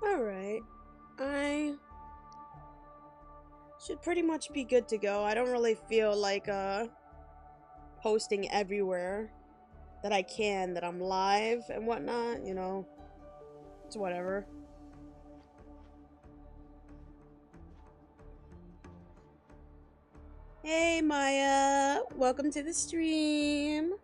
Alright. I should pretty much be good to go. I don't really feel like posting everywhere that I can, that I'm live and whatnot, you know. It's whatever. Hey Maya, welcome to the stream.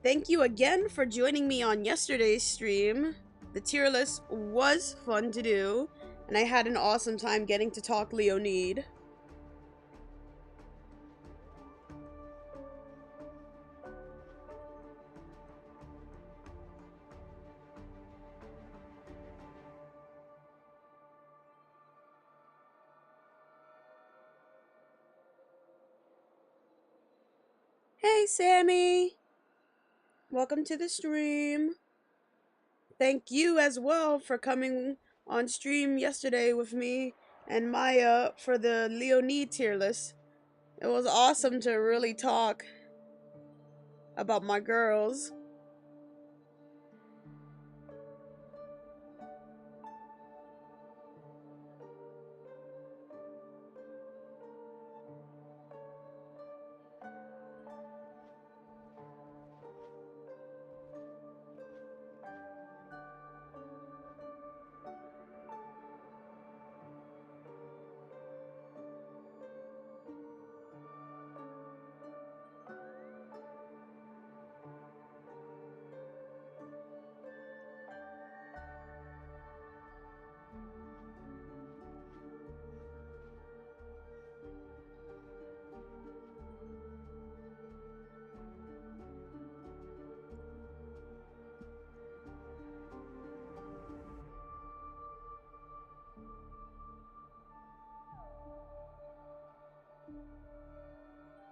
Thank you again for joining me on yesterday's stream. The tier list was fun to do, and I had an awesome time getting to talk Leonid. Hey Sammy! Welcome to the stream. Thank you as well for coming on stream yesterday with me and Maya for the Leonid tier list. It was awesome to really talk about my girls.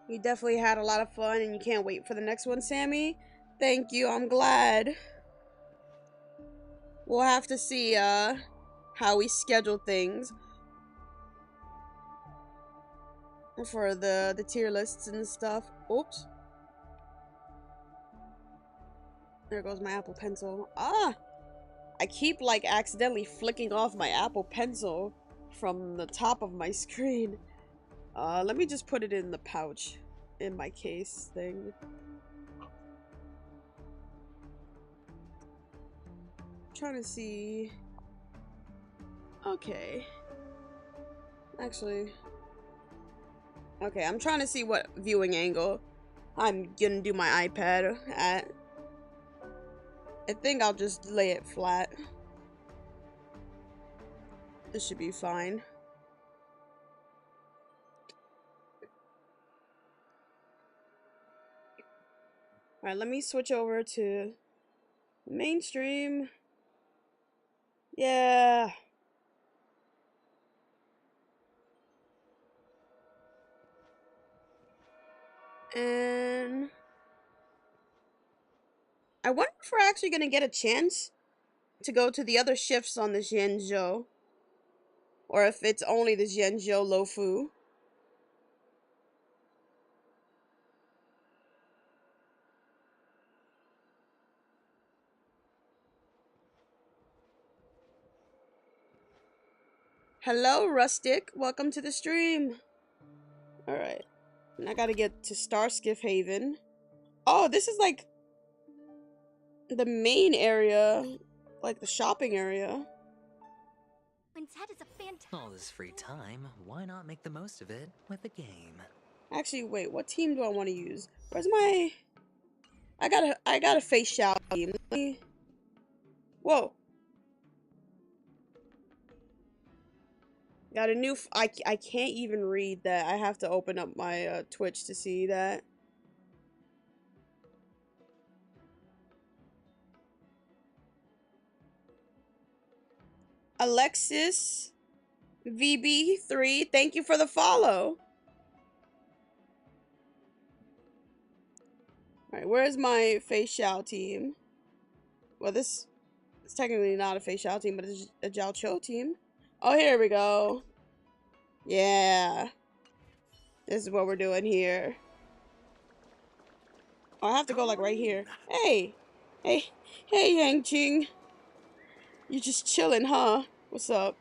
You definitely had a lot of fun and you can't wait for the next one, Sammy. Thank you, I'm glad. We'll have to see how we schedule things for the tier lists and stuff. Oops. There goes my Apple Pencil. Ah! I keep like accidentally flicking off my Apple Pencil from the top of my screen. Let me just put it in the pouch in my case thing. Trying to see. Okay. Actually. Okay, I'm trying to see what viewing angle I'm gonna do my iPad at. I think I'll just lay it flat. This should be fine. Alright, let me switch over to mainstream. Yeah. And I wonder if we're actually gonna get a chance to go to the other shifts on the Xianzhou. Or if it's only the Xianzhou Lofu. Hello, Rustic. Welcome to the stream. Alright. And I gotta get to Starskiff Haven. Oh, this is like the main area. Like the shopping area. When Ted is a fantastic. All this free time, why not make the most of it with a game? Actually, wait, what team do I want to use? Where's my... I got a face shout team. Let me... Whoa. Got a new... I can't even read that. I have to open up my Twitch to see that. Alexis VB3, thank you for the follow. Alright, where's my Fei Xiao team? Well, this is technically not a Fei Xiao team, but it's a Jiao Qiu team. Oh, here we go. Yeah. This is what we're doing here. Oh, I have to go like right here. Hey, hey, hey, Yang Ching. You just chilling, huh? What's up?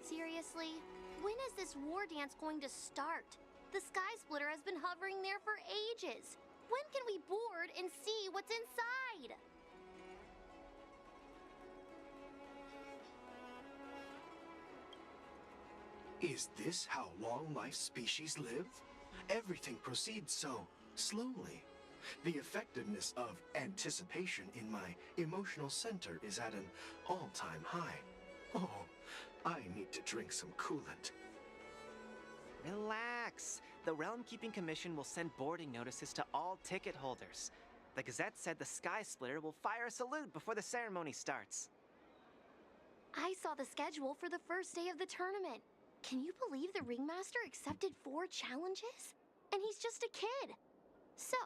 Seriously? When is this war dance going to start? The Sky Splitter has been hovering there for ages. When can we board and see what's inside? Is this how long-life species live? Everything proceeds so slowly. The effectiveness of anticipation in my emotional center is at an all-time high. Oh, I need to drink some coolant. Relax. The Realm Keeping Commission will send boarding notices to all ticket holders. The Gazette said the Sky Splitter will fire a salute before the ceremony starts. I saw the schedule for the first day of the tournament. Can you believe the Ringmaster accepted 4 challenges? And he's just a kid. So,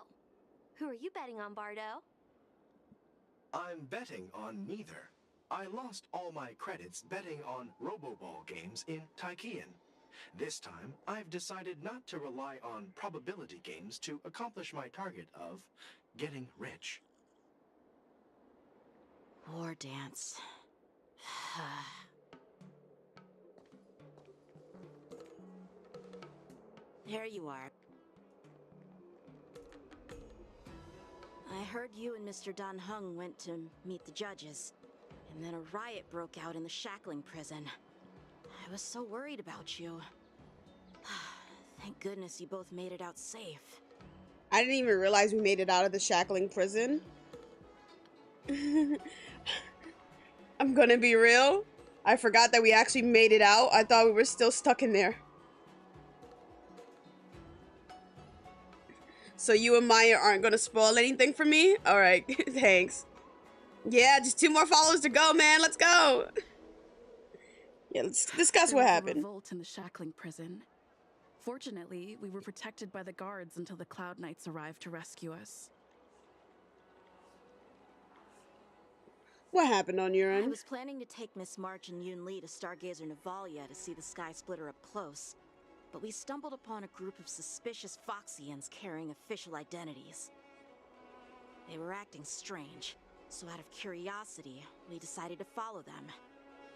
who are you betting on, Bardo? I'm betting on neither. I lost all my credits betting on Roboball games in Taikian. This time, I've decided not to rely on probability games to accomplish my target of getting rich. War dance. There you are. I heard you and Mr. Dan Heng went to meet the judges, and then a riot broke out in the shackling prison. I was so worried about you. Thank goodness you both made it out safe. I didn't even realize we made it out of the shackling prison. I'm gonna be real. I forgot that we actually made it out. I thought we were still stuck in there. So you and Maya aren't gonna spoil anything for me? Alright, thanks. Yeah, just 2 more follows to go, man. Let's go. Yeah, let's discuss what There was a happened. revolt in the shackling prison. Fortunately, we were protected by the guards until the Cloud Knights arrived to rescue us. What happened on your I end? was planning to take Miss March and Yoon Lee to Stargazer Navalia to see the Sky Splitter up close, but we stumbled upon a group of suspicious Foxians carrying official identities. They were acting strange, so out of curiosity, we decided to follow them.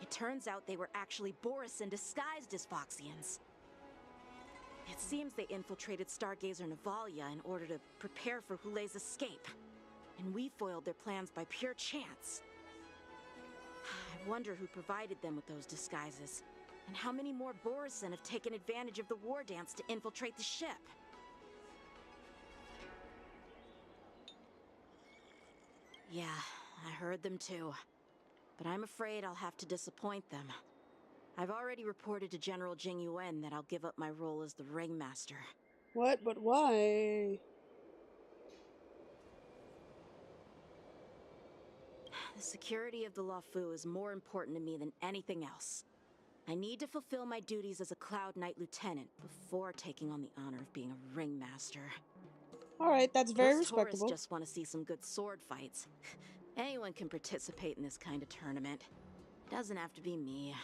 It turns out they were actually Borisin disguised as Foxians. It seems they infiltrated Stargazer Navalia in order to prepare for Hulei's escape, and we foiled their plans by pure chance. I wonder who provided them with those disguises, and how many more Borisin have taken advantage of the war dance to infiltrate the ship. Yeah, I heard them too. But I'm afraid I'll have to disappoint them. I've already reported to General Jing Yuan that I'll give up my role as the Ringmaster. What? But why? The security of the Luofu is more important to me than anything else. I need to fulfill my duties as a Cloud Knight Lieutenant before taking on the honor of being a Ringmaster. Alright, that's very Those tourists respectable. just want to see some good sword fights. Anyone can participate in this kind of tournament. It doesn't have to be me.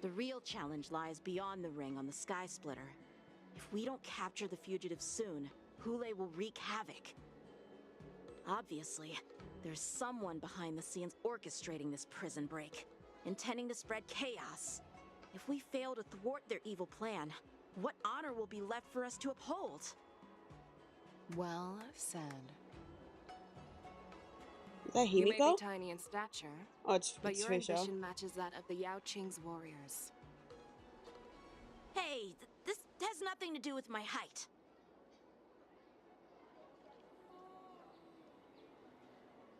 The real challenge lies beyond the ring on the Sky Splitter. If we don't capture the fugitives soon, Hulei will wreak havoc. Obviously, there's someone behind the scenes orchestrating this prison break, intending to spread chaos. If we fail to thwart their evil plan, what honor will be left for us to uphold? Well said. Is that You may be Himiko? tiny in stature, Oh, it's but your Facial. ambition matches that of the Yao Qing's warriors. Hey, this has nothing to do with my height.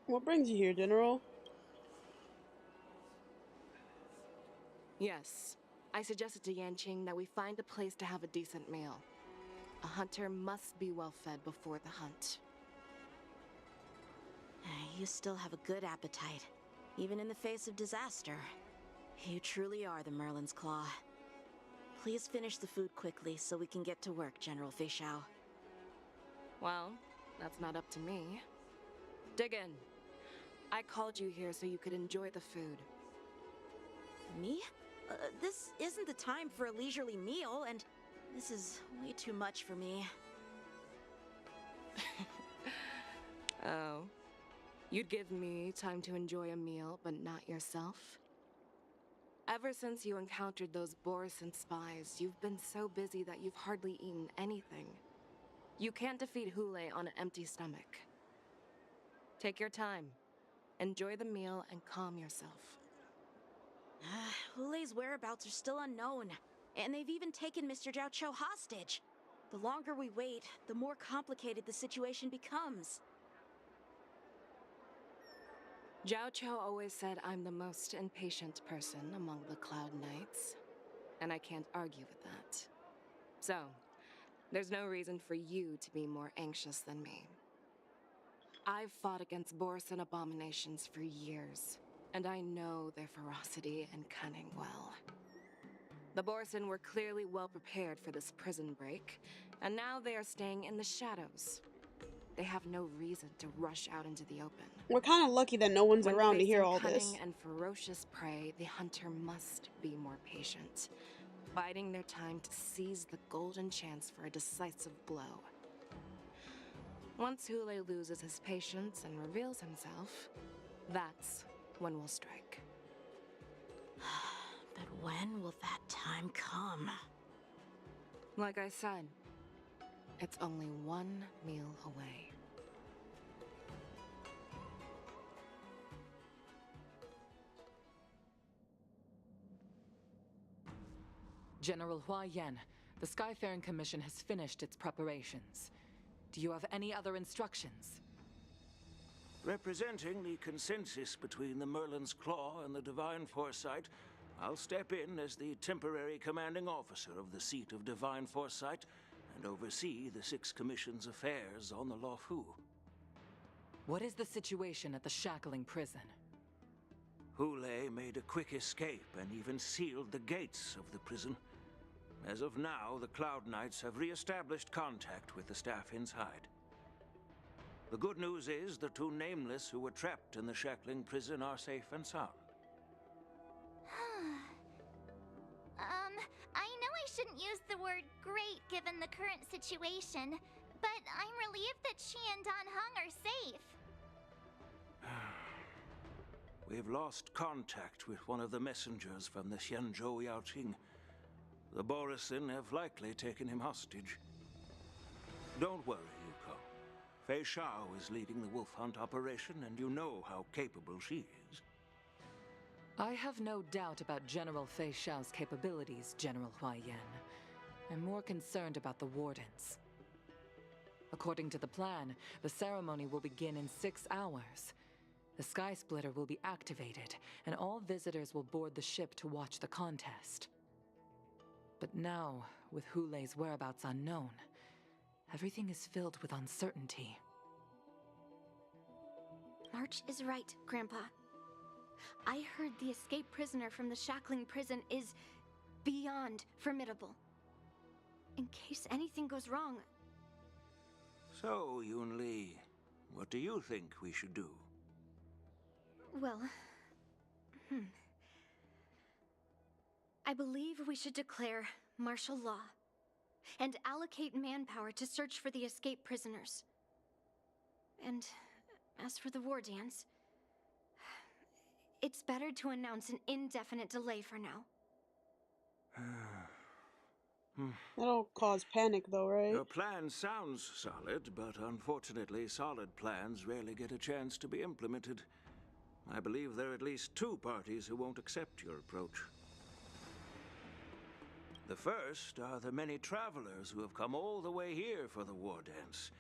What brings you here, General? Yes, I suggested to Yanqing that we find a place to have a decent meal. A hunter must be well fed before the hunt. You still have a good appetite, even in the face of disaster. You truly are the Merlin's Claw. Please finish the food quickly so we can get to work, General Feixiao. Well, that's not up to me. Dig in. I called you here so you could enjoy the food. Me? This isn't the time for a leisurely meal, and this is way too much for me. Oh. You'd give me time to enjoy a meal, but not yourself? Ever since you encountered those Borison spies, you've been so busy that you've hardly eaten anything. You can't defeat Hule on an empty stomach. Take your time. Enjoy the meal and calm yourself. Hule's whereabouts are still unknown, and they've even taken Mr. Xianzhou hostage. The longer we wait, the more complicated the situation becomes. Xianzhou always said I'm the most impatient person among the Cloud Knights, and I can't argue with that. So, there's no reason for you to be more anxious than me. I've fought against Borison abominations for years, and I know their ferocity and cunning well. The Borison were clearly well prepared for this prison break, and now they are staying in the shadows. They have no reason to rush out into the open. We're kind of lucky that no one's When around to hear facing all cunning this. and ferocious prey, the hunter must be more patient, biding their time to seize the golden chance for a decisive blow. Once Hule loses his patience and reveals himself, that's when we'll strike. But when will that time come? Like I said, it's only one meal away. General Hua Yan, the Skyfaring Commission has finished its preparations. Do you have any other instructions? Representing the consensus between the Merlin's Claw and the Divine Foresight, I'll step in as the temporary commanding officer of the seat of Divine Foresight and oversee the Six Commission's affairs on the Luofu. What is the situation at the Shackling prison? Hule made a quick escape and even sealed the gates of the prison. As of now, the Cloud Knights have re-established contact with the staff inside. The good news is the two Nameless who were trapped in the Shackling prison are safe and sound. I know I shouldn't use the word great given the current situation, but I'm relieved that she and Dan Heng are safe. We've lost contact with one of the messengers from the Xianzhou Yaoqing. The Borison have likely taken him hostage. Don't worry, Yuko. Fei Shao is leading the wolf hunt operation, and you know how capable she is. I have no doubt about General Fei Shao's capabilities, General Hua Yan. I'm more concerned about the Wardens. According to the plan, the ceremony will begin in 6 hours. The Sky Splitter will be activated, and all visitors will board the ship to watch the contest. But now, with Hule's whereabouts unknown, everything is filled with uncertainty. March is right, Grandpa. I heard the escaped prisoner from the Shackling prison is beyond formidable. In case anything goes wrong... So, Yun Li, what do you think we should do? Well... I believe we should declare martial law and allocate manpower to search for the escaped prisoners. And as for the war dance, it's better to announce an indefinite delay for now. That'll cause panic though, right? Your plan sounds solid, but unfortunately solid plans rarely get a chance to be implemented. I believe there are at least 2 parties who won't accept your approach. The first are the many travelers who have come all the way here for the war dance.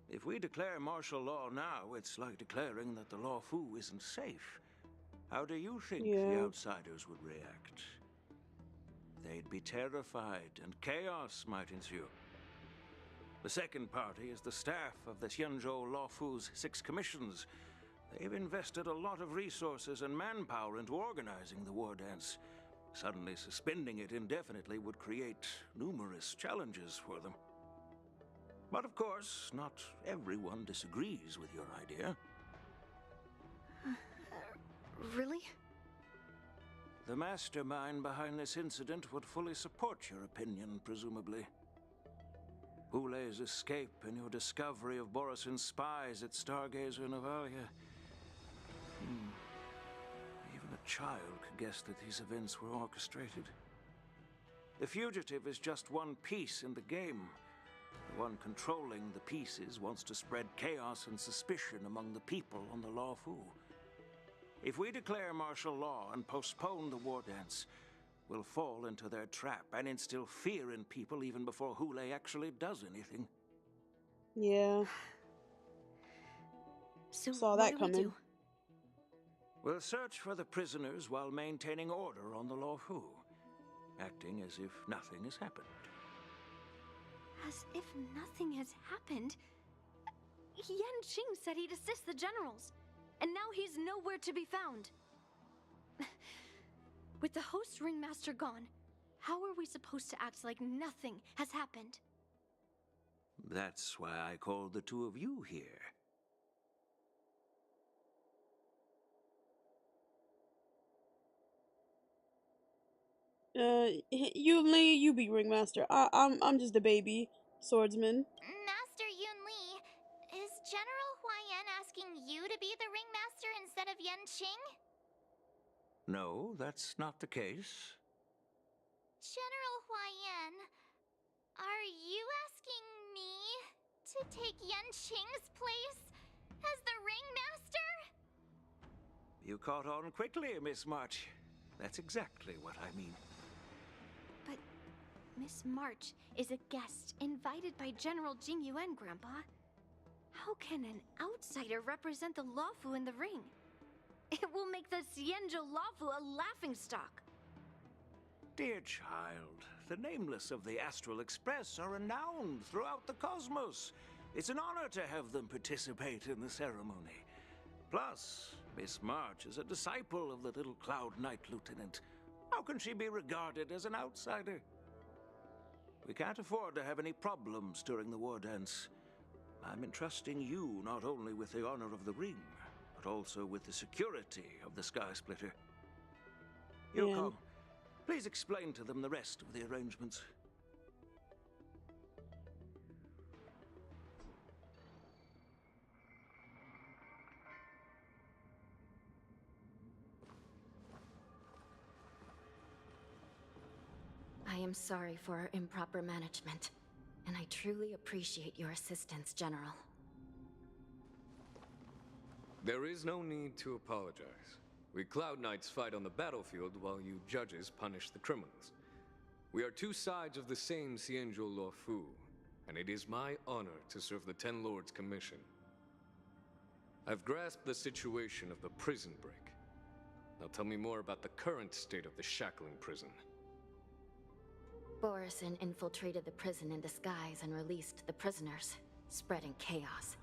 If we declare martial law now, it's like declaring that the Luofu isn't safe. How do you think the outsiders would react? They'd be terrified, and chaos might ensue. The second party is the staff of the Xianzhou Luofu's 6 commissions. They've invested a lot of resources and manpower into organizing the war dance. Suddenly suspending it indefinitely would create numerous challenges for them. But of course, not everyone disagrees with your idea. Really? The mastermind behind this incident would fully support your opinion, presumably. Hule's escape and your discovery of Borisin's spies at Stargazer Navalia. Even a child could guess that these events were orchestrated. The fugitive is just one piece in the game. The one controlling the pieces wants to spread chaos and suspicion among the people on the Lawfu. If we declare martial law and postpone the war dance, we'll fall into their trap and instill fear in people even before Hule actually does anything. Yeah. So Saw what that do coming. we do? We'll search for the prisoners while maintaining order on the Lawfu, acting as if nothing has happened. As if nothing has happened? Yanqing said he'd assist the generals, and now he's nowhere to be found. With the host ringmaster gone, how are we supposed to act like nothing has happened? That's why I called the two of you here. Yunli, you be ringmaster. I'm just a baby swordsman. Master Yunli, is General Huaiyan asking you to be the ringmaster instead of Yanqing? No, that's not the case. General Huaiyan, are you asking me to take Yanqing's place as the ringmaster? You caught on quickly, Miss March. That's exactly what I mean. But Miss March is a guest invited by General Jing Yuan, Grandpa. How can an outsider represent the Lawfu in the ring? It will make the Xianzhou Lawfu a laughingstock. Dear child, the nameless of the Astral Express are renowned throughout the cosmos. It's an honor to have them participate in the ceremony. Plus, Miss March is a disciple of the little Cloud Knight Lieutenant. How can she be regarded as an outsider? We can't afford to have any problems during the war dance. I'm entrusting you not only with the honor of the ring, but also with the security of the Sky Splitter. Yoko, please explain to them the rest of the arrangements. I am sorry for our improper management, and I truly appreciate your assistance, General. There is no need to apologize. We Cloud Knights fight on the battlefield while you judges punish the criminals. We are two sides of the same Xianzhou Luofu, and it is my honor to serve the Ten Lords' commission. I've grasped the situation of the prison break. Now tell me more about the current state of the shackling prison. Borisin infiltrated the prison in disguise and released the prisoners, spreading chaos.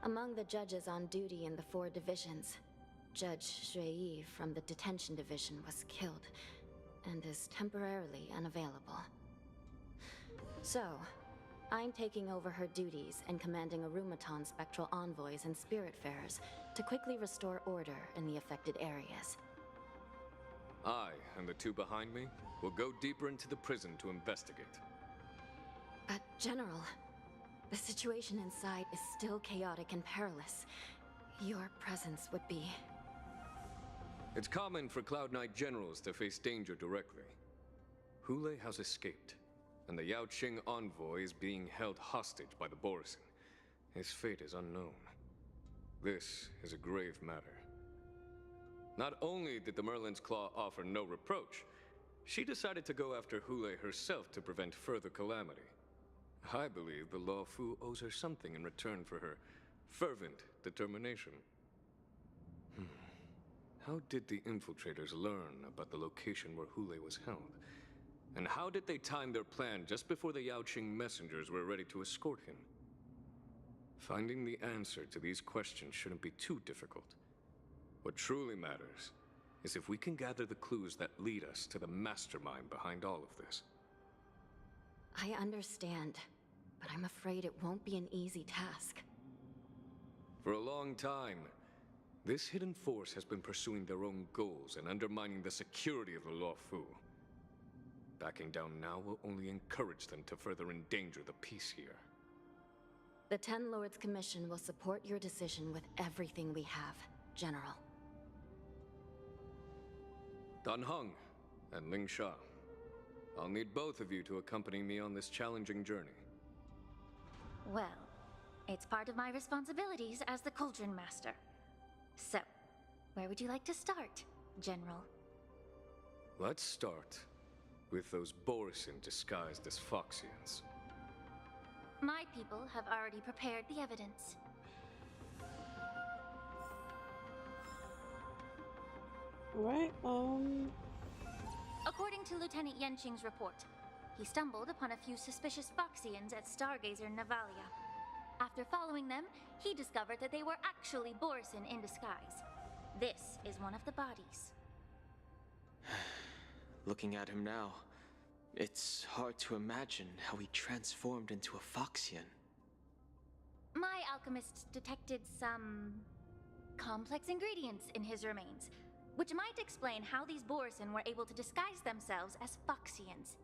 Among the judges on duty in the 4 divisions, Judge Shui from the detention division was killed and is temporarily unavailable. So, I'm taking over her duties and commanding Arumaton spectral envoys and spiritfarers to quickly restore order in the affected areas. I and the two behind me will go deeper into the prison to investigate. But, General, the situation inside is still chaotic and perilous. Your presence would be... It's common for Cloud Knight generals to face danger directly. Hule has escaped, and the Yaoqing envoy is being held hostage by the Borisin. His fate is unknown. This is a grave matter. Not only did the Merlin's Claw offer no reproach, she decided to go after Hule herself to prevent further calamity. I believe the Luofu owes her something in return for her fervent determination. How did the infiltrators learn about the location where Hule was held? And how did they time their plan just before the Yaoqing messengers were ready to escort him? Finding the answer to these questions shouldn't be too difficult. What truly matters is if we can gather the clues that lead us to the mastermind behind all of this. I understand, but I'm afraid it won't be an easy task. For a long time, This hidden force has been pursuing their own goals and undermining the security of the Luofu. Backing down now will only encourage them to further endanger the peace here. The Ten Lords Commission will support your decision with everything we have, General. Dan Heng and Ling Sha. I'll need both of you to accompany me on this challenging journey. Well, it's part of my responsibilities as the Cauldron Master. So, where would you like to start, General? Let's start with those Borisin disguised as Foxians. My people have already prepared the evidence. Right, According to Lieutenant Yenqing's report, he stumbled upon a few suspicious Foxians at Stargazer Navalia. After following them, he discovered that they were actually Borisin in disguise. This is one of the bodies. Looking at him now, it's hard to imagine how he transformed into a Foxian. My alchemists detected some complex ingredients in his remains, which might explain how these Borisin were able to disguise themselves as Foxians.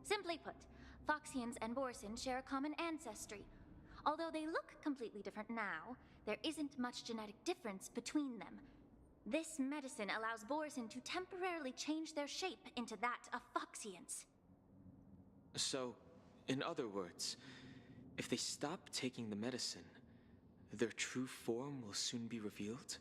Simply put, Foxians and Borisin share a common ancestry. Although they look completely different now, there isn't much genetic difference between them. This medicine allows Borisin to temporarily change their shape into that of Foxians. So, in other words, if they stop taking the medicine, their true form will soon be revealed?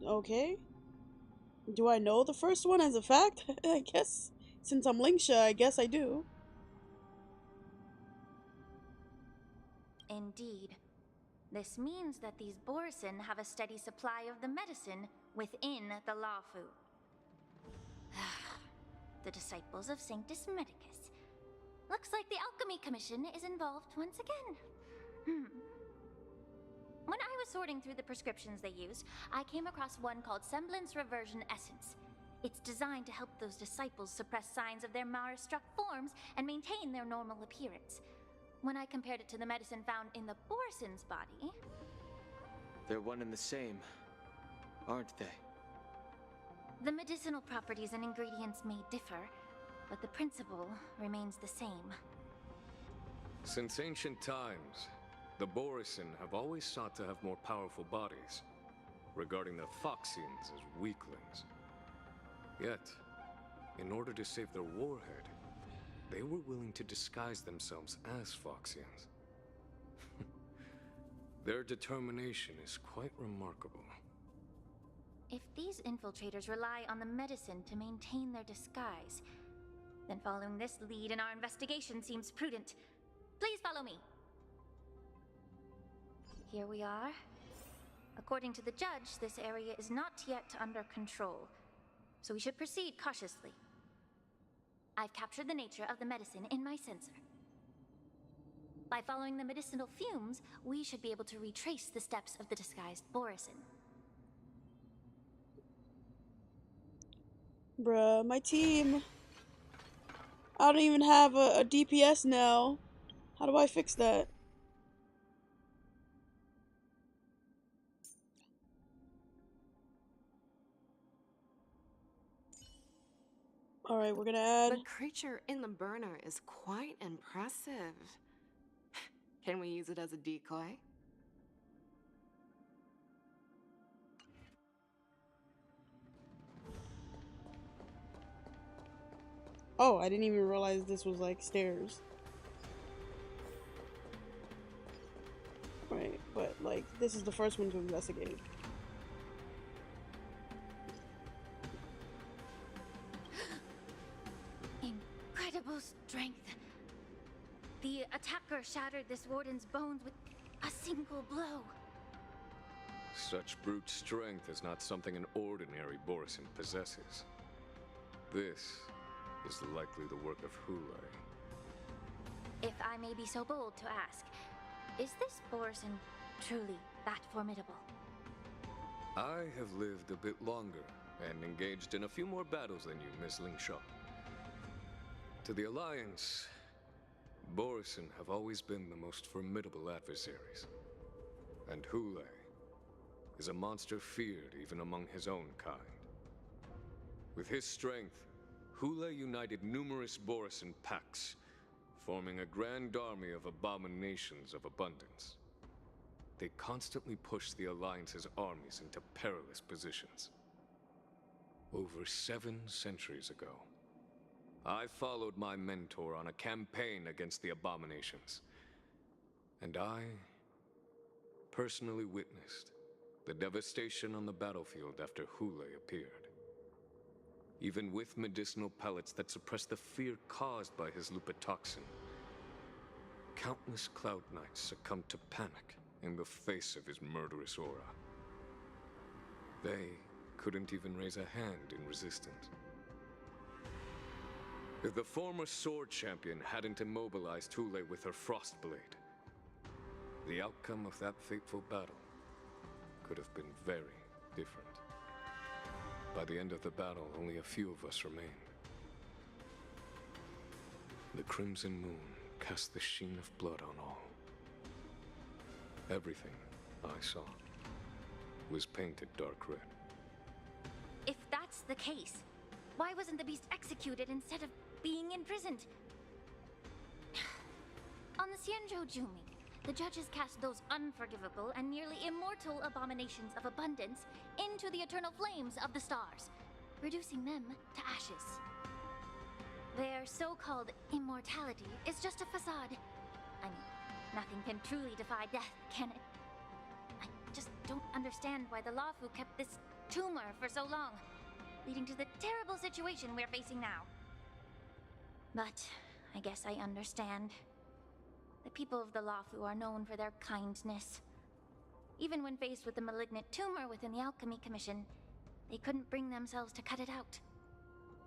Okay. Do I know the first one as a fact? I guess. Since I'm Lingsha, I guess I do. Indeed. This means that these Borisin have a steady supply of the medicine within the Luofu. The disciples of Sanctus Medicus. Looks like the Alchemy Commission is involved once again. When I was sorting through the prescriptions they used, I came across one called Semblance Reversion Essence. It's designed to help those disciples suppress signs of their Mara-struck forms and maintain their normal appearance. When I compared it to the medicine found in the Borisin's body... They're one and the same, aren't they? The medicinal properties and ingredients may differ, but the principle remains the same. Since ancient times, the Borisin have always sought to have more powerful bodies, regarding the Foxians as weaklings. Yet, in order to save their warhead, they were willing to disguise themselves as Foxians. Their determination is quite remarkable. If these infiltrators rely on the medicine to maintain their disguise, then following this lead in our investigation seems prudent. Please follow me. Here we are. According to the judge, this area is not yet under control, so we should proceed cautiously. I've captured the nature of the medicine in my sensor. By following the medicinal fumes, we should be able to retrace the steps of the disguised Borisin. Bruh, my team. I don't even have a DPS now. How do I fix that? Alright, we're gonna add... The creature in the burner is quite impressive. Can we use it as a decoy? Oh, I didn't even realize this was like stairs. Right, but like, this is the first one to investigate. Incredible strength. The attacker shattered this warden's bones with a single blow. Such brute strength is not something an ordinary Borisin possesses. This is likely the work of Hulai. If I may be so bold to ask, is this Borisin truly that formidable? I have lived a bit longer and engaged in a few more battles than you, Miss Lingsha. To the Alliance, Borison have always been the most formidable adversaries. And Hule is a monster feared even among his own kind. With his strength, Hule united numerous Borison packs, forming a grand army of abominations of abundance. They constantly push the Alliance's armies into perilous positions. Over 7 centuries ago, I followed my mentor on a campaign against the abominations. And I personally witnessed the devastation on the battlefield after Hule appeared. Even with medicinal pellets that suppress the fear caused by his lupitoxin, countless Cloud Knights succumbed to panic in the face of his murderous aura. They couldn't even raise a hand in resistance. If the former sword champion hadn't immobilized Hule with her Frostblade, the outcome of that fateful battle could have been very different. By the end of the battle, only a few of us remained. The crimson moon cast the sheen of blood on all. Everything I saw was painted dark red. If that's the case, why wasn't the beast executed instead of being imprisoned? On the Xianzhou Jumi, the judges cast those unforgivable and nearly immortal abominations of abundance into the eternal flames of the stars, reducing them to ashes. Their so-called immortality is just a facade. I mean, nothing can truly defy death, can it? I just don't understand why the Lawfu kept this tumor for so long, leading to the terrible situation we're facing now. But I guess I understand. The people of the Lawfu are known for their kindness. Even when faced with the malignant tumor within the Alchemy Commission, they couldn't bring themselves to cut it out.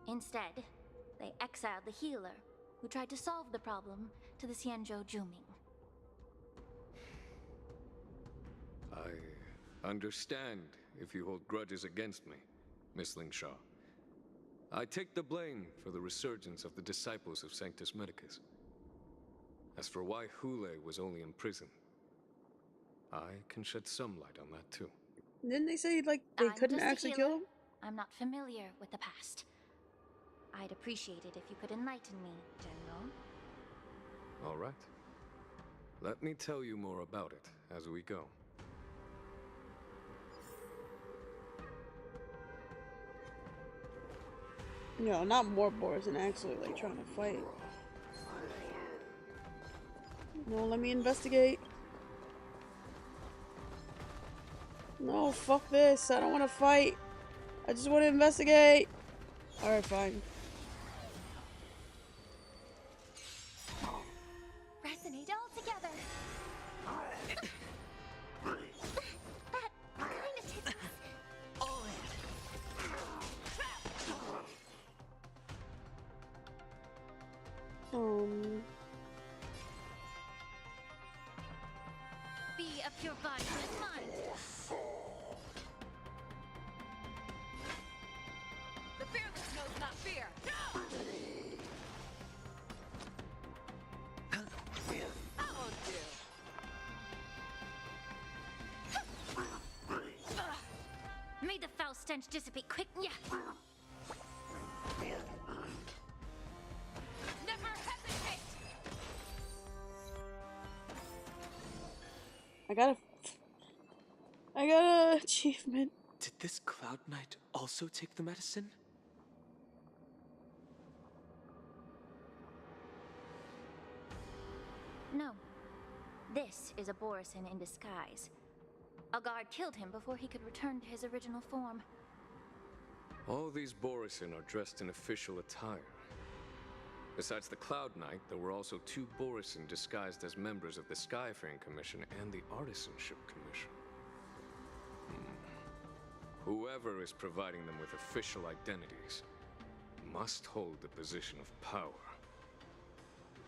Instead, they exiled the healer, who tried to solve the problem, to the Xianzhou Jumi. I understand if you hold grudges against me, Miss Lingshaw. I take the blame for the resurgence of the disciples of Sanctus Medicus. As for why Hule was only in prison, I can shed some light on that too. Didn't they say, like, they couldn't actually kill him? I'm not familiar with the past. I'd appreciate it if you could enlighten me, General. All right. Let me tell you more about it as we go. No, not more boars and actually, like, trying to fight. No, let me investigate. No, fuck this. I don't want to fight. I just want to investigate. Alright, fine. Resonate all together. That kind of tickles. Be a pure body and mind. The fearless knows not fear. I won't do. May the foul stench dissipate quick. Yeah. Never hesitate. I got an achievement. Did this Cloud Knight also take the medicine? No. This is a Borison in disguise. A guard killed him before he could return to his original form. All these Borison are dressed in official attire. Besides the Cloud Knight, there were also 2 Borison disguised as members of the Skyfaring Commission and the Artisanship Commission. Whoever is providing them with official identities must hold the position of power.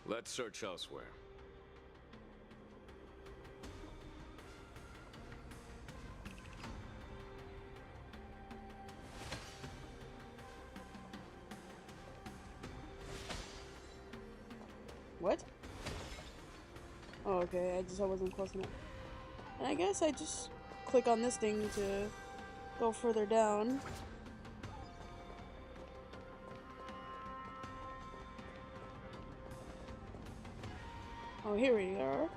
Let's search elsewhere. Oh, okay, I wasn't close enough. And I guess I just click on this thing to go further down. Oh, here we are.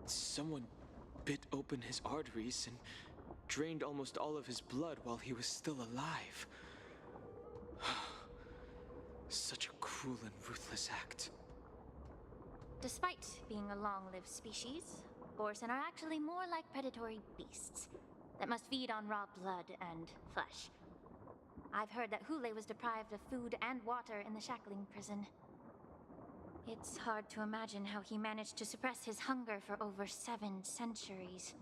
Someone bit open his arteries and drained almost all of his blood while he was still alive. Such a cruel and ruthless act. Despite being a long-lived species, Borson are actually more like predatory beasts that must feed on raw blood and flesh. I've heard that Hule was deprived of food and water in the shackling prison. It's hard to imagine how he managed to suppress his hunger for over 7 centuries.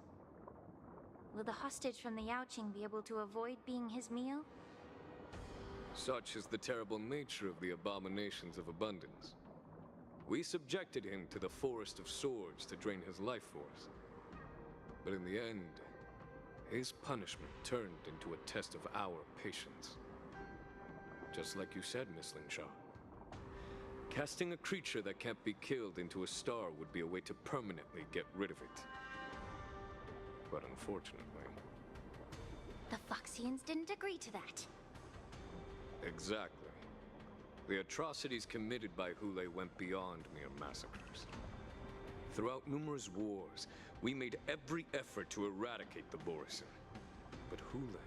Will the hostage from the Yaoqing be able to avoid being his meal? Such is the terrible nature of the abominations of abundance. We subjected him to the Forest of Swords to drain his life force. But in the end, his punishment turned into a test of our patience. Just like you said, Miss Lingshaw. Casting a creature that can't be killed into a star would be a way to permanently get rid of it. But unfortunately... The Foxians didn't agree to that. Exactly. The atrocities committed by Hule went beyond mere massacres. Throughout numerous wars, we made every effort to eradicate the Borison. But Hule,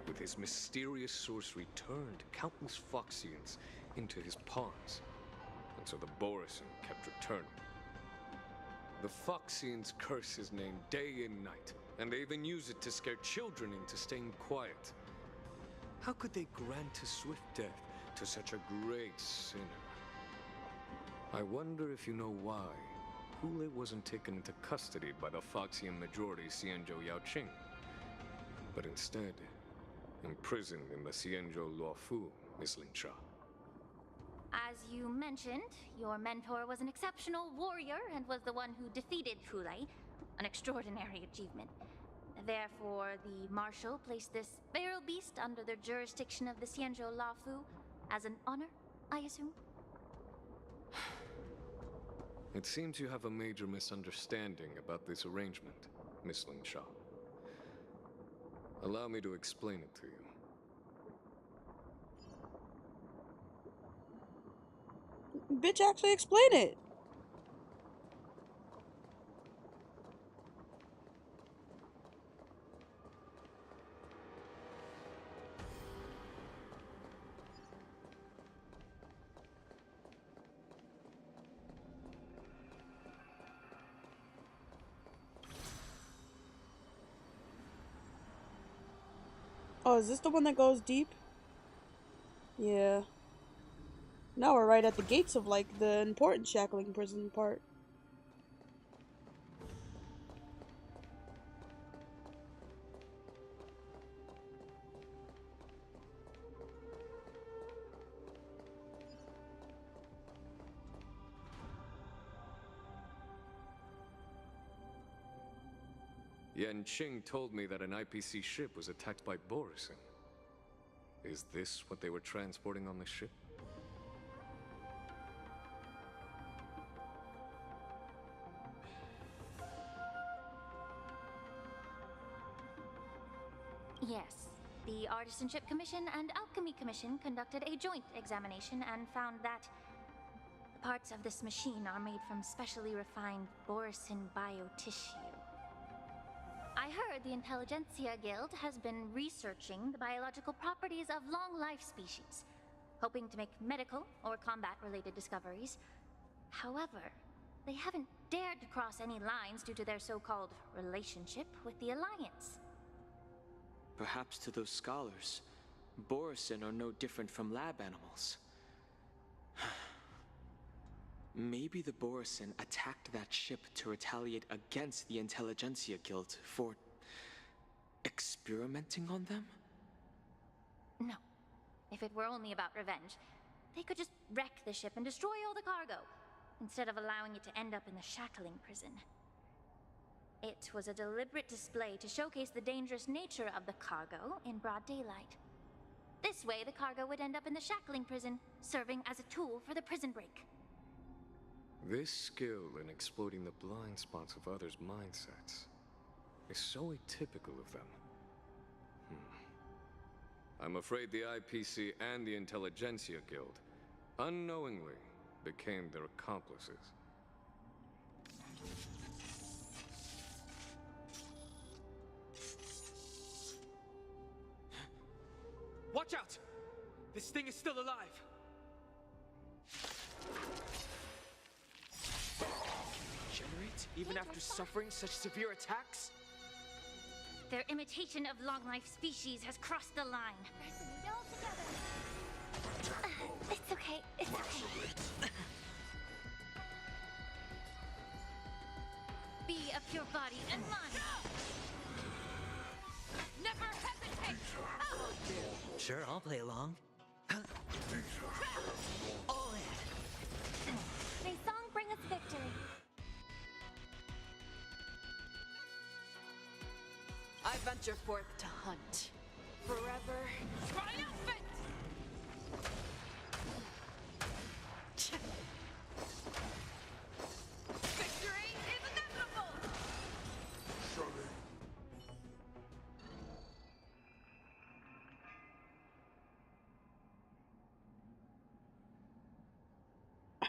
with his mysterious sorcery, turned countless Foxians into his pawns. And so the Borison kept returning. The Foxians curse his name day and night, and they even use it to scare children into staying quiet. How could they grant a swift death to such a great sinner? I wonder if you know why Hule wasn't taken into custody by the Foxian majority Xianzhou Yaoqing, but instead imprisoned in the Xianzhou Luofu, Miss Lingshaw. As you mentioned, your mentor was an exceptional warrior and was the one who defeated Hule, an extraordinary achievement. Therefore, the Marshal placed this feral beast under the jurisdiction of the Xianzhou Luofu as an honor, I assume? It seems you have a major misunderstanding about this arrangement, Miss Lingshaw. Allow me to explain it to you. Bitch, actually explain it. Oh, is this the one that goes deep? Yeah. Now we're right at the gates of, like, the important shackling prison part. Yanqing told me that an IPC ship was attacked by Borison. Is this what they were transporting on the ship? Yes. The Artisanship Commission and Alchemy Commission conducted a joint examination and found that the parts of this machine are made from specially refined Borison biotissue. I heard the Intelligentsia Guild has been researching the biological properties of long-life species, hoping to make medical or combat-related discoveries. However, they haven't dared to cross any lines due to their so-called relationship with the Alliance. Perhaps to those scholars, Borison are no different from lab animals. Maybe the Borison attacked that ship to retaliate against the Intelligentsia Guild for experimenting on them? No. If it were only about revenge, they could just wreck the ship and destroy all the cargo, instead of allowing it to end up in the shackling prison. It was a deliberate display to showcase the dangerous nature of the cargo in broad daylight. This way, the cargo would end up in the shackling prison, serving as a tool for the prison break. This skill in exploiting the blind spots of others' mindsets is so atypical of them. I'm afraid the IPC and the Intelligentsia Guild unknowingly became their accomplices. Watch out! This thing is still alive! Regenerate even after suffering such severe attacks? Their imitation of long-life species has crossed the line. It's okay, it's okay. Be of pure body and mind. Never hesitate! Sure, I'll play along. All in. May song bring us victory. I venture forth to hunt. Forever. Triumphant! Victory is inevitable!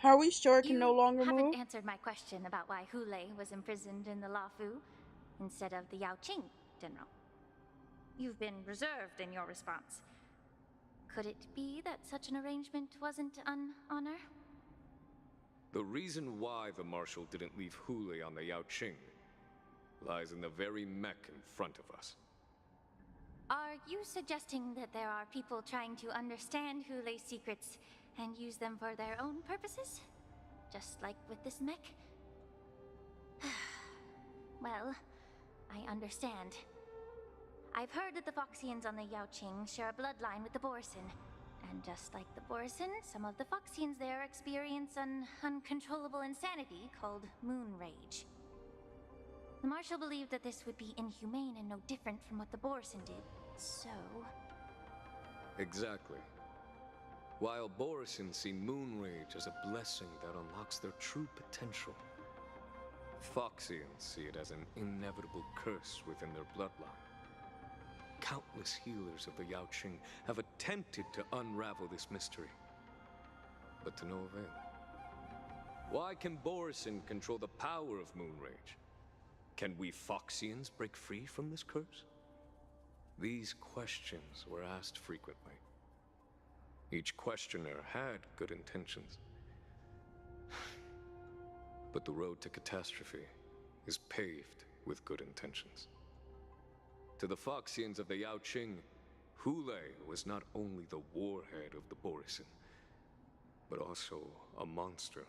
Are we sure it can no longer haven't move? answered my question about why Hulei was imprisoned in the Lafu instead of the Yaoqing, General. You've been reserved in your response. Could it be that such an arrangement wasn't an honor? The reason why the Marshal didn't leave Hulei on the Yaoqing lies in the very mech in front of us. Are you suggesting that there are people trying to understand Hulei's secrets and use them for their own purposes? Just like with this mech? Well, I understand. I've heard that the Foxians on the Yaoqing share a bloodline with the Borison. And just like the Borison, some of the Foxians there experience an uncontrollable insanity called Moon Rage. The Marshal believed that this would be inhumane and no different from what the Borison did, so... Exactly. While Borison see Moon Rage as a blessing that unlocks their true potential, Foxians see it as an inevitable curse within their bloodline. Countless healers of the Yaoqing have attempted to unravel this mystery, but to no avail. Why can Borison control the power of Moon Rage? Can we Foxians break free from this curse? These questions were asked frequently. Each questioner had good intentions. But the road to catastrophe is paved with good intentions. To the Foxians of the Yaoqing, Hulei was not only the warhead of the Borison, but also a monster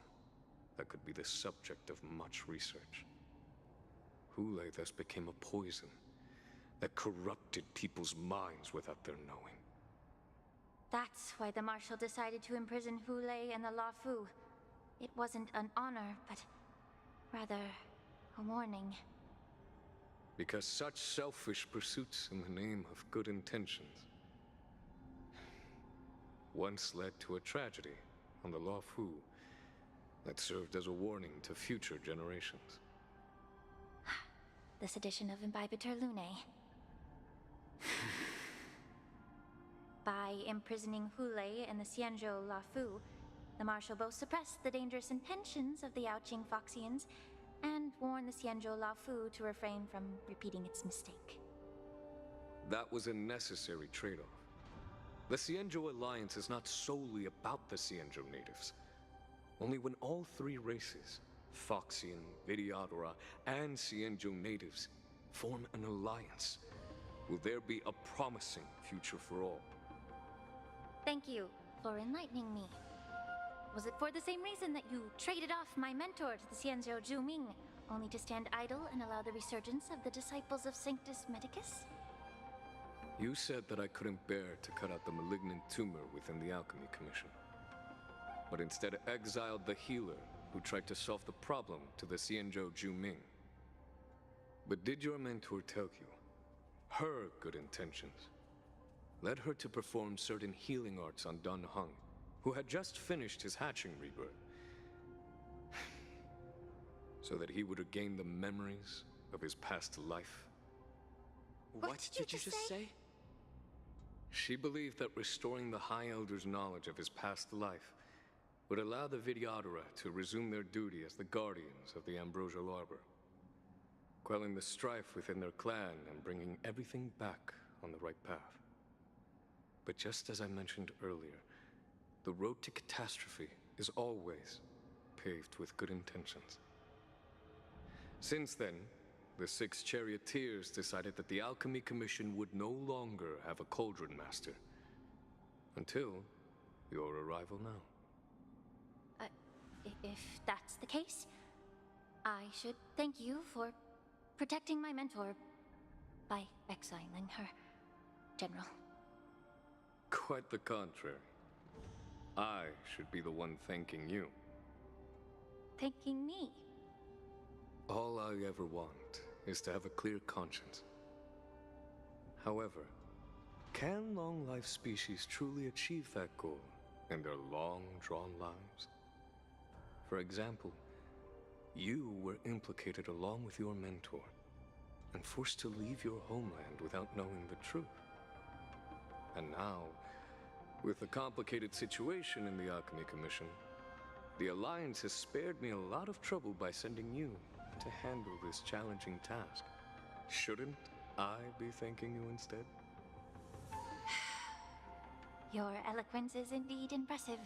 that could be the subject of much research. Hulei thus became a poison that corrupted people's minds without their knowing. That's why the Marshal decided to imprison Hulei and the Lafu. It wasn't an honor, but rather a warning. Because such selfish pursuits in the name of good intentions once led to a tragedy on the Lafu that served as a warning to future generations. The sedition of Imbibitor Lunae. By imprisoning Hulei and the Xianzhou Lafu, the Marshal both suppressed the dangerous intentions of the Yaoqing Foxians and warned the Xianzhou Lafu to refrain from repeating its mistake. That was a necessary trade-off. The Xianzhou alliance is not solely about the Xianzhou natives. Only when all three races, Foxian, Vidyadora, and Xianzhou natives, form an alliance, will there be a promising future for all. Thank you for enlightening me. Was it for the same reason that you traded off my mentor to the Xianzhou Zhuming, only to stand idle and allow the resurgence of the disciples of Sanctus Medicus? You said that I couldn't bear to cut out the malignant tumor within the Alchemy Commission. but instead exiled the healer who tried to solve the problem to the Xianzhou Juming. But did your mentor tell you her good intentions led her to perform certain healing arts on Dan Heng, who had just finished his hatching rebirth, so that he would regain the memories of his past life? What did you just say? She believed that restoring the High Elder's knowledge of his past life would allow the Vidyadhara to resume their duty as the guardians of the Ambrosial Arbor, quelling the strife within their clan and bringing everything back on the right path. But just as I mentioned earlier, the road to catastrophe is always paved with good intentions. Since then, the 6 charioteers decided that the Alchemy Commission would no longer have a cauldron master. Until your arrival now. If that's the case, I should thank you for protecting my mentor by exiling her, General. Quite the contrary. I should be the one thanking you. Thanking me? All I ever want is to have a clear conscience. However, can long-life species truly achieve that goal in their long-drawn lives? For example, you were implicated along with your mentor and forced to leave your homeland without knowing the truth. And now, with the complicated situation in the Alchemy Commission, the Alliance has spared me a lot of trouble by sending you to handle this challenging task. Shouldn't I be thanking you instead? Your eloquence is indeed impressive,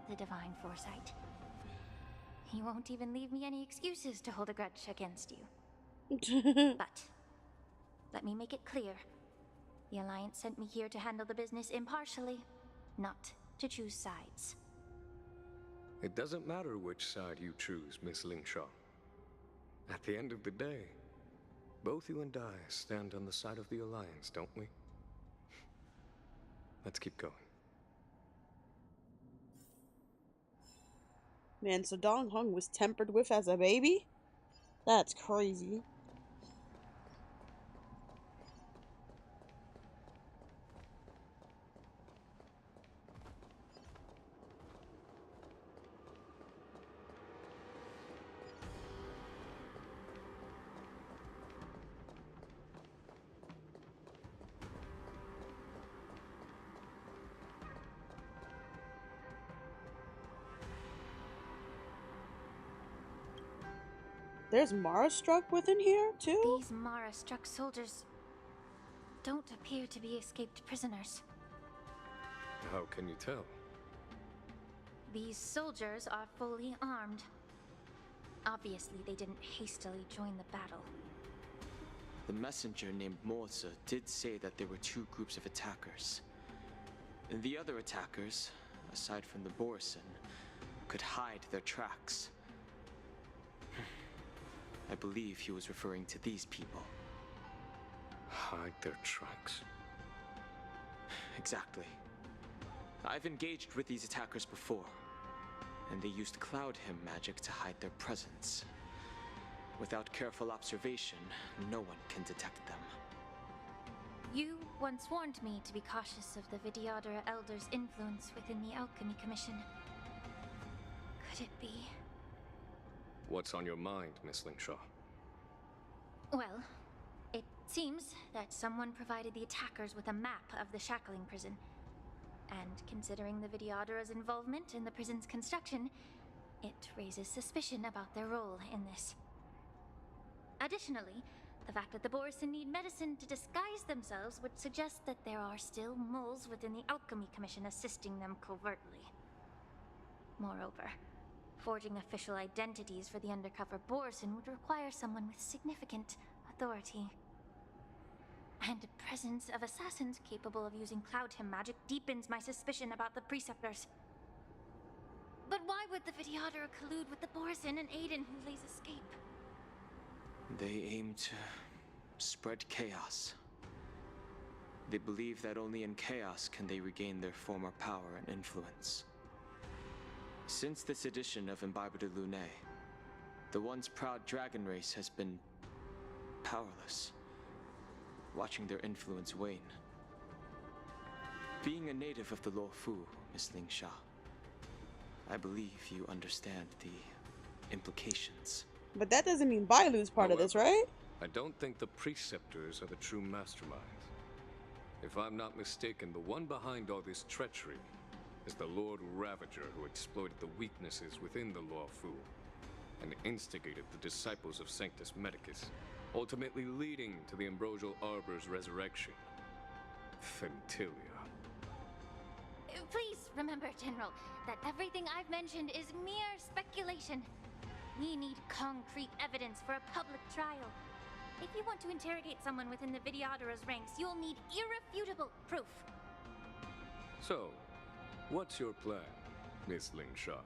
the divine foresight. You won't even leave me any excuses to hold a grudge against you. But let me make it clear. The Alliance sent me here to handle the business impartially, not to choose sides. It doesn't matter which side you choose, Miss Lingshaw. At the end of the day, both you and I stand on the side of the Alliance, don't we? Let's keep going. Man, so Dong Hung was tempered with as a baby? That's crazy. There's Mara struck within here, too? These Mara-struck soldiers don't appear to be escaped prisoners. How can you tell? These soldiers are fully armed. Obviously, they didn't hastily join the battle. The messenger named Morza did say that there were 2 groups of attackers. And the other attackers, aside from the Borison, could hide their tracks. I believe he was referring to these people. Hide their tracks? Exactly. I've engaged with these attackers before, and they used Cloud Hymn magic to hide their presence. Without careful observation, no one can detect them. You once warned me to be cautious of the Vidyadhara Elder's influence within the Alchemy Commission. Could it be? What's on your mind, Miss Lingshaw? Well, it seems that someone provided the attackers with a map of the shackling prison. And considering the Vidyadhara's involvement in the prison's construction, it raises suspicion about their role in this. Additionally, the fact that the Borison need medicine to disguise themselves would suggest that there are still moles within the Alchemy Commission assisting them covertly. Moreover, forging official identities for the undercover Borison would require someone with significant authority. And the presence of assassins capable of using Cloud Hymn magic deepens my suspicion about the Preceptors. But why would the Vidyadhara collude with the Borison and aid in Hulei's escape? They aim to spread chaos. They believe that only in chaos can they regain their former power and influence. Since this edition of Imbibe de Lunae, the once proud dragon race has been powerless, watching their influence wane. Being a native of the Luofu, Miss Ling Sha, I believe you understand the implications. But that doesn't mean Bailu's part of this, right? I don't think the preceptors are the true masterminds. If I'm not mistaken, the one behind all this treachery is the Lord Ravager, who exploited the weaknesses within the Luofu and instigated the disciples of Sanctus Medicus, ultimately leading to the Ambrosial Arbor's resurrection. Fentilia. Please remember, General, that everything I've mentioned is mere speculation. We need concrete evidence for a public trial. If you want to interrogate someone within the Videodara's ranks, you'll need irrefutable proof. So, what's your plan, Miss Ling Sha?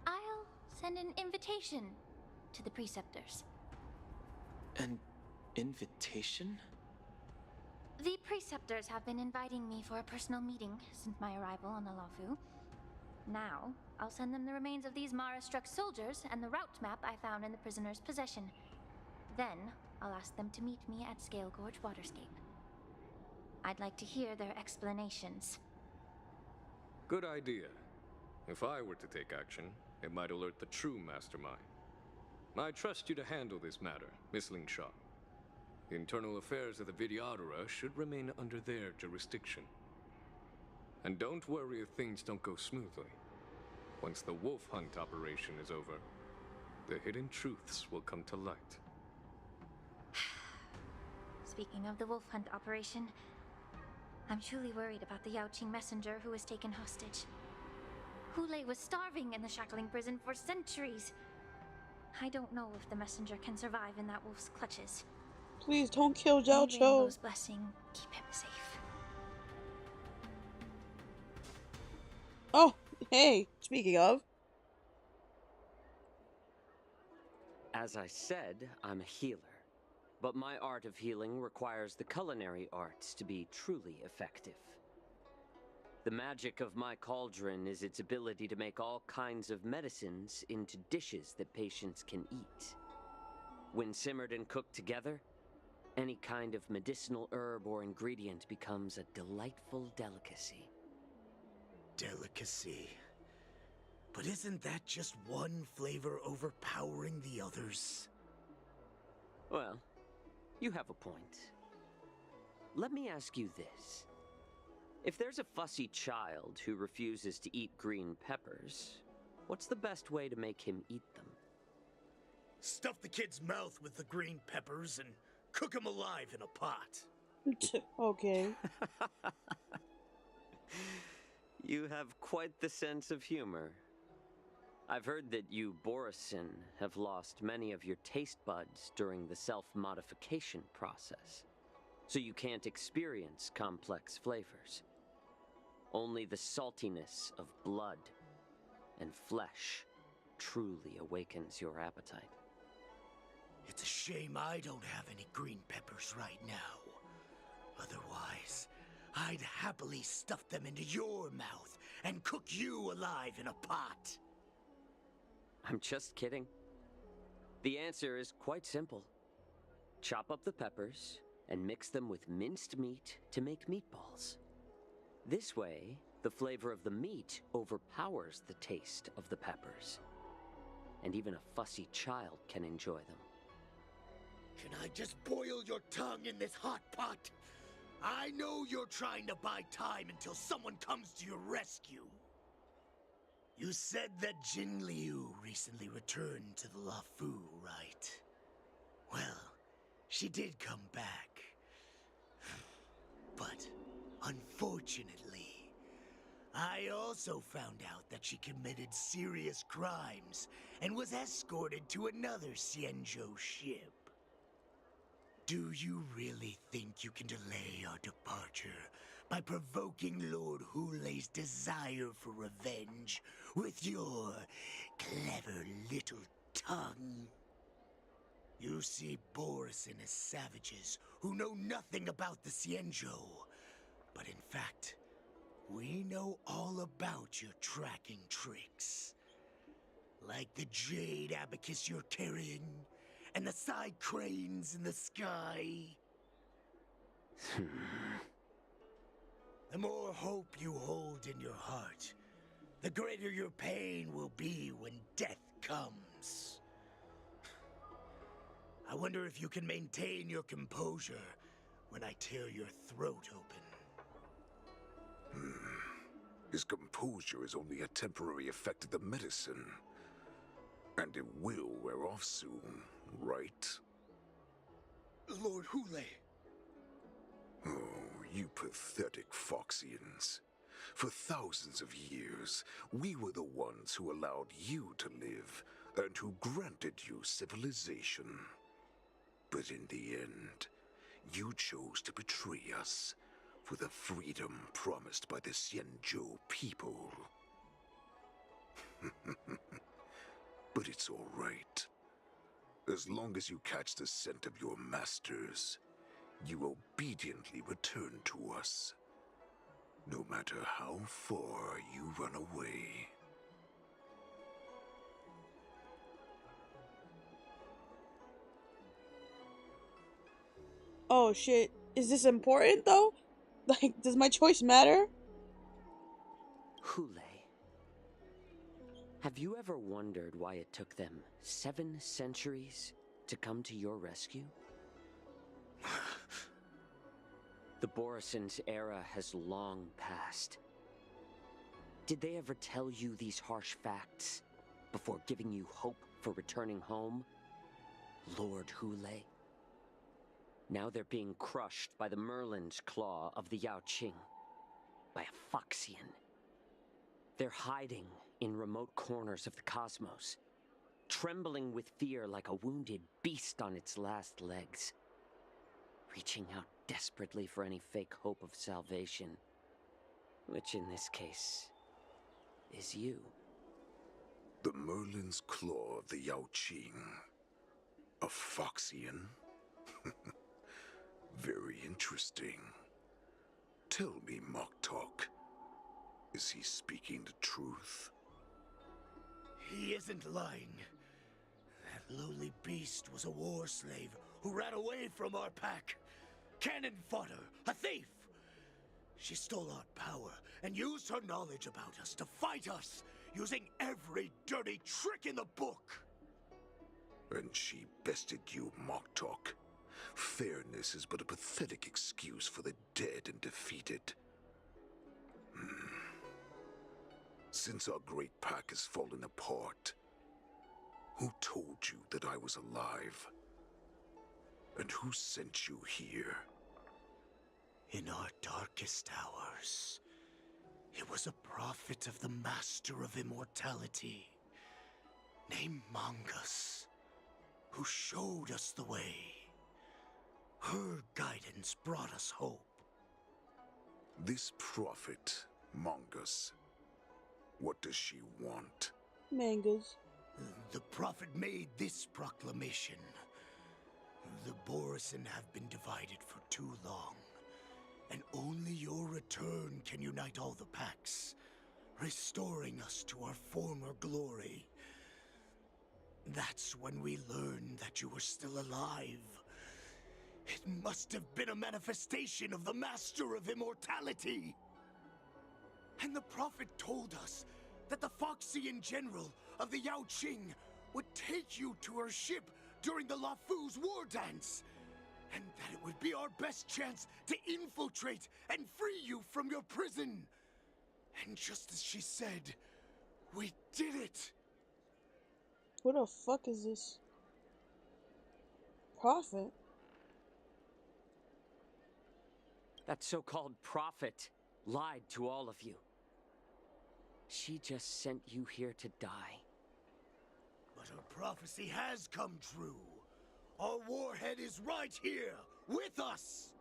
I'll send an invitation to the preceptors. An invitation? The preceptors have been inviting me for a personal meeting since my arrival on the Luofu. Now, I'll send them the remains of these Mara-struck soldiers and the route map I found in the prisoner's possession. Then, I'll ask them to meet me at Scale Gorge Waterscape. I'd like to hear their explanations. Good idea. If I were to take action, it might alert the true mastermind. I trust you to handle this matter, Miss Ling Sha. The internal affairs of the Videodara should remain under their jurisdiction. And don't worry if things don't go smoothly. Once the wolf hunt operation is over, the hidden truths will come to light. Speaking of the wolf hunt operation, I'm truly worried about the Yaoqing messenger who was taken hostage. Hulei was starving in the shackling prison for centuries. I don't know if the messenger can survive in that wolf's clutches. Please don't kill May Xianzhou. Rainbow's blessing keep him safe. Oh, hey, speaking of. As I said, I'm a healer. But my art of healing requires the culinary arts to be truly effective. The magic of my cauldron is its ability to make all kinds of medicines into dishes that patients can eat. When simmered and cooked together, any kind of medicinal herb or ingredient becomes a delightful delicacy. Delicacy. But isn't that just one flavor overpowering the others? Well, you have a point. Let me ask you this. If there's a fussy child who refuses to eat green peppers, what's the best way to make him eat them? Stuff the kid's mouth with the green peppers and cook him alive in a pot. Okay. You have quite the sense of humor. I've heard that you, Borisin, have lost many of your taste buds during the self-modification process, so you can't experience complex flavors. Only the saltiness of blood and flesh truly awakens your appetite. It's a shame I don't have any green peppers right now. Otherwise, I'd happily stuff them into your mouth and cook you alive in a pot. I'm just kidding. The answer is quite simple. Chop up the peppers and mix them with minced meat to make meatballs. This way, the flavor of the meat overpowers the taste of the peppers. And even a fussy child can enjoy them. Can I just boil your tongue in this hot pot? I know you're trying to buy time until someone comes to your rescue. You said that Jin Liu recently returned to the Luofu, right? Well, she did come back. But, unfortunately, I also found out that she committed serious crimes and was escorted to another Xianzhou ship. Do you really think you can delay our departure by provoking Lord Hulei's desire for revenge with your clever little tongue? You see Borisin as savages who know nothing about the Xianzhou, but in fact, We know all about your tracking tricks. Like the jade abacus you're carrying, and the side cranes in the sky. The more hope you hold in your heart, the greater your pain will be when death comes. I wonder if you can maintain your composure when I tear your throat open. His composure is only a temporary effect of the medicine. And it will wear off soon, right? Lord Hule. Oh, you pathetic Foxians. For thousands of years, we were the ones who allowed you to live, and who granted you civilization. But in the end, you chose to betray us for the freedom promised by the Xianzhou people. But it's all right. As long as you catch the scent of your masters, you obediently return to us. No matter how far you run away. Oh shit. Is this important though? Like, does my choice matter? Hule, have you ever wondered why it took them 7 centuries to come to your rescue? The Borison's era has long passed. Did they ever tell you these harsh facts before giving you hope for returning home, Lord Hule? Now they're being crushed by the Merlin's claw of the Yaoqing, by a Foxian. They're hiding in remote corners of the cosmos, trembling with fear like a wounded beast on its last legs, reaching out desperately for any fake hope of salvation, which in this case is you. The Merlin's claw of the Yaoqing. A Foxian? Very interesting. Tell me, Mock Talk. Is he speaking the truth? He isn't lying. That lowly beast was a war slave who ran away from our pack. Cannon fodder, a thief! She stole our power and used her knowledge about us to fight us, using every dirty trick in the book. And she bested you, Mock Talk. Fairness is but a pathetic excuse for the dead and defeated. Since our great pack has fallen apart, who told you that I was alive? And who sent you here? In our darkest hours, it was a prophet of the Master of Immortality, named Mongus, who showed us the way. Her guidance brought us hope. This prophet, Mongus, what does she want? Mangas. The prophet made this proclamation. The Borison have been divided for too long, and only your return can unite all the packs, restoring us to our former glory. That's when we learned that you were still alive. It must have been a manifestation of the Master of Immortality. And the prophet told us that the Foxian general of the Yaoqing would take you to her ship during the Lafu's war dance, and that it would be our best chance to infiltrate and free you from your prison. And just as she said, we did it. What the fuck is this? Prophet? That so-called prophet lied to all of you. She just sent you here to die. But her prophecy has come true. Our warhead is right here, with us!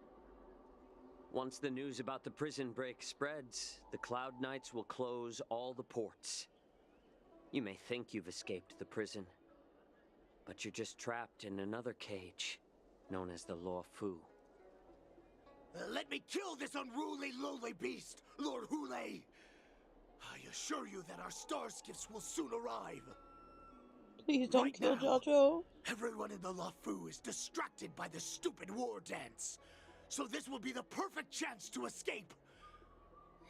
Once the news about the prison break spreads, the Cloud Knights will close all the ports. You may think you've escaped the prison, but you're just trapped in another cage, known as the Law Fu. Let me kill this unruly, lowly beast, Lord Hule! I assure you that our star skiffs will soon arrive. Please don't kill Xianzhou. Everyone in the Luofu is distracted by the stupid war dance, so this will be the perfect chance to escape.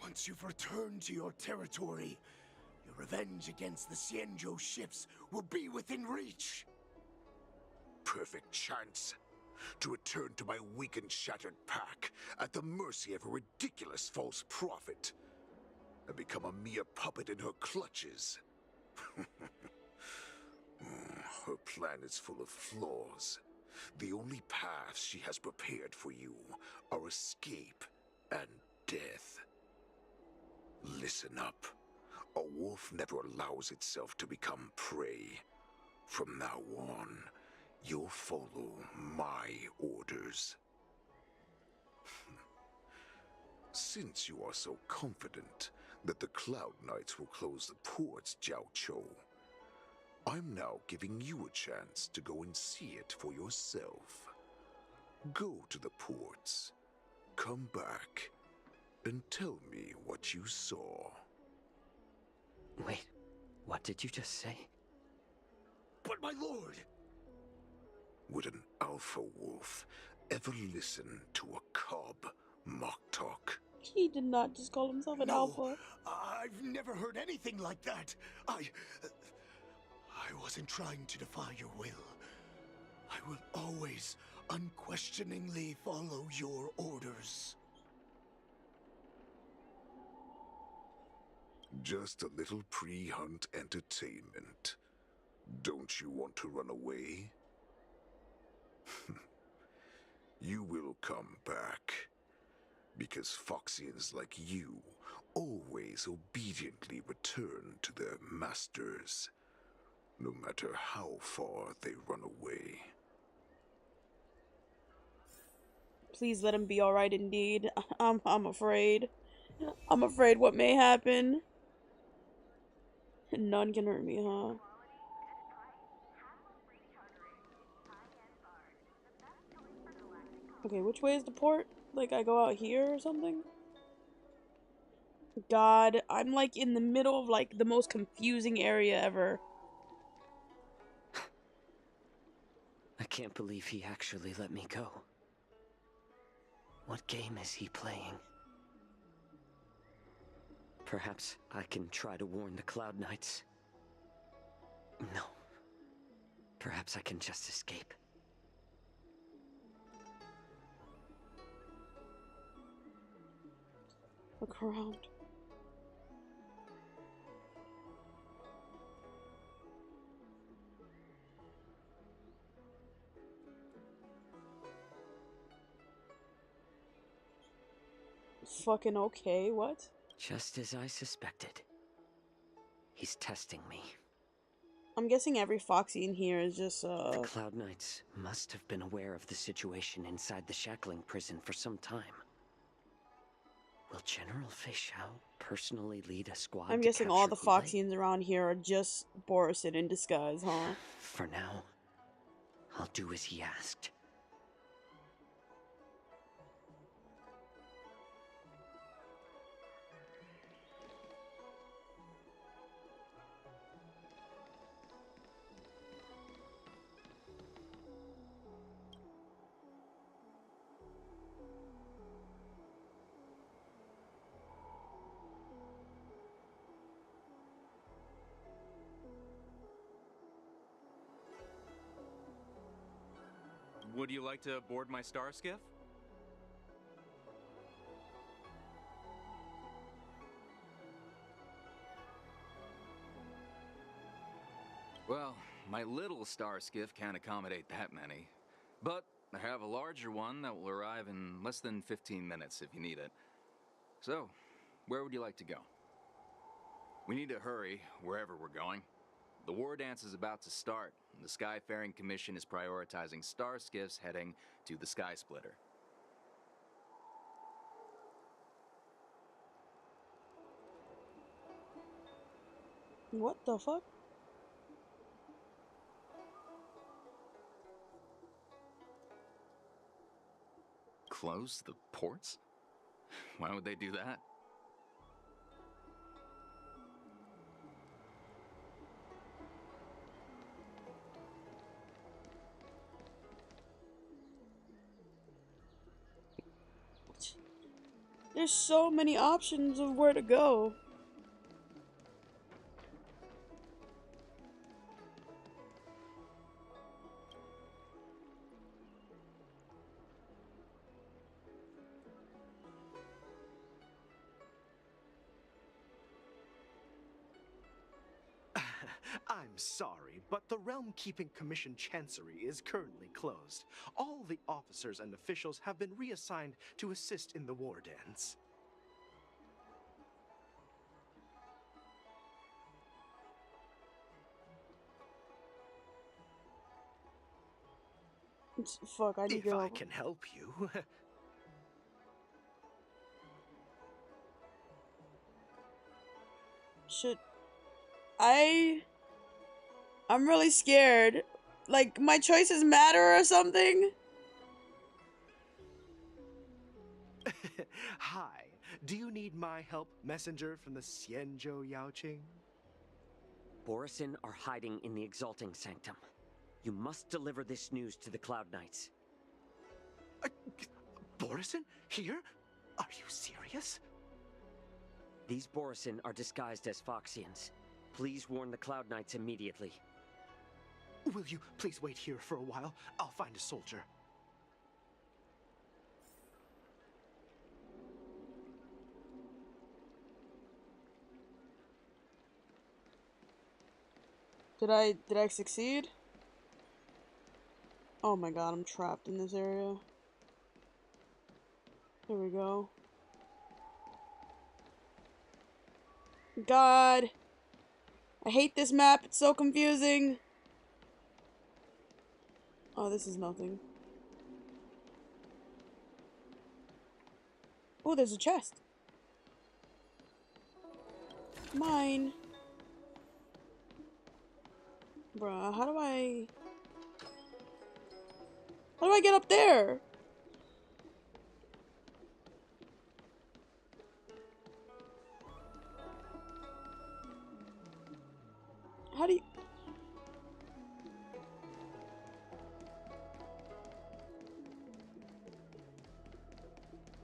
Once you've returned to your territory, your revenge against the Xianzhou ships will be within reach. Perfect chance to return to my weak and shattered pack at the mercy of a ridiculous false prophet and become a mere puppet in her clutches. Her plan is full of flaws. The only paths she has prepared for you are escape and death. Listen up. A wolf never allows itself to become prey. From now on, you'll follow my orders. Since you are so confident that the Cloud Knights will close the ports, Xianzhou, I'm now giving you a chance to go and see it for yourself. Go to the ports, come back, and tell me what you saw. Wait, what did you just say? But my lord! Would an alpha wolf ever listen to a cub mock talk? He did not just call himself an alpha. I've never heard anything like that. I wasn't trying to defy your will. I will always unquestioningly follow your orders. Just a little pre-hunt entertainment. Don't you want to run away? You will come back. Because Foxians like you always obediently return to their masters, no matter how far they run away. Please let him be alright indeed. I'm afraid. I'm afraid what may happen. None can hurt me, huh? Okay, which way is the port? Like, I go out here or something? God, I'm like in the middle of like the most confusing area ever. I can't believe he actually let me go. What game is he playing? Perhaps I can try to warn the Cloud Knights. No. Perhaps I can just escape. Look around. Fucking okay, what? Just as I suspected. He's testing me. I'm guessing every Foxy in here is just, The Cloud Knights must have been aware of the situation inside the shackling prison for some time. Will General Fei Xiao personally lead a squad I'm to guessing all the capture Hule? Foxians around here are just Borison in disguise, huh? For now, I'll do as he asked. Would you like to board my star skiff? Well, my little star skiff can't accommodate that many. But I have a larger one that will arrive in less than 15 minutes if you need it. So, where would you like to go? We need to hurry wherever we're going. The war dance is about to start, and the Skyfaring Commission is prioritizing star skiffs heading to the Sky Splitter. What the fuck? close the ports? Why would they do that? There's so many options of where to go. I'm sorry, but the Realm Keeping Commission Chancery is currently closed. All the officers and officials have been reassigned to assist in the war dance. Fuck, I need If your I help. can help you. Should I'm really scared. Like, my choices matter or something? Hi, do you need my help, messenger from the Xianzhou Yaoqing? Borison are hiding in the Exalting Sanctum. You must deliver this news to the Cloud Knights. Borison? Here? Are you serious? These Borison are disguised as Foxians. Please warn the Cloud Knights immediately. Will you please wait here for a while? I'll find a soldier. Did I succeed? Oh my god, I'm trapped in this area. There we go. God. I hate this map, it's so confusing. Oh, this is nothing. Oh, there's a chest. Mine. Bruh, how do I get up there? How do you...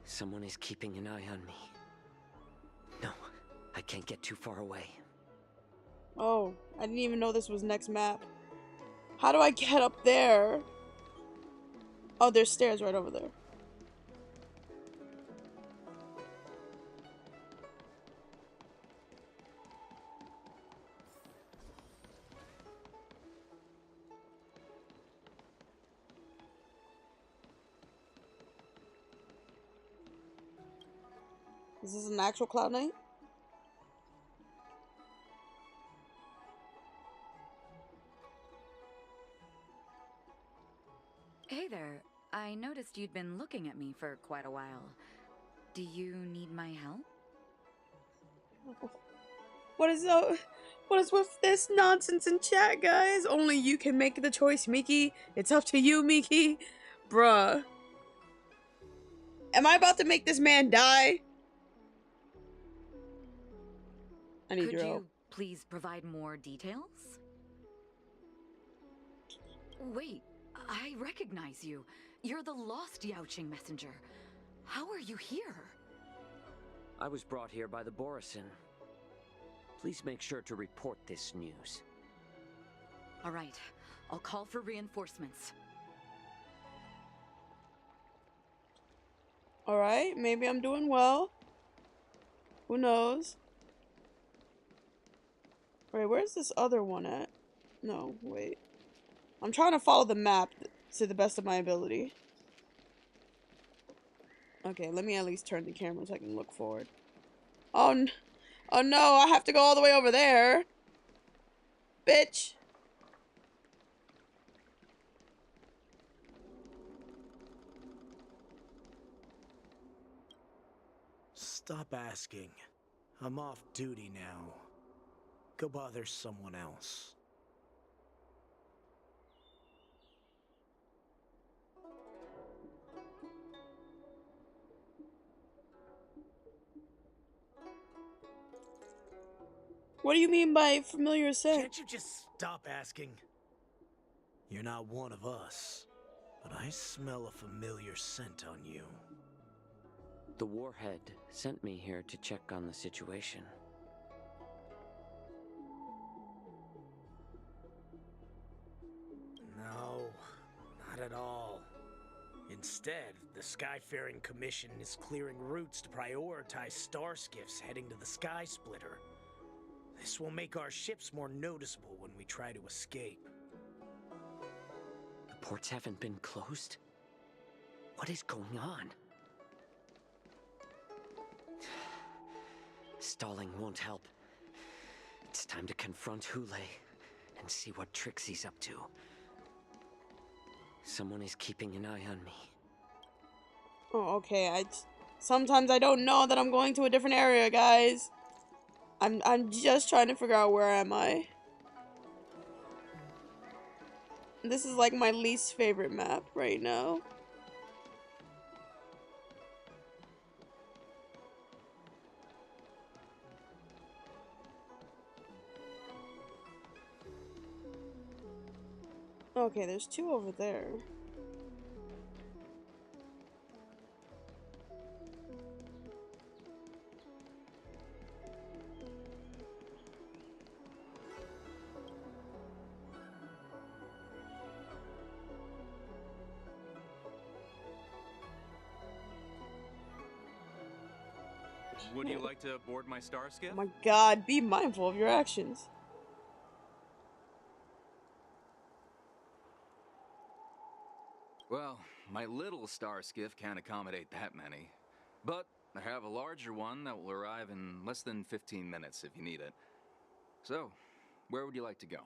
Someone is keeping an eye on me. No, I can't get too far away. Oh, I didn't even know this was next map. How do I get up there? Oh, there's stairs right over there. Is this an actual Cloud Knight? Hey there. I noticed you'd been looking at me for quite a while. Do you need my help? What is with this nonsense in chat, guys? Only you can make the choice, Miki. It's up to you, Miki. Bruh. Am I about to make this man die? I need Could your you help. please provide more details? Wait, I recognize you. You're the lost Yaoqing messenger. How are you here? I was brought here by the Borison. Please make sure to report this news. All right, I'll call for reinforcements. Alright, maybe I'm doing well. Who knows? Wait, where's this other one at? No, wait. I'm trying to follow the map to the best of my ability. Okay, let me at least turn the camera so I can look forward. Oh, oh no, I have to go all the way over there. Bitch. Stop asking. I'm off duty now. Go bother someone else. What do you mean by familiar scent? Can't you just stop asking? You're not one of us, but I smell a familiar scent on you. The warhead sent me here to check on the situation. No, not at all. Instead, the Skyfaring Commission is clearing routes to prioritize star skiffs heading to the Sky Splitter. This will make our ships more noticeable when we try to escape. The ports haven't been closed? What is going on? Stalling won't help. It's time to confront Hule and see what tricks he's up to. Someone is keeping an eye on me. Oh, okay. Sometimes I don't know that I'm going to a different area, guys. I'm just trying to figure out where am I. This is like my least favorite map right now. Okay, there's two over there. Would you like to board my star skiff? Oh my god, be mindful of your actions. Well, my little star skiff can't accommodate that many. But I have a larger one that will arrive in less than 15 minutes if you need it. So, where would you like to go?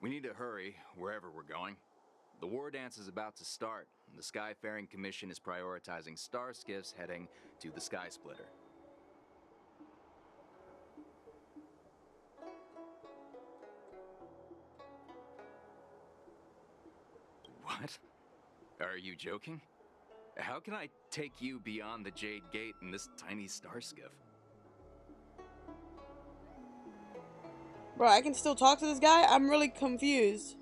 We need to hurry wherever we're going. The war dance is about to start, and the Skyfaring Commission is prioritizing star skiffs heading to the Sky Splitter. What? Are you joking? How can I take you beyond the Jade Gate in this tiny star skiff? Bro, I can still talk to this guy? I'm really confused.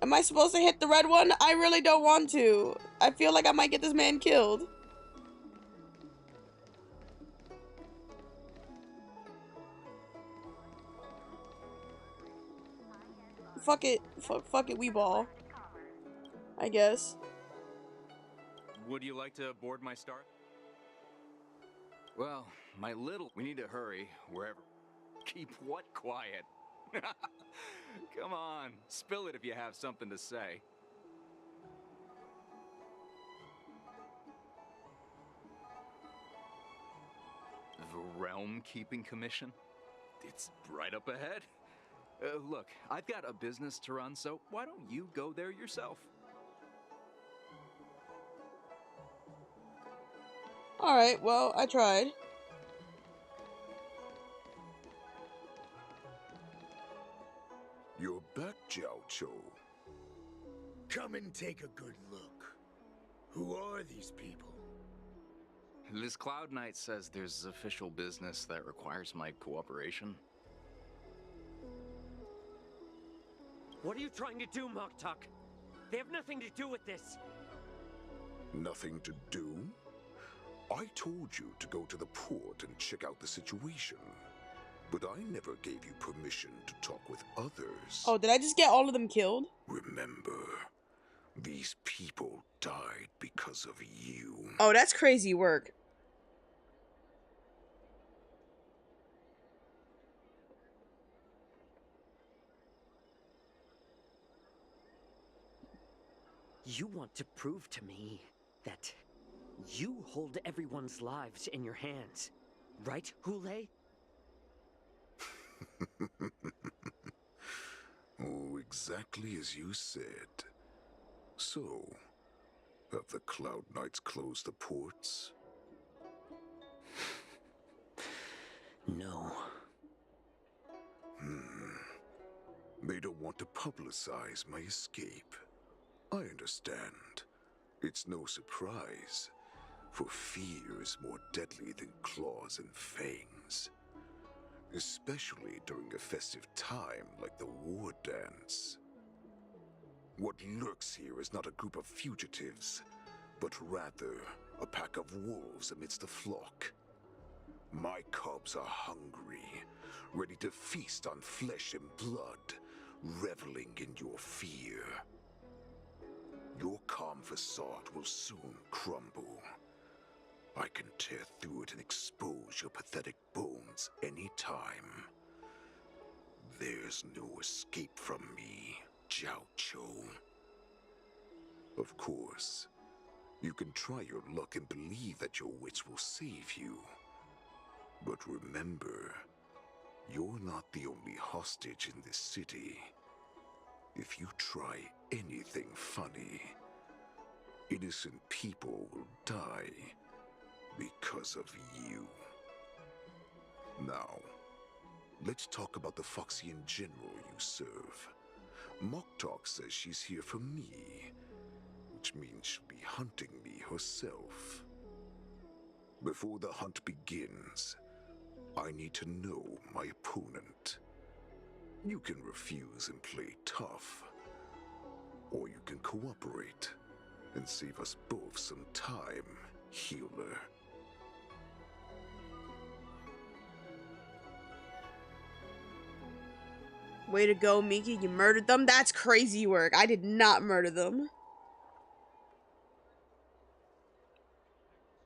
Am I supposed to hit the red one? I really don't want to. I feel like I might get this man killed. Fuck it. Fuck it, we ball. I guess. Would you like to board my star? Well, my little... We need to hurry wherever... Keep what quiet? Come on, spill it if you have something to say. The Realm Keeping Commission? It's right up ahead. Look, I've got a business to run, so why don't you go there yourself? Alright, well, I tried. You're back, Xianzhou. Come and take a good look. Who are these people? This Cloud Knight says there's official business that requires my cooperation. What are you trying to do, Moktuk? They have nothing to do with this. Nothing to do? I told you to go to the port and check out the situation. But I never gave you permission to talk with others. Oh, did I just get all of them killed? Remember, these people died because of you. Oh, that's crazy work. You want to prove to me that you hold everyone's lives in your hands, right, Hule? Oh, exactly as you said. So, have the Cloud Knights closed the ports? No. They don't want to publicize my escape. I understand. It's no surprise, for fear is more deadly than claws and fangs. especially during a festive time like the war dance. What lurks here is not a group of fugitives, but rather a pack of wolves amidst the flock. My cubs are hungry, ready to feast on flesh and blood, reveling in your fear. Your calm facade will soon crumble. I can tear through it and expose your pathetic bones any time. There's no escape from me, Xianzhou. Of course, you can try your luck and believe that your wits will save you. But remember, you're not the only hostage in this city. If you try anything funny, innocent people will die because of you. Now, let's talk about the Foxian general you serve. Moktok says she's here for me, which means she'll be hunting me herself. Before the hunt begins, I need to know my opponent. You can refuse and play tough, or you can cooperate and save us both some time, healer. Way to go, Miki. You murdered them? That's crazy work. I did not murder them.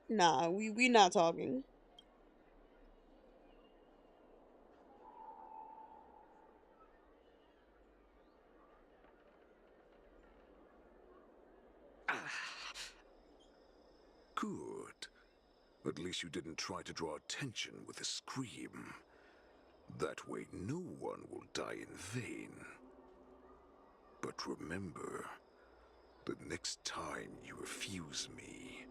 Nah, we not talking. Good. At least you didn't try to draw attention with a scream. That way no one will die in vain. But remember, the next time you refuse me,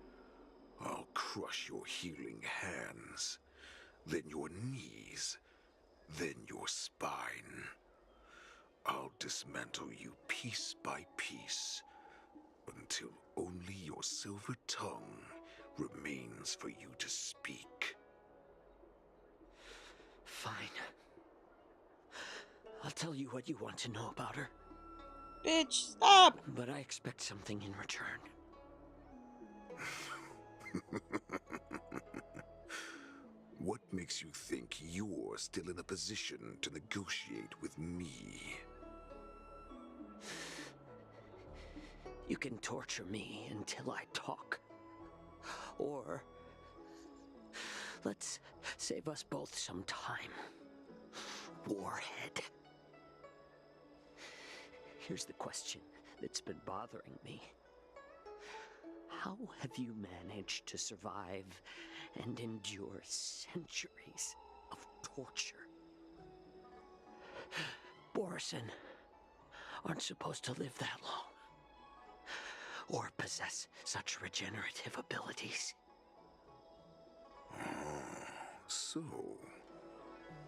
I'll crush your healing hands, then your knees, then your spine. I'll dismantle you piece by piece, until only your silver tongue remains for you to speak. Fine. I'll tell you what you want to know about her. Bitch, stop! But I expect something in return. What makes you think you're still in a position to negotiate with me? You can torture me until I talk. Or let's save us both some time. Warhead. Here's the question that's been bothering me. How have you managed to survive and endure centuries of torture? Borison aren't supposed to live that long, or possess such regenerative abilities. So,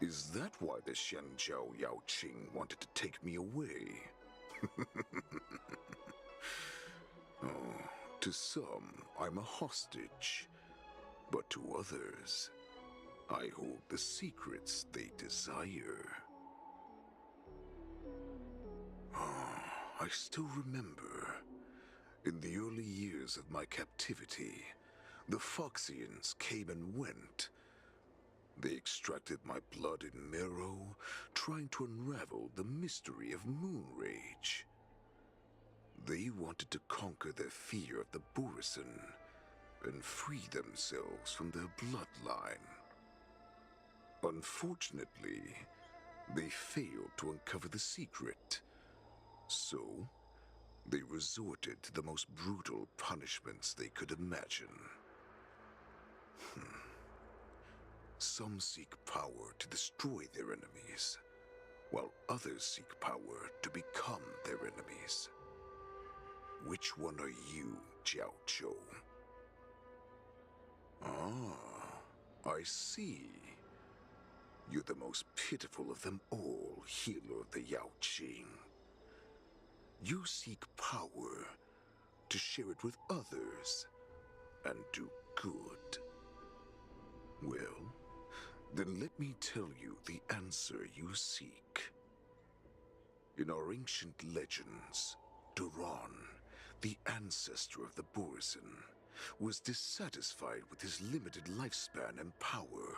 is that why the Xianzhou Yaoqing wanted to take me away? Oh, to some, I'm a hostage. But to others, I hold the secrets they desire. I still remember, in the early years of my captivity, the Foxians came and went. They extracted my blood and marrow, trying to unravel the mystery of moon rage. They wanted to conquer their fear of the Borison and free themselves from their bloodline. Unfortunately, they failed to uncover the secret. So, they resorted to the most brutal punishments they could imagine. Some seek power to destroy their enemies, while others seek power to become their enemies. Which one are you, Xianzhou? Ah, I see. You're the most pitiful of them all, healer of the Yaoqing. You seek power to share it with others and do good. Well, Then let me tell you the answer you seek. In our ancient legends, Duran, the ancestor of the Borisin, was dissatisfied with his limited lifespan and power.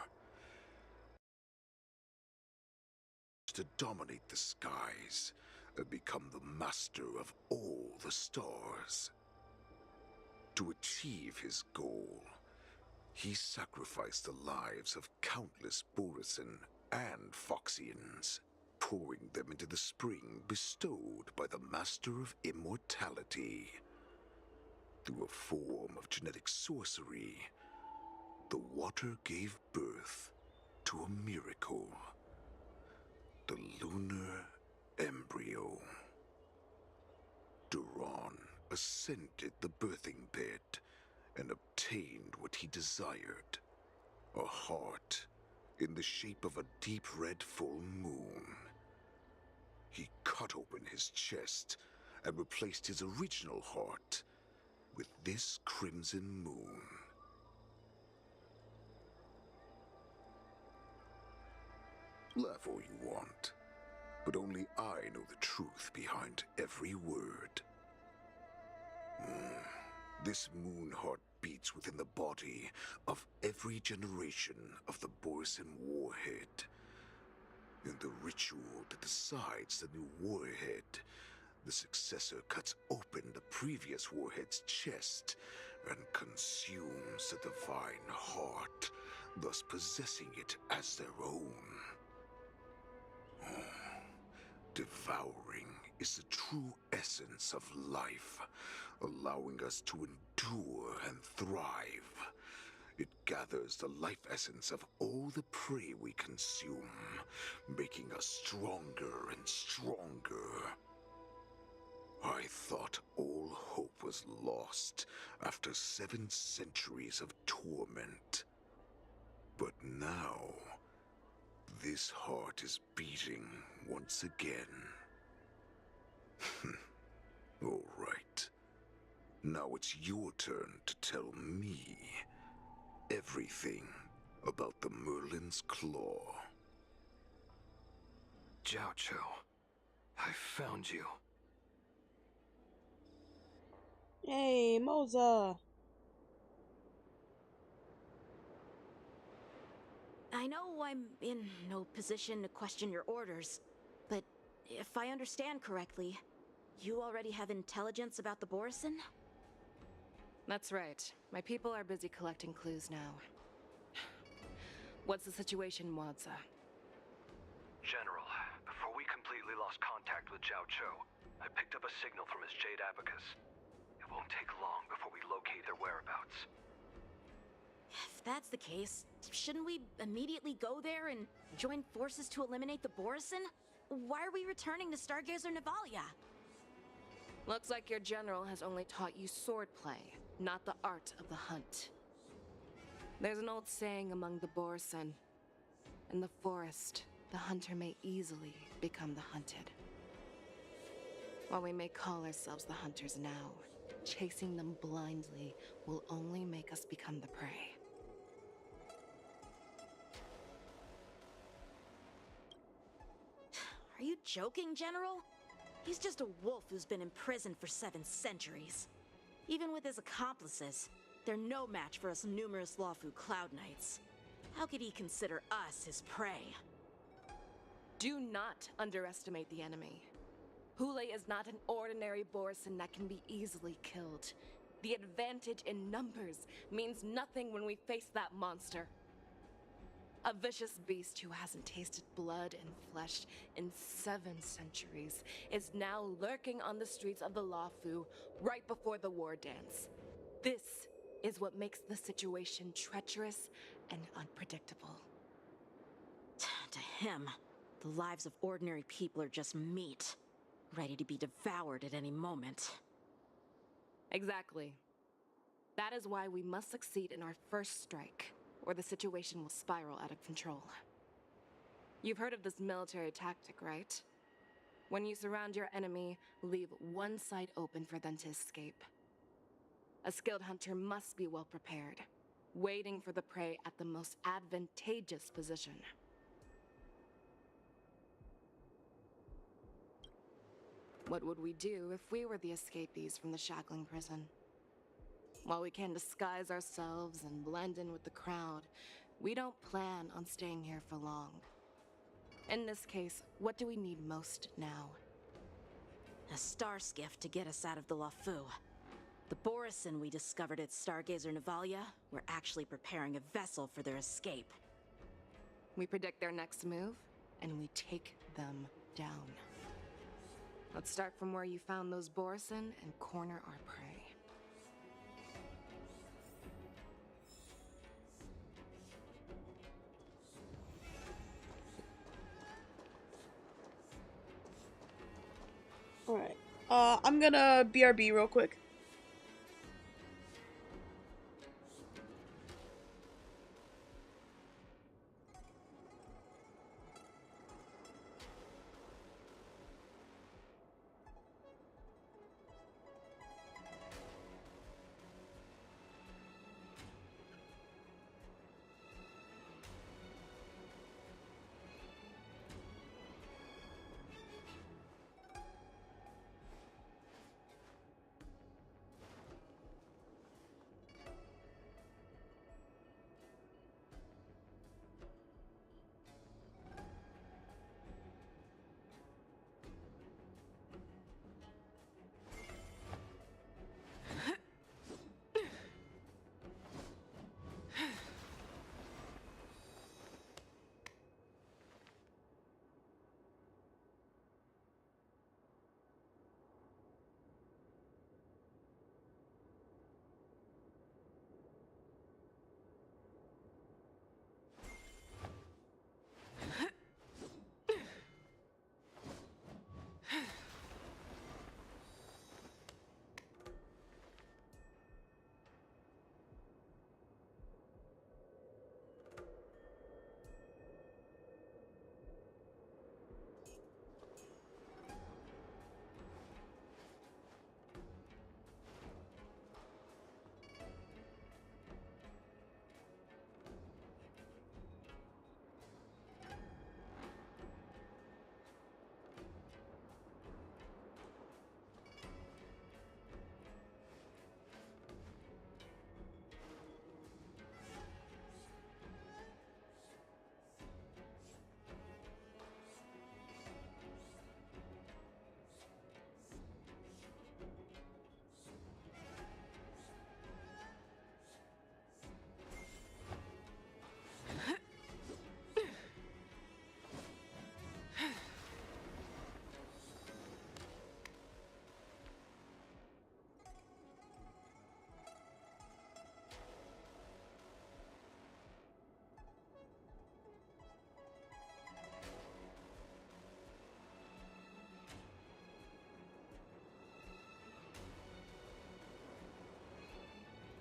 To dominate the skies and become the master of all the stars. To achieve his goal, he sacrificed the lives of countless Borisin and Foxians, pouring them into the spring bestowed by the Master of Immortality. Through a form of genetic sorcery, the water gave birth to a miracle. The lunar embryo. Duran ascended the birthing bed and obtained what he desired. A heart in the shape of a deep red full moon. He cut open his chest and replaced his original heart with this crimson moon. Laugh all you want, but only I know the truth behind every word. This moon heart beats within the body of every generation of the Borisin warhead. In the ritual that decides the new warhead, the successor cuts open the previous warhead's chest and consumes the divine heart, thus possessing it as their own. Devouring is the true essence of life, allowing us to endure and thrive. It gathers the life essence of all the prey we consume, making us stronger and stronger. I thought all hope was lost after 7 centuries of torment. But now, this heart is beating once again. All right. Now it's your turn to tell me everything about the Merlin's Claw. Xianzhou, I found you. Hey, Moza. I know I'm in no position to question your orders, but if I understand correctly, you already have intelligence about the Borisin? That's right. My people are busy collecting clues now. What's the situation, Wadza? General, before we completely lost contact with Xianzhou, I picked up a signal from his Jade Abacus. It won't take long before we locate their whereabouts. If that's the case, shouldn't we immediately go there and join forces to eliminate the Borisin? Why are we returning to Stargazer Navalia? Looks like your general has only taught you swordplay, not the art of the hunt. There's an old saying among the Borisin. In the forest, the hunter may easily become the hunted. While we may call ourselves the hunters now, chasing them blindly will only make us become the prey. Are you joking, General? He's just a wolf who's been imprisoned for 7 centuries. Even with his accomplices, they're no match for us numerous Lawfu Cloud Knights. How could he consider us his prey? Do not underestimate the enemy. Hule is not an ordinary Borisin that can be easily killed. The advantage in numbers means nothing when we face that monster. A vicious beast who hasn't tasted blood and flesh in 7 centuries is now lurking on the streets of the Lawfu right before the war dance. This is what makes the situation treacherous and unpredictable. To him, the lives of ordinary people are just meat, ready to be devoured at any moment. Exactly. That is why we must succeed in our first strike, or the situation will spiral out of control. You've heard of this military tactic, right? When you surround your enemy, leave one side open for them to escape. A skilled hunter must be well prepared. waiting for the prey at the most advantageous position. What would we do if we were the escapees from the shackling prison? While we can disguise ourselves and blend in with the crowd, we don't plan on staying here for long. In this case, what do we need most now? A star skiff to get us out of the Lafu. The Borison we discovered at Stargazer Navalia were actually preparing a vessel for their escape. We predict their next move, and we take them down. Let's start from where you found those Borison and corner our prey. Alright. I'm gonna BRB real quick.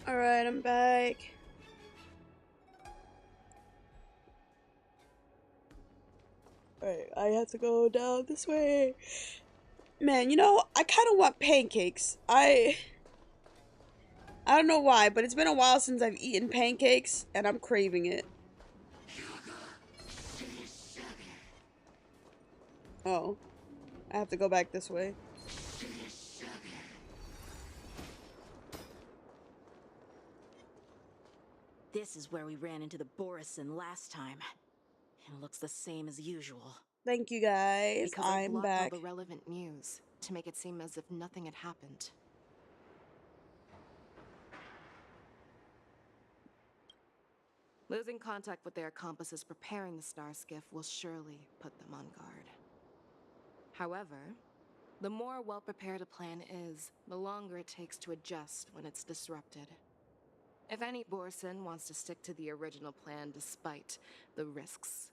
Alright, I'm back. Alright, I have to go down this way. Man, you know, I kind of want pancakes. I don't know why, but it's been a while since I've eaten pancakes, and I'm craving it. Oh, I have to go back this way. This is where we ran into the Borison last time. It looks the same as usual. Thank you guys. Because I I'm blocked back. all the relevant news to make it seem as if nothing had happened. Losing contact with their accomplices preparing the star skiff will surely put them on guard. However, the more well-prepared a plan is, the longer it takes to adjust when it's disrupted. If any Borison wants to stick to the original plan despite the risks,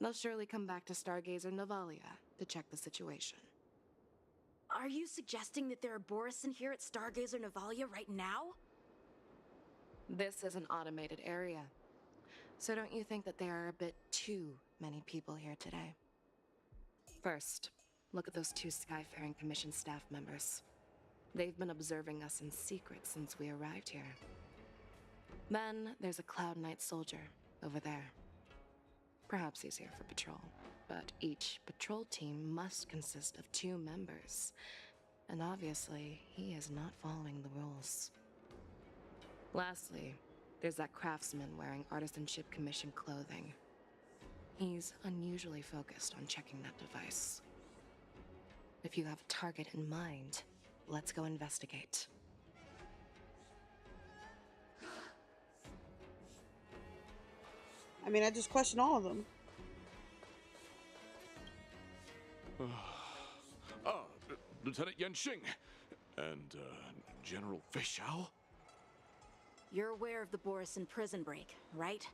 they'll surely come back to Stargazer Navalia to check the situation. Are you suggesting that there are Borison here at Stargazer Navalia right now? This is an automated area. So don't you think that there are a bit too many people here today? First, look at those 2 Skyfaring Commission staff members. They've been observing us in secret since we arrived here. Then there's a Cloud Knight soldier over there. Perhaps he's here for patrol, but each patrol team must consist of 2 members. And obviously, he is not following the rules. Lastly, there's that craftsman wearing Artisanship Commission clothing. He's unusually focused on checking that device. If you have a target in mind, let's go investigate. I mean, I just question all of them. Lieutenant Yanxing and General Fei Xiao? You're aware of the Borison prison break, right?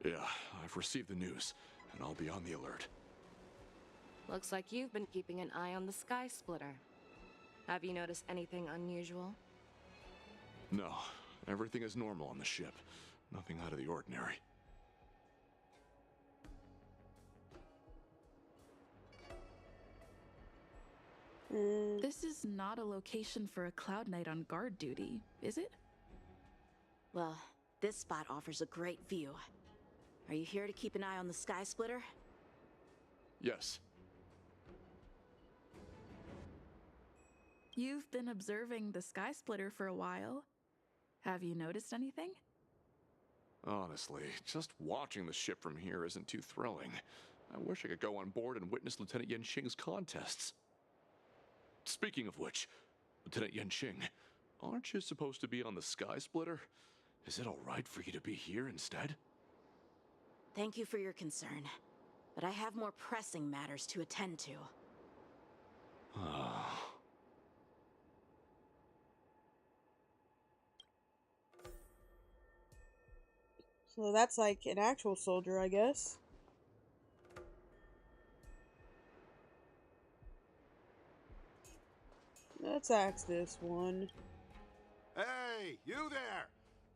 Yeah, I've received the news, and I'll be on the alert. Looks like you've been keeping an eye on the Sky Splitter. Have you noticed anything unusual? No, everything is normal on the ship. Nothing out of the ordinary. This is not a location for a Cloud Knight on guard duty, is it? Well, this spot offers a great view. Are you here to keep an eye on the Sky Splitter? Yes. You've been observing the Sky Splitter for a while. Have you noticed anything? Honestly, just watching the ship from here isn't too thrilling. I wish I could go on board and witness Lieutenant Yanxing's contests. Speaking of which, Lieutenant Yanxing, aren't you supposed to be on the Sky Splitter? Is it all right for you to be here instead? Thank you for your concern, but I have more pressing matters to attend to. So that's like an actual soldier, I guess. Let's ask this one. Hey, you there!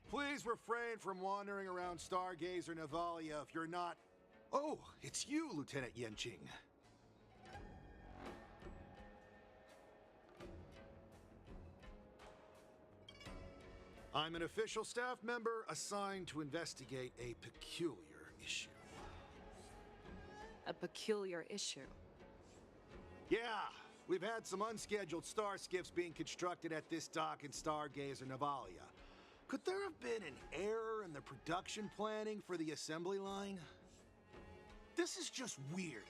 Please refrain from wandering around Stargazer Navalia if you're not... Oh, it's you, Lieutenant Yanxing. I'm an official staff member assigned to investigate a peculiar issue. A peculiar issue? Yeah, we've had some unscheduled star skiffs being constructed at this dock in Stargazer Navalia. Could there have been an error in the production planning for the assembly line? This is just weird.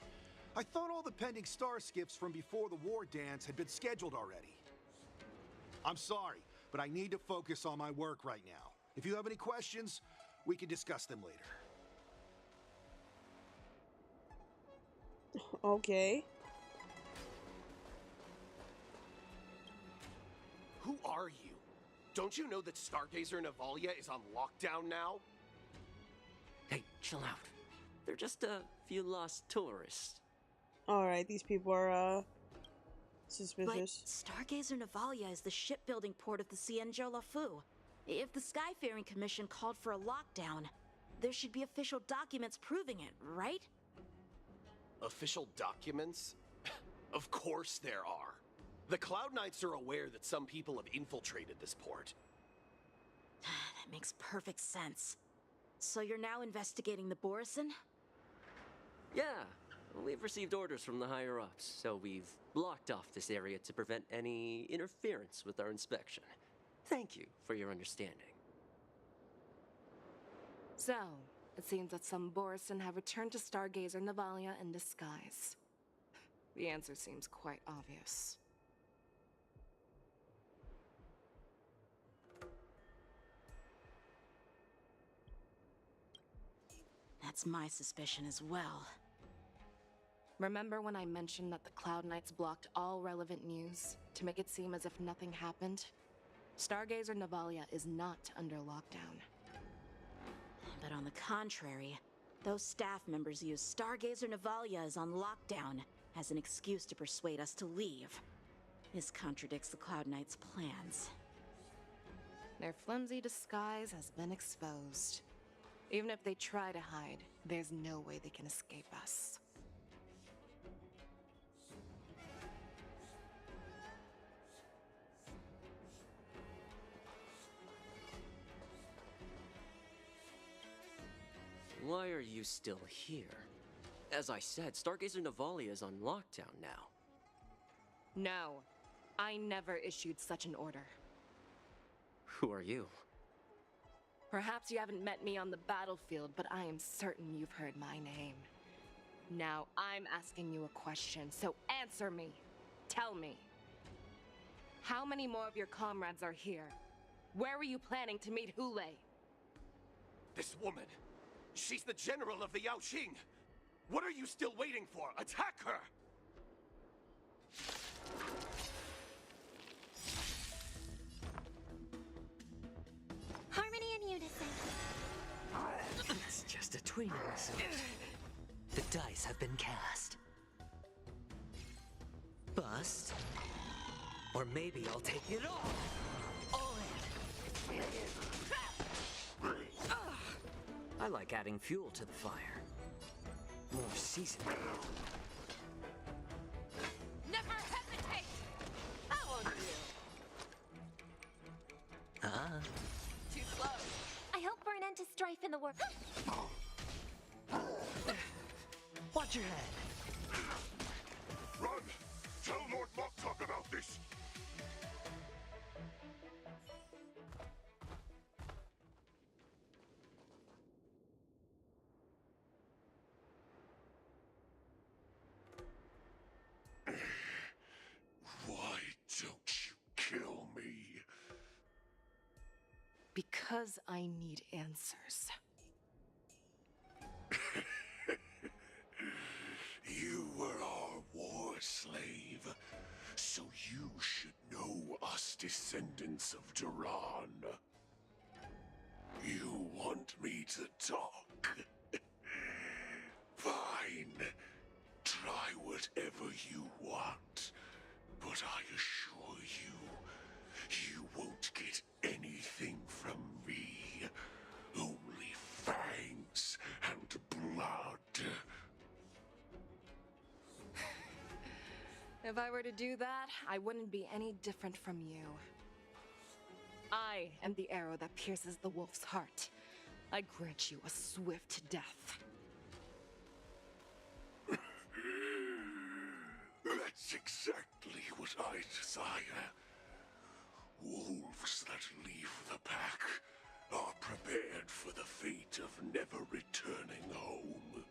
I thought all the pending star skiffs from before the war dance had been scheduled already. I'm sorry, but I need to focus on my work right now. If you have any questions, we can discuss them later. Okay. Who are you? Don't you know that Stargazer Navalia is on lockdown now? Hey, chill out. They're just a few lost tourists. Alright, these people are, suspicious. But Stargazer Navalia is the shipbuilding port of the Xianzhou. If the Skyfaring Commission called for a lockdown, there should be official documents proving it, right? Official documents? Of course there are. The Cloud Knights are aware that some people have infiltrated this port. That makes perfect sense. So you're now investigating the Borison? Yeah, we've received orders from the higher-ups, so we've blocked off this area to prevent any interference with our inspection. Thank you for your understanding. So, it seems that some Borison have returned to Stargazer Navalia in disguise. The answer seems quite obvious. That's my suspicion as well. Remember when I mentioned that the Cloud Knights blocked all relevant news to make it seem as if nothing happened? Stargazer Navalia is not under lockdown. But on the contrary, those staff members use Stargazer Navalia is on lockdown as an excuse to persuade us to leave. This contradicts the Cloud Knights' plans. Their flimsy disguise has been exposed. Even if they try to hide, there's no way they can escape us. Why are you still here? As I said, Stargazer Navalia is on lockdown now. No, I never issued such an order. Who are you? Perhaps you haven't met me on the battlefield, but I am certain you've heard my name. Now I'm asking you a question, so answer me. Tell me. How many more of your comrades are here? Where were you planning to meet Hule? This woman, she's the general of the Yaoqing. What are you still waiting for? Attack her! Harmony and unison. It's just a tweening suit. The dice have been cast. Bust. Or maybe I'll take it all in. I like adding fuel to the fire. More seasoning. Never hesitate! I won't do. Too slow. I hope for an end to strife in the world. Watch your head. Run! Tell Lord Moktok about this! Why don't you kill me? Because I need answers. You were our war slave, so you should know us descendants of Duran. You want me to talk? Fine. Try whatever you want, but I assure you, you won't get anything from me. Only fangs and blood. If I were to do that, I wouldn't be any different from you. I am the arrow that pierces the wolf's heart. I grant you a swift death. That's exactly what I desire. Wolves that leave the pack are prepared for the fate of never returning home.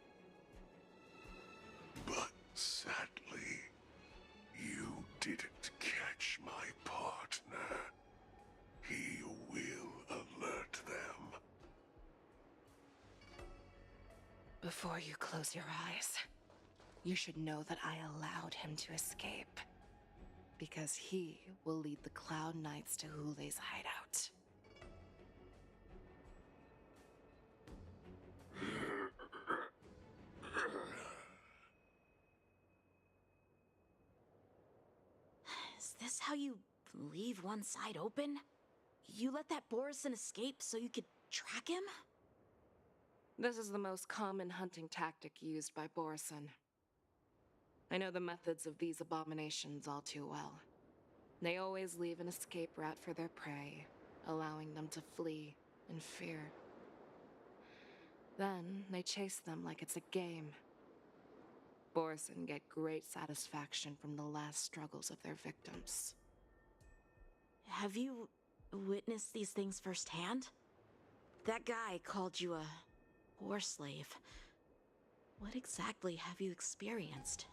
But sadly, you didn't catch my partner. He will alert them. Before you close your eyes, you should know that I allowed him to escape. Because he will lead the Cloud Knights to Hule's hideout. Is this how you leave one side open? You let that Borison escape so you could track him? This is the most common hunting tactic used by Borison. I know the methods of these abominations all too well. They always leave an escape route for their prey, allowing them to flee in fear. Then they chase them like it's a game. Borison get great satisfaction from the last struggles of their victims. Have you witnessed these things firsthand? That guy called you a war slave. What exactly have you experienced?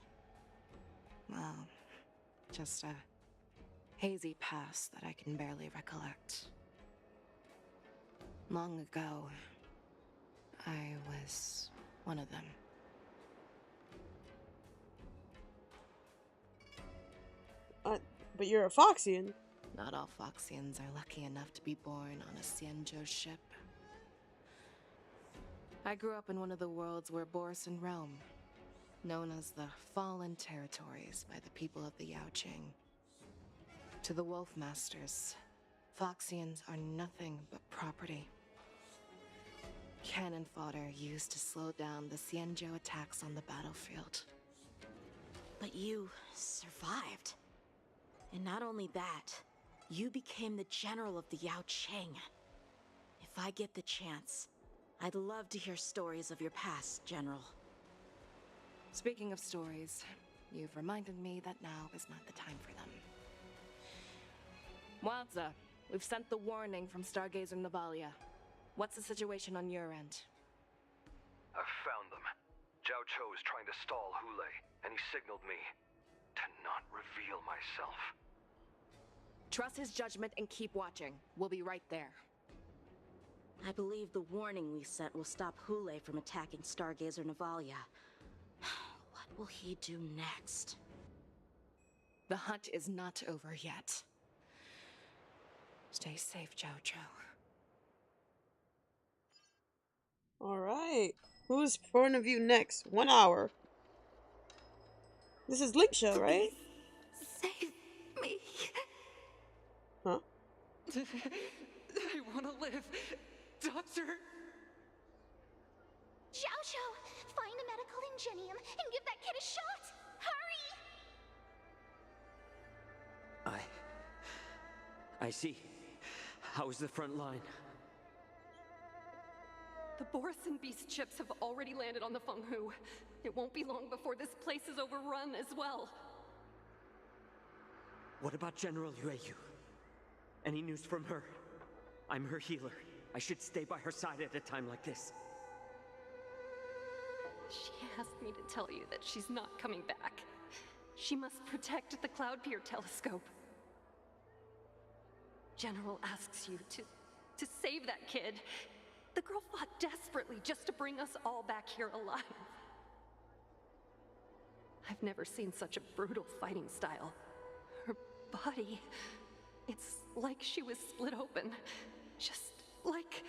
Well, just a hazy past that I can barely recollect. Long ago, I was one of them. But you're a Foxian. Not all Foxians are lucky enough to be born on a Xianzhou ship. I grew up in one of the worlds where Borison roam, known as the Fallen Territories by the people of the Yaoqing. To the Wolfmasters, Foxians are nothing but property. Cannon fodder used to slow down the Xianzhou attacks on the battlefield. But you survived. And not only that, you became the general of the Yaoqing. If I get the chance, I'd love to hear stories of your past, General. Speaking of stories, you've reminded me that now is not the time for them. Wadza, we've sent the warning from Stargazer Navalia. What's the situation on your end? I've found them. Zhao Cho is trying to stall Hule, and he signaled me to not reveal myself. Trust his judgment and keep watching. We'll be right there. I believe the warning we sent will stop Hule from attacking Stargazer Navalia. What will he do next? The hunt is not over yet. Stay safe, Zhao Cho. Alright. Who's front of you next? 1 hour. This is Link Show, right? Save me. Huh? I want to live. Doctor! Xianzhou, find a medical ingenium and give that kid a shot! Hurry! I see. How's the front line? The Borison Beast ships have already landed on the Fenghu. It won't be long before this place is overrun as well. What about General Yueyu? Any news from her? I'm her healer. I should stay by her side at a time like this. She asked me to tell you that she's not coming back. She must protect the Cloud Pier telescope. General asks you to save that kid. The girl fought desperately just to bring us all back here alive. I've never seen such a brutal fighting style. Her body, it's like she was split open. Just like...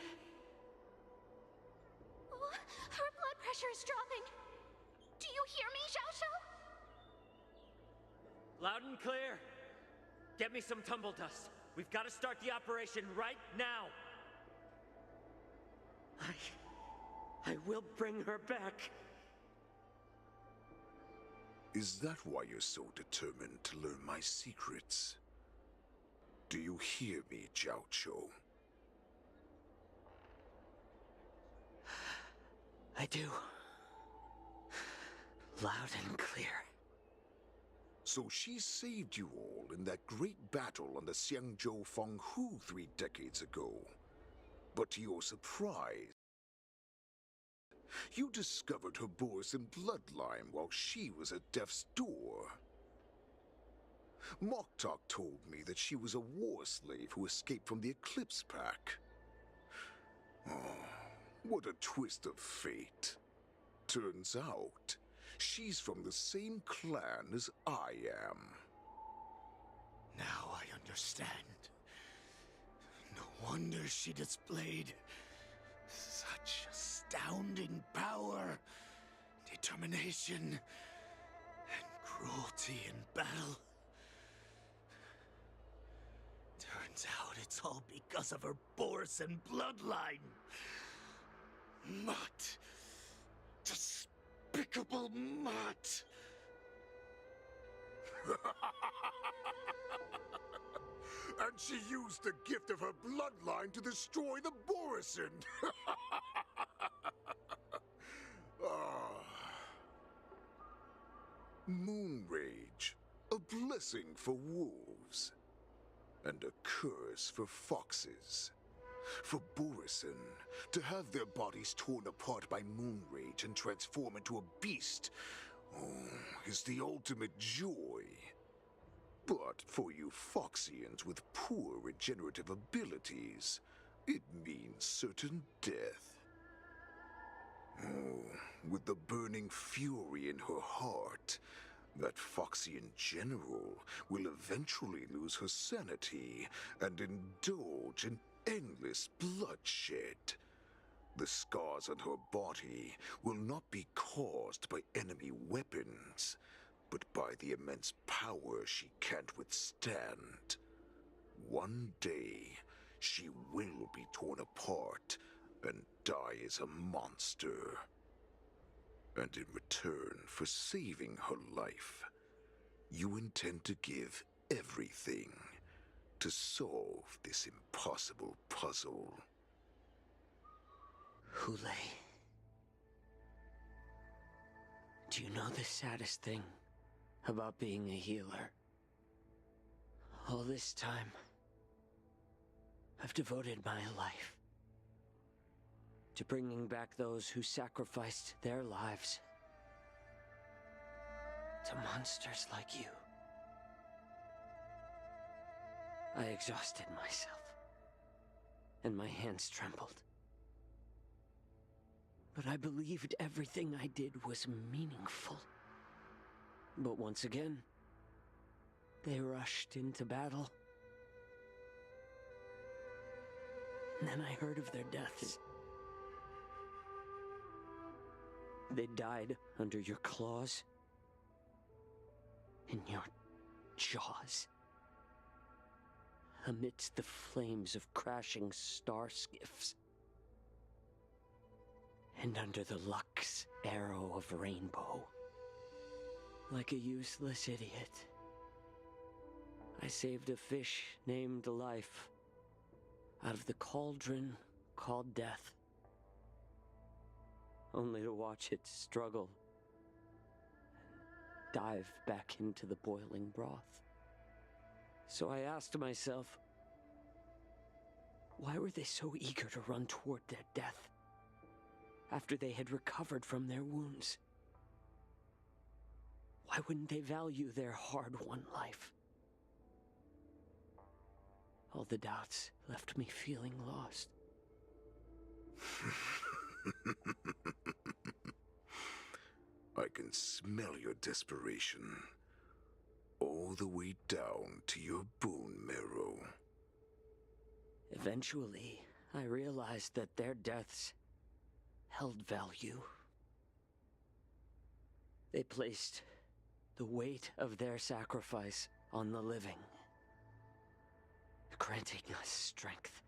Oh, her blood pressure is dropping. Do you hear me, Xiaoxiao? Loud and clear. Get me some tumble dust. We've got to start the operation right now. I will bring her back. Is that why you're so determined to learn my secrets? Do you hear me, Zhao Cho? I do. Loud and clear. So she saved you all in that great battle on the Xianzhou Fenghu 3 decades ago. But to your surprise, you discovered her Borison bloodline while she was at death's door. Moktok told me that she was a war slave who escaped from the Eclipse Pack. Oh, what a twist of fate. Turns out, she's from the same clan as I am. Now I understand. No wonder she displayed such astounding power, determination, and cruelty in battle. Turns out it's all because of her Borison bloodline. Mutt. Despicable mutt. And she used the gift of her bloodline to destroy the Borison. Moon Rage, a blessing for wolves, and a curse for foxes. For Borison, to have their bodies torn apart by Moon Rage and transform into a beast, is the ultimate joy. But for you Foxians with poor regenerative abilities, it means certain death. With the burning fury in her heart, that Foxian general will eventually lose her sanity and indulge in endless bloodshed. The scars on her body will not be caused by enemy weapons, but by the immense power she can't withstand. One day, she will be torn apart and die as a monster. And in return for saving her life, you intend to give everything to solve this impossible puzzle. Hule. Do you know the saddest thing about being a healer? All this time, I've devoted my life to bringing back those who sacrificed their lives to monsters like you. I exhausted myself, and my hands trembled. But I believed everything I did was meaningful. But once again, they rushed into battle. And then I heard of their deaths. They died under your claws, in your jaws, amidst the flames of crashing star skiffs, and under the Lux arrow of Rainbow. Like a useless idiot, I saved a fish named Life out of the cauldron called Death, only to watch it struggle and dive back into the boiling broth. So I asked myself, why were they so eager to run toward their death after they had recovered from their wounds? Why wouldn't they value their hard-won life? All the doubts left me feeling lost. I can smell your desperation, all the way down to your bone marrow. Eventually, I realized that their deaths held value. They placed the weight of their sacrifice on the living, granting us strength.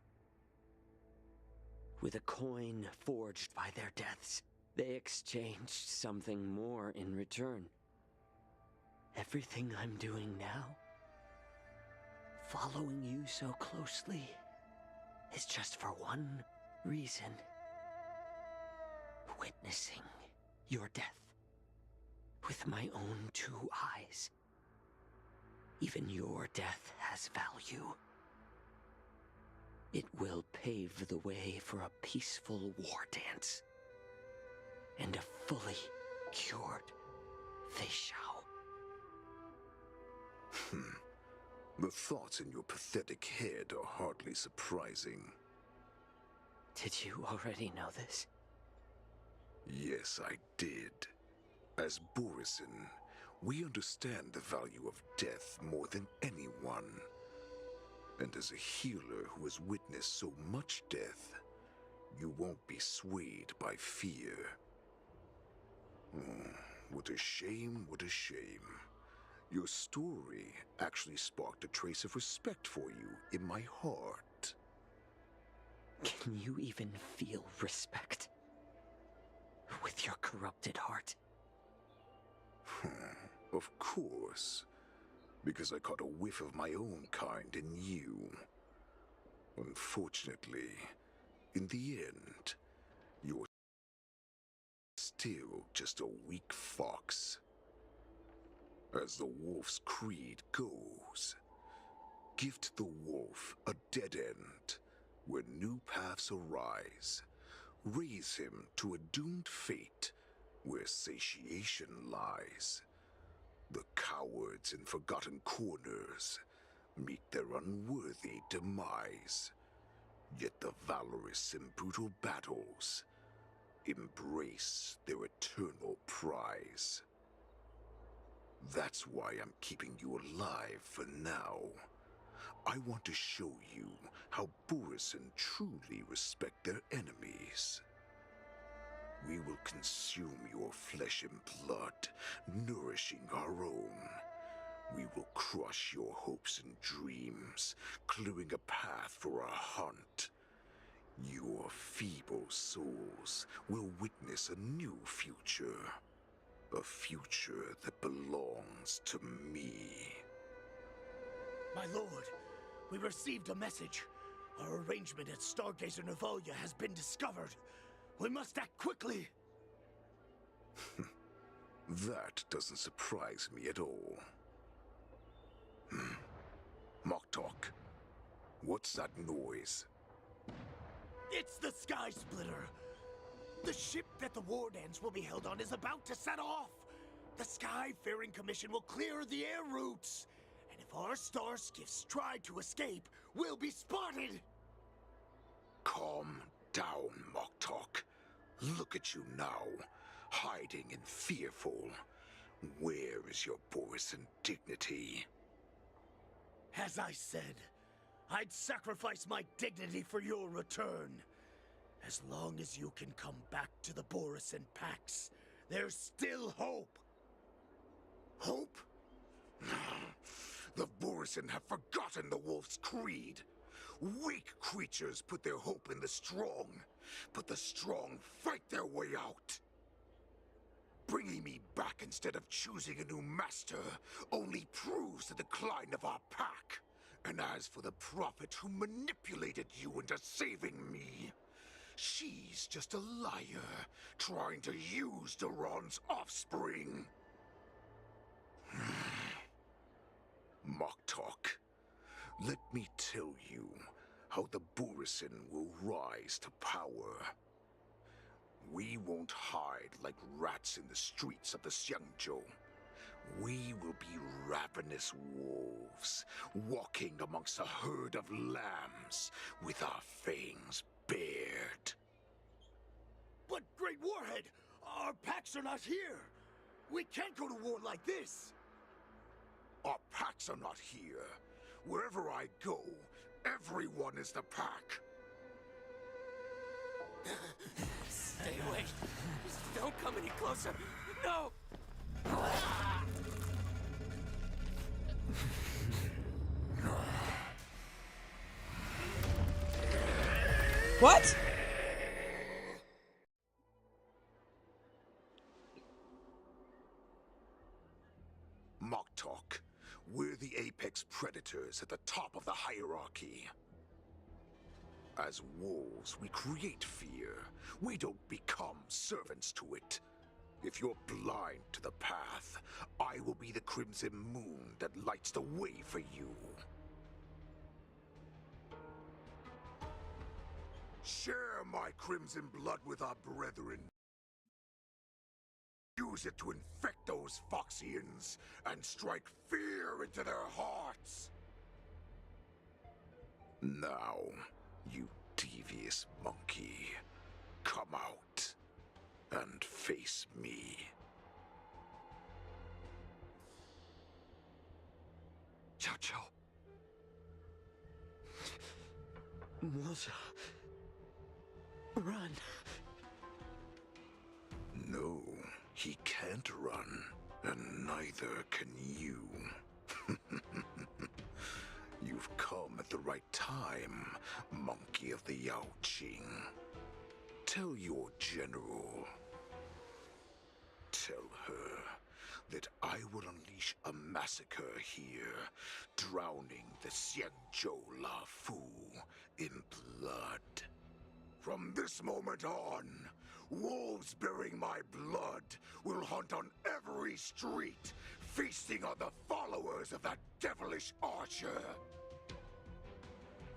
With a coin forged by their deaths, they exchanged something more in return. Everything I'm doing now, following you so closely, is just for one reason: witnessing your death with my own two eyes. Even your death has value. It will pave the way for a peaceful war dance and a fully cured Feixiao. The thoughts in your pathetic head are hardly surprising. Did you already know this? Yes, I did. As Borisin, we understand the value of death more than anyone. And as a healer who has witnessed so much death, you won't be swayed by fear. Oh, what a shame, what a shame. Your story actually sparked a trace of respect for you in my heart. Can you even feel respect with your corrupted heart? Of course. Because I caught a whiff of my own kind in you. Unfortunately, in the end, you're still just a weak fox. As the wolf's creed goes, give to the wolf a dead end where new paths arise. Raise him to a doomed fate where satiation lies. The cowards in forgotten corners meet their unworthy demise. Yet the valorous in brutal battles embrace their eternal prize. That's why I'm keeping you alive for now. I want to show you how Borisin truly respect their enemies. We will consume your flesh and blood, nourishing our own. We will crush your hopes and dreams, clearing a path for our hunt. Your feeble souls will witness a new future. A future that belongs to me. My lord, we received a message. Our arrangement at Stargazer Navalia has been discovered. We must act quickly. That doesn't surprise me at all. Moktok, what's that noise? It's the Sky Splitter. The ship that the Wardens will be held on is about to set off. The Skyfaring Commission will clear the air routes. And if our star skiffs try to escape, we'll be spotted. Calm down, Moktok. Look at you now, hiding and fearful. Where is your Borisan dignity? As I said, I'd sacrifice my dignity for your return. As long as you can come back to the Borisan Pax, there's still hope. Hope? The Borisan have forgotten the wolf's creed. Weak creatures put their hope in the strong, but the strong fight their way out. Bringing me back instead of choosing a new master only proves the decline of our pack. And as for the prophet who manipulated you into saving me, she's just a liar trying to use Duran's offspring. Moktok, let me tell you how the Borisan will rise to power. We won't hide like rats in the streets of the Xianzhou. We will be ravenous wolves, walking amongst a herd of lambs with our fangs bared. But, Great Warhead, our packs are not here. We can't go to war like this. Our packs are not here. Wherever I go, everyone is the pack. Stay away. Don't come any closer. No! What? Moktok, we're the apex predators at the top of the hierarchy. As wolves, we create fear. We don't become servants to it. If you're blind to the path, I will be the crimson moon that lights the way for you. Share my crimson blood with our brethren. Use it to infect those Foxians and strike fear into their hearts. Now, you devious monkey, come out and face me. Xianzhou. Moza. Run. No, he can't run, and neither can you. You've come at the right time, monkey of the Yaoqing. Tell your general. Tell her that I will unleash a massacre here, drowning the Xianzhou La Fu in blood. From this moment on, wolves bearing my blood will hunt on every street, feasting on the followers of that devilish archer.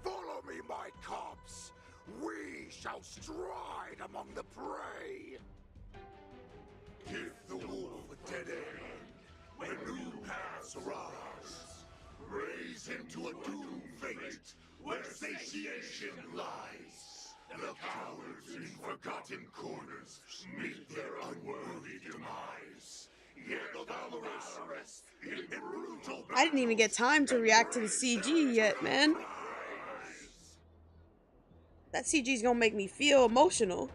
Follow me, my cubs. We shall stride among the prey. Give the wolf a dead end when new paths arise. Raise him to a doomed fate where satiation lies. The cowards in forgotten corners meet their unworthy demise. Yet the valorous in brutal I didn't even get time to react to the CG yet, man. That CG's gonna make me feel emotional.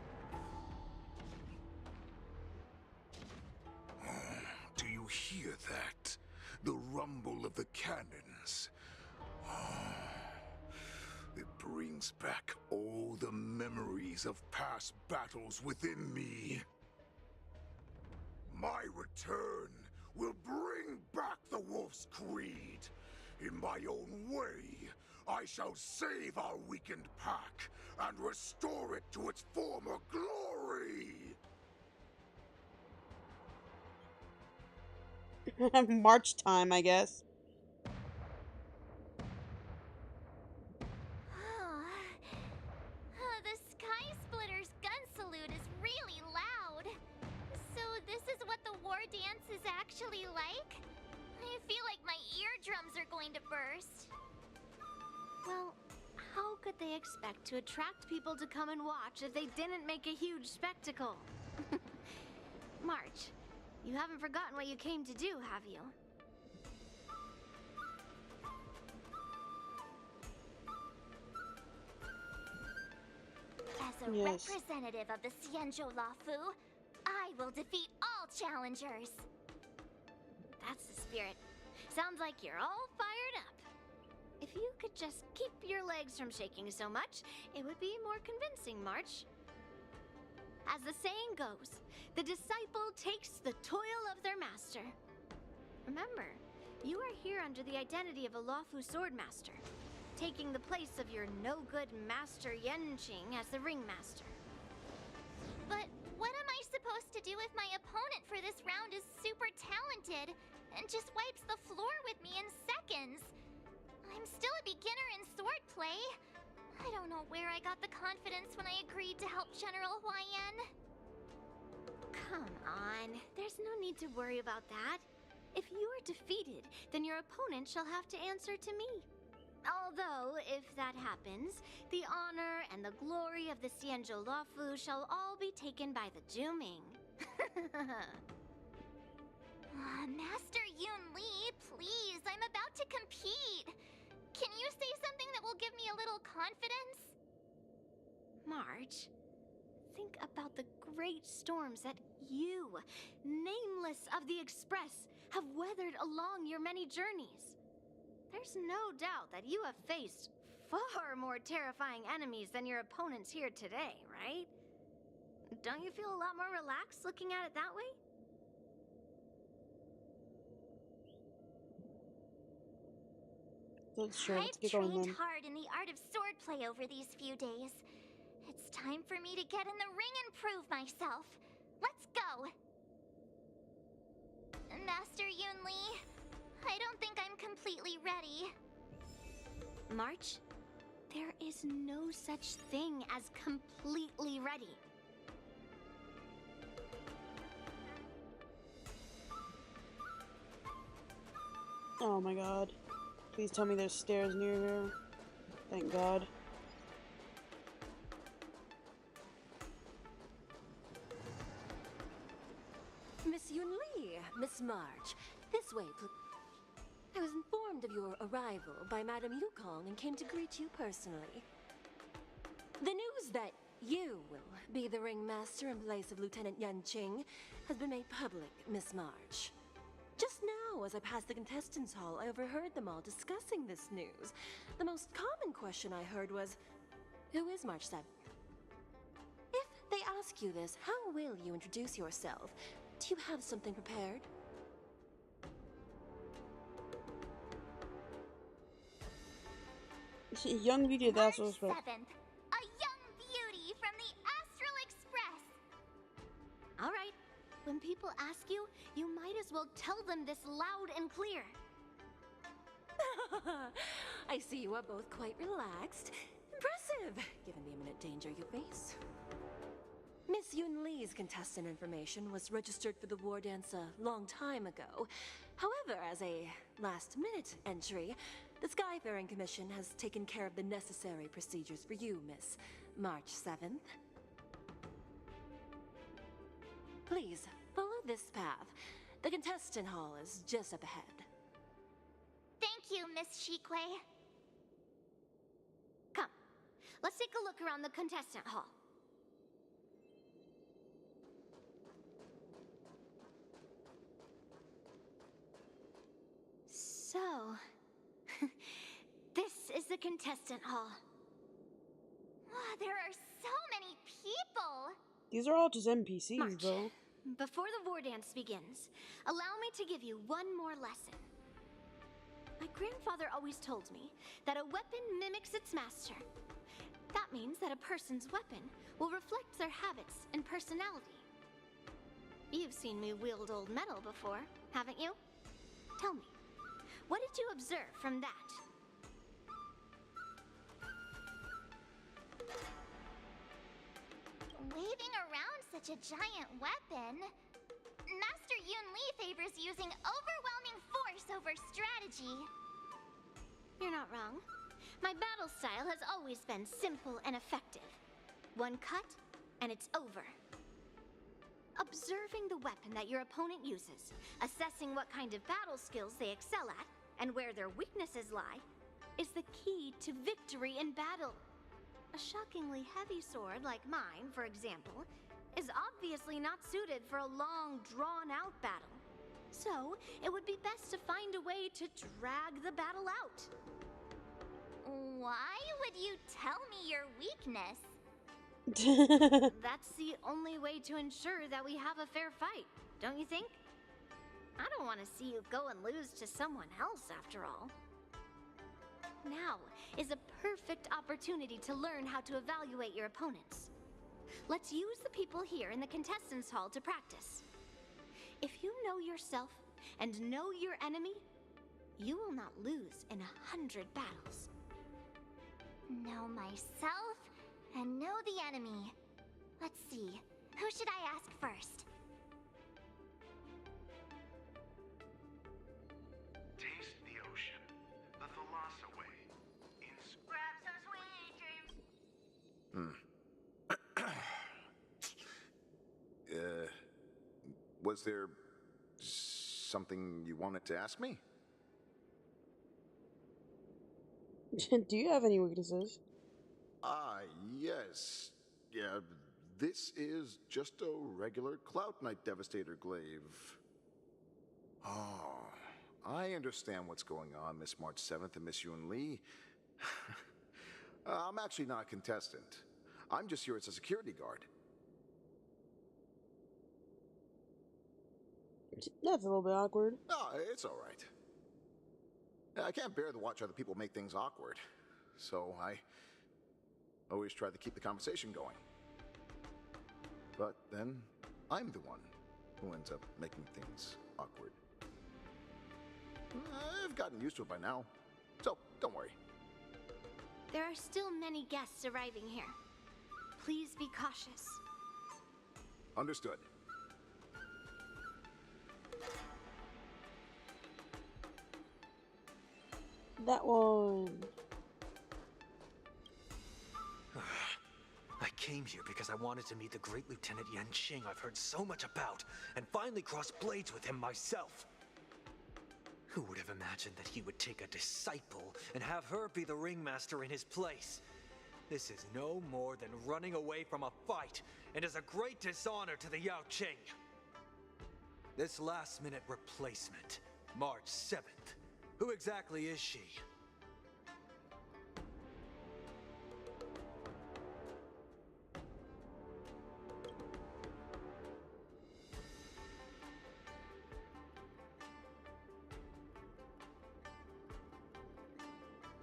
Do you hear that? The rumble of the cannons. It brings back all the memories of past battles within me. My return will bring back the wolf's creed. In my own way, I shall save our weakened pack and restore it to its former glory! March time, I guess. The Sky Splitter's gun salute is really loud. So this is what the war dance is actually like? I feel like my eardrums are going to burst. Well, how could they expect to attract people to come and watch if they didn't make a huge spectacle? March, you haven't forgotten what you came to do, have you? As a representative of the Xianzhou Lafu, I will defeat all challengers. That's the spirit. Sounds like you're all fired up. If you could just keep your legs from shaking so much, it would be more convincing, March. As the saying goes, the disciple takes the toil of their master. Remember, you are here under the identity of a Lafu swordmaster, taking the place of your no-good master Yanqing as the ringmaster. But what am I supposed to do if my opponent for this round is super talented and just wipes the floor with me in seconds? I'm still a beginner in swordplay. I don't know where I got the confidence when I agreed to help General Huaiyan. Come on, there's no need to worry about that. If you are defeated, then your opponent shall have to answer to me. Although, if that happens, the honor and the glory of the Xianzhou Lafu shall all be taken by the Juming. Master Yun Li, please, I'm about to compete. Can you say something that will give me a little confidence? March, think about the great storms that you, nameless of the Express, have weathered along your many journeys. There's no doubt that you have faced far more terrifying enemies than your opponents here today, right? Don't you feel a lot more relaxed looking at it that way? Sure, let's I've get going trained then. hard in the art of swordplay over these few days. It's time for me to get in the ring and prove myself. Let's go! Master Yun Li, I don't think I'm completely ready. March, there is no such thing as completely ready. Oh my god. Please tell me there's stairs near here. Thank god. Miss Yun Li, Miss March, this way, please. I was informed of your arrival by Madame Yukong and came to greet you personally. The news that you will be the ringmaster in place of Lieutenant Yanqing has been made public, Miss March. Just now, as I passed the contestants' hall, I overheard them all discussing this news. The most common question I heard was, who is March 7th? If they ask you this, how will you introduce yourself? Do you have something prepared? Young beauty, that's what's March 7th, a young beauty from the Astral Express. All right. When people ask you, you might as well tell them this loud and clear. I see you are both quite relaxed. Impressive, given the imminent danger you face. Miss Yun Li's contestant information was registered for the war dance a long time ago. However, as a last-minute entry, the Skyfaring Commission has taken care of the necessary procedures for you, Miss March 7th. Please, follow this path. The contestant hall is just up ahead. Thank you, Miss Shikwe. Come, let's take a look around the contestant hall. So, this is the contestant hall. Wow, there are so many people. These are all just NPCs, March, though. Before the war dance begins, allow me to give you one more lesson. My grandfather always told me that a weapon mimics its master. That means that a person's weapon will reflect their habits and personality. You've seen me wield old metal before, haven't you? Tell me, what did you observe from that? Waving around such a giant weapon, Master Yun Li favors using overwhelming force over strategy. You're not wrong. My battle style has always been simple and effective. One cut, and it's over. Observing the weapon that your opponent uses, assessing what kind of battle skills they excel at, and where their weaknesses lie, is the key to victory in battle. A shockingly heavy sword like mine, for example, is obviously not suited for a long, drawn-out battle. So, it would be best to find a way to drag the battle out. Why would you tell me your weakness? That's the only way to ensure that we have a fair fight, don't you think? I don't want to see you go and lose to someone else, after all. Now is a perfect opportunity to learn how to evaluate your opponents. Let's use the people here in the contestants hall to practice. If you know yourself and know your enemy, you will not lose in 100 battles. Know myself and know the enemy. Let's see, who should I ask first? Taste the ocean, the Thalassa way. Grab some sweet dreams. Was there something you wanted to ask me? Do you have any weaknesses? Yes. Yeah, this is just a regular Cloud Knight Devastator glaive. Oh, I understand what's going on, Miss March 7th and Miss Yun Li. I'm actually not a contestant. I'm just here as a security guard. That's a little bit awkward. Oh, it's all right. I can't bear to watch other people make things awkward, so I always try to keep the conversation going. But then, I'm the one who ends up making things awkward. I've gotten used to it by now, so don't worry. There are still many guests arriving here. Please be cautious. Understood. That one. I came here because I wanted to meet the great Lieutenant Yanqing I've heard so much about, and finally cross blades with him myself. Who would have imagined that he would take a disciple and have her be the ringmaster in his place? This is no more than running away from a fight, and is a great dishonor to the Yaoqing. This last-minute replacement, March 7th. Who exactly is she?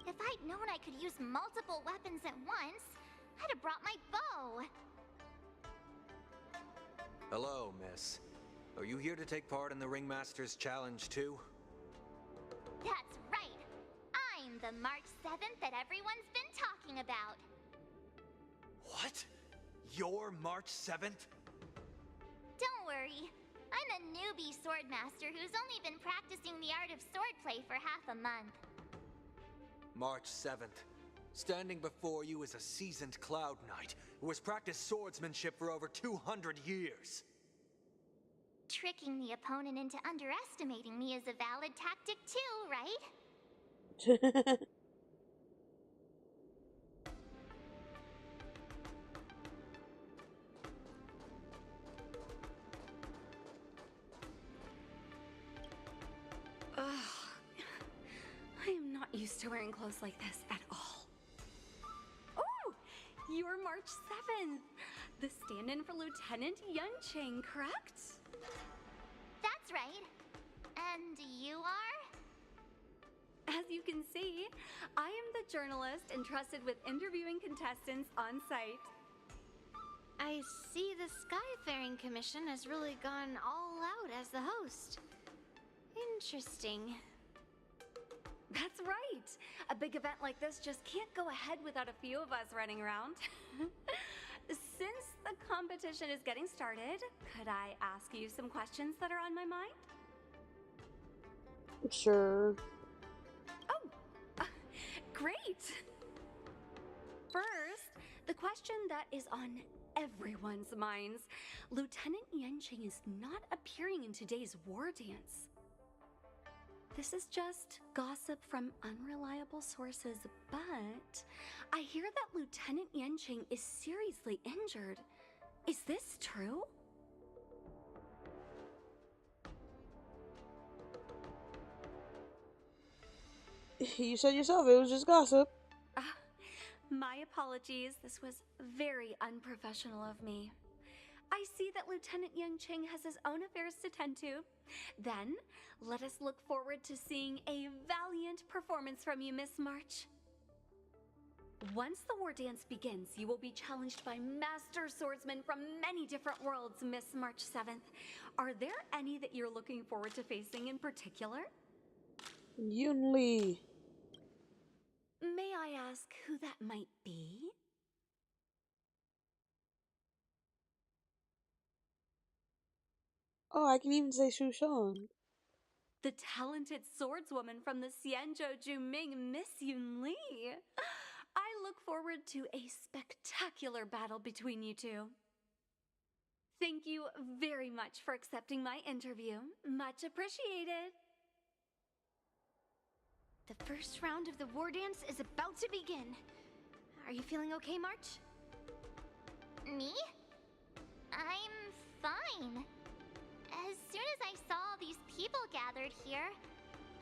If I'd known I could use multiple weapons at once, I'd have brought my bow. Hello, miss. Are you here to take part in the Ringmaster's Challenge too? That's right. I'm the March 7th that everyone's been talking about. What? You're March 7th? Don't worry. I'm a newbie swordmaster who's only been practicing the art of swordplay for half a month. March 7th. Standing before you is a seasoned Cloud Knight who has practiced swordsmanship for over 200 years. Tricking the opponent into underestimating me is a valid tactic too, right? Ugh. I am not used to wearing clothes like this at all. Oh! You're March 7th! The stand-in for Lieutenant Yanqing, correct? That's right. And you are? As you can see, I am the journalist entrusted with interviewing contestants on site. I see the Skyfaring Commission has really gone all out as the host. Interesting. That's right. A big event like this just can't go ahead without a few of us running around. Since the competition is getting started, could I ask you some questions that are on my mind? Sure. Great! First, the question that is on everyone's minds. Lieutenant Yanqing is not appearing in today's war dance. This is just gossip from unreliable sources, but I hear that Lieutenant Yanqing is seriously injured. Is this true? You said yourself it was just gossip. My apologies. This was very unprofessional of me. I see that Lieutenant Yanqing has his own affairs to tend to. Then, let us look forward to seeing a valiant performance from you, Miss March. Once the war dance begins, you will be challenged by master swordsmen from many different worlds, Miss March 7th. Are there any that you're looking forward to facing in particular? Yunli. May I ask who that might be? Oh, I can even say Shu Shan. The talented swordswoman from the Xianzhou Juming, Miss Yunli. I look forward to a spectacular battle between you two. Thank you very much for accepting my interview. Much appreciated. The first round of the war dance is about to begin. Are you feeling okay, March? Me? I'm fine. As soon as I saw these people gathered here,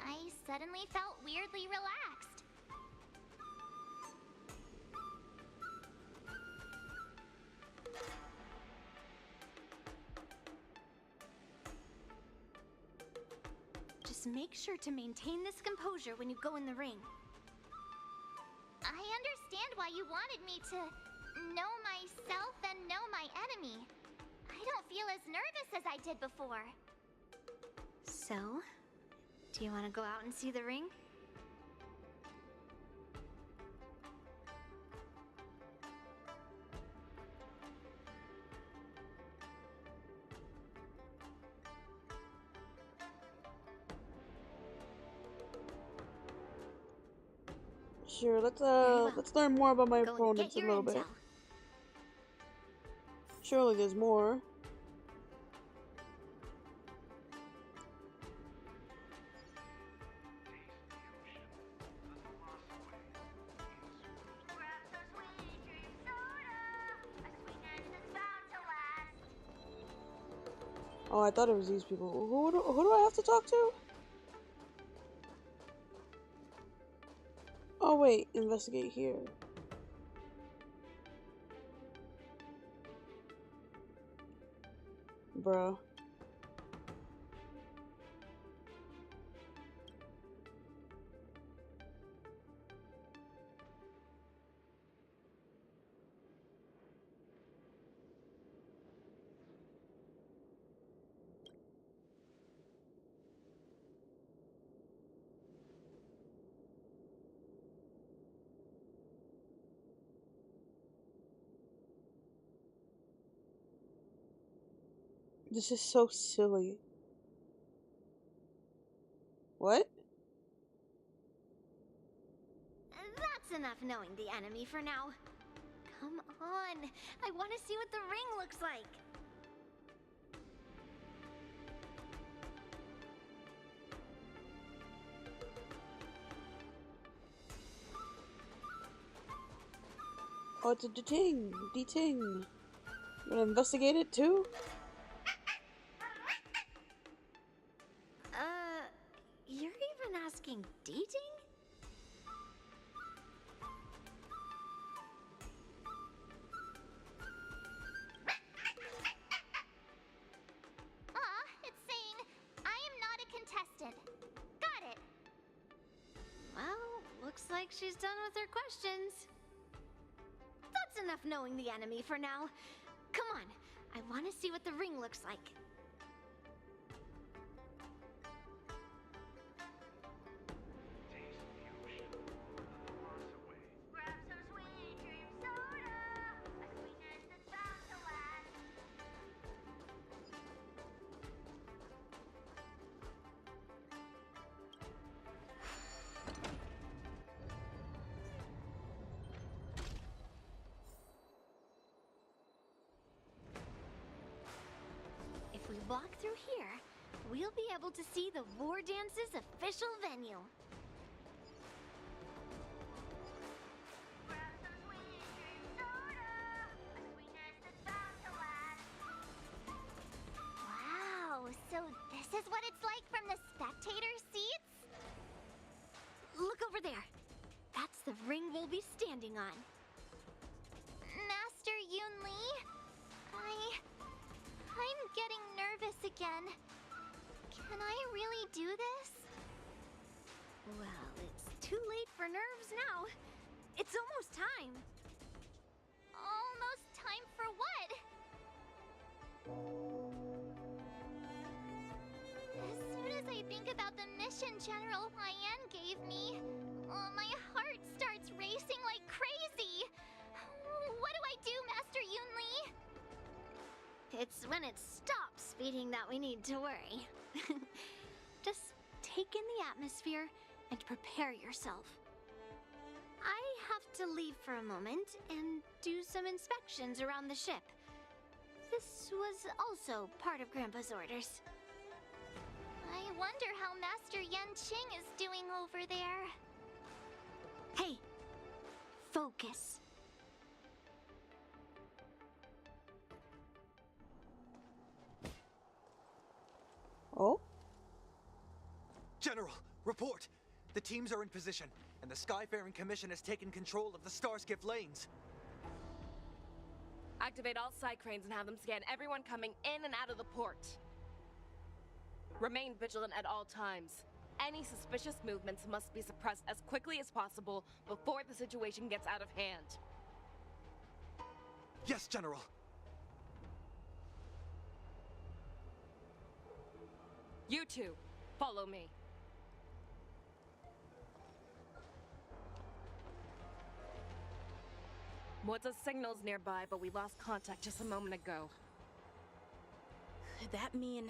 I suddenly felt weirdly relaxed. Just make sure to maintain this composure when you go in the ring. I understand why you wanted me to know myself and know my enemy. I don't feel as nervous as I did before. So, do you want to go out and see the ring? Sure, let's learn more about my opponents a little bit. Surely there's more. Oh, I thought it was these people. Who do I have to talk to? Oh wait, investigate here. Bruh. This is so silly. What? That's enough knowing the enemy for now. Come on, I want to see what the ring looks like. Oh, it's a deting. Deting. Gonna investigate it too? You're even asking dating? It's saying I am not a contestant. Got it. like she's done with her questions. That's enough knowing the enemy for now. Come on, I want to see what the ring looks like. If we walk through here, we'll be able to see the War Dance's official venue. Wow, so this is what it's like from the spectator seats? Look over there. That's the ring we'll be standing on. Master Yunli, I'm getting nervous again. Can I really do this? Well, it's too late for nerves now. It's almost time. Almost time for what? As soon as I think about the mission General Huayan gave me, my heart starts racing like crazy. What do I do, Master Yunli? It's when it stops beating that we need to worry. Just take in the atmosphere and prepare yourself. I have to leave for a moment and do some inspections around the ship. This was also part of Grandpa's orders. I wonder how Master Yanqing is doing over there. Hey, focus. Oh? General, report! The teams are in position, and the Skyfaring Commission has taken control of the Starskiff lanes. Activate all side cranes and have them scan everyone coming in and out of the port. Remain vigilant at all times. Any suspicious movements must be suppressed as quickly as possible before the situation gets out of hand. Yes, General. You two, follow me. Moza's signal's nearby, but we lost contact just a moment ago. Could that mean...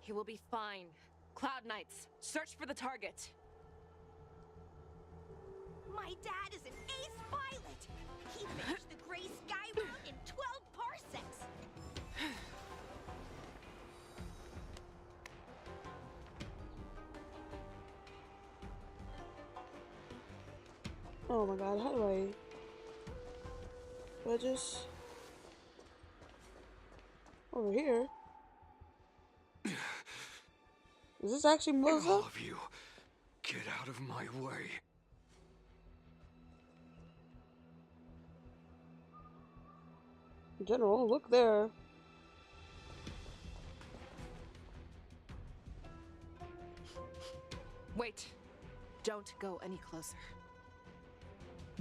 He will be fine. Cloud Knights, search for the target. My dad is an ace pilot! He finished the Gray Sky Route in 12 parsecs! Oh my god, how do I... Do I just... Over here? Is this actually Moza? All of you, get out of my way. General, look there. Wait. Don't go any closer.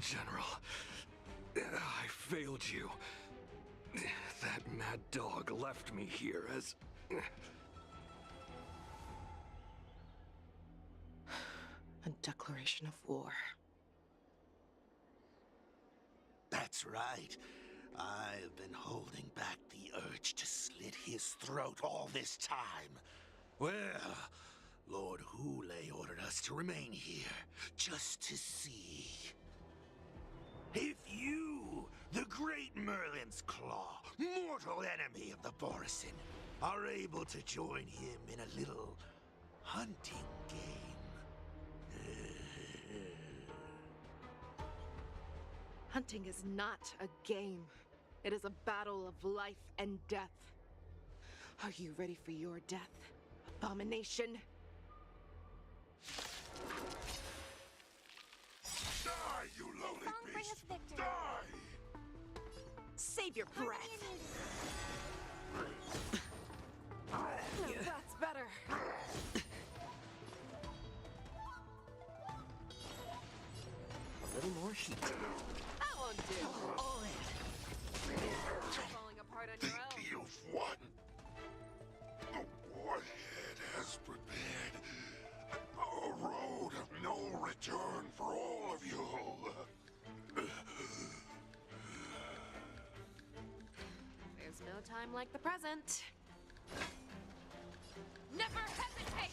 General, I failed you. That mad dog left me here as... A declaration of war. That's right. I've been holding back the urge to slit his throat all this time. Well, Lord Hule ordered us to remain here, just to see. If you, the great Merlin's Claw, mortal enemy of the Borisin, are able to join him in a little hunting game. Hunting is not a game. It is a battle of life and death. Are you ready for your death, abomination? Die, you lowly beast! Die! Save your breath. That's better. repeat. That won't do. All in. You're falling apart on your own. You've won. The warhead has prepared a road of no return for all of you. There's no time like the present. Never hesitate!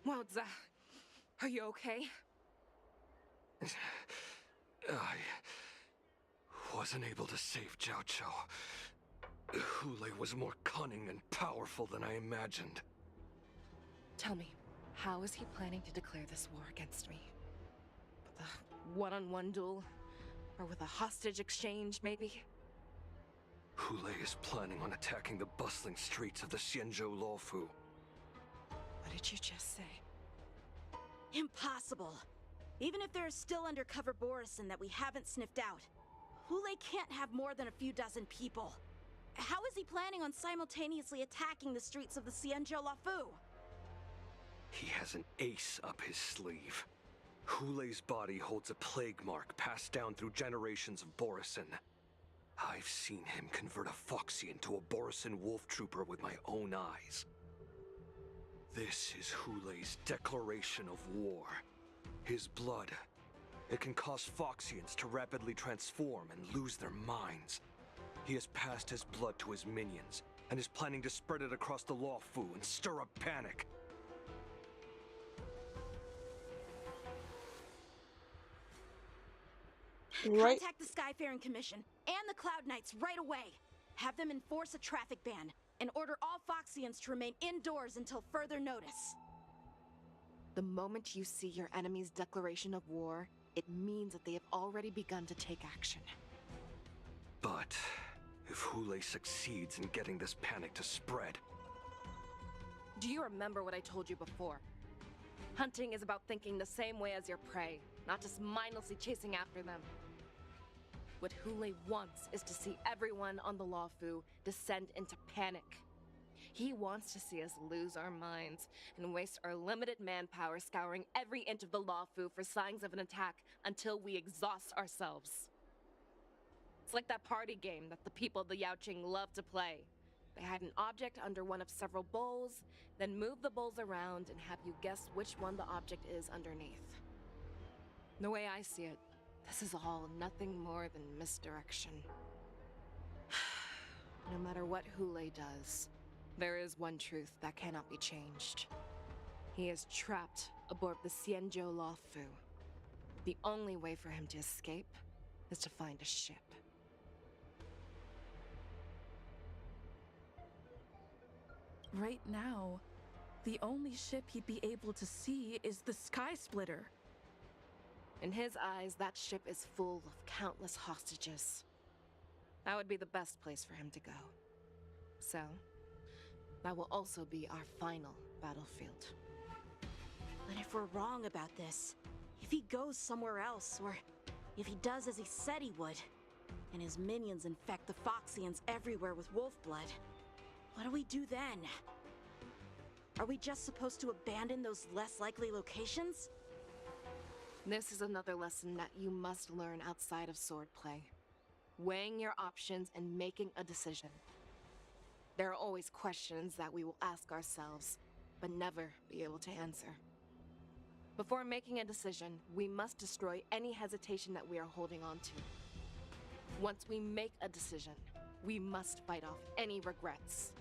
Wowza, are you okay? I wasn't able to save Xianzhou. Hule was more cunning and powerful than I imagined. Tell me, how is he planning to declare this war against me? With a one-on-one duel? Or with a hostage exchange, maybe? Hule is planning on attacking the bustling streets of the Xianzhou Luofu. What did you just say? Impossible. Even if there are still undercover Borison that we haven't sniffed out, Hule can't have more than a few dozen people. How is he planning on simultaneously attacking the streets of the Xianzhou Luofu? He has an ace up his sleeve. Hule's body holds a plague mark passed down through generations of Borison. I've seen him convert a Foxian to a Borison wolf trooper with my own eyes. This is Hule's declaration of war. His blood. It can cause Foxians to rapidly transform and lose their minds. He has passed his blood to his minions, and is planning to spread it across the Luofu and stir up panic. Right. Contact the Skyfaring Commission and the Cloud Knights right away. Have them enforce a traffic ban and order all Foxians to remain indoors until further notice. The moment you see your enemy's declaration of war, it means that they have already begun to take action. But if Hule succeeds in getting this panic to spread... Do you remember what I told you before? Hunting is about thinking the same way as your prey, not just mindlessly chasing after them. What Hule wants is to see everyone on the Luofu descend into panic. He wants to see us lose our minds and waste our limited manpower scouring every inch of the Luofu for signs of an attack until we exhaust ourselves. It's like that party game that the people of the Yaoqing love to play. They hide an object under one of several bowls, then move the bowls around and have you guess which one the object is underneath. The way I see it, this is all nothing more than misdirection. No matter what Hule does, there is one truth that cannot be changed. He is trapped aboard the Xianzhou Luofu. The only way for him to escape is to find a ship. Right now, the only ship he'd be able to see is the Sky Splitter. In his eyes, that ship is full of countless hostages. That would be the best place for him to go. So, that will also be our final battlefield. But if we're wrong about this, if he goes somewhere else, or if he does as he said he would, and his minions infect the Foxians everywhere with wolf blood, what do we do then? Are we just supposed to abandon those less likely locations? This is another lesson that you must learn outside of swordplay. Weighing your options and making a decision. There are always questions that we will ask ourselves, but never be able to answer. Before making a decision, we must destroy any hesitation that we are holding on to. Once we make a decision, we must fight off any regrets.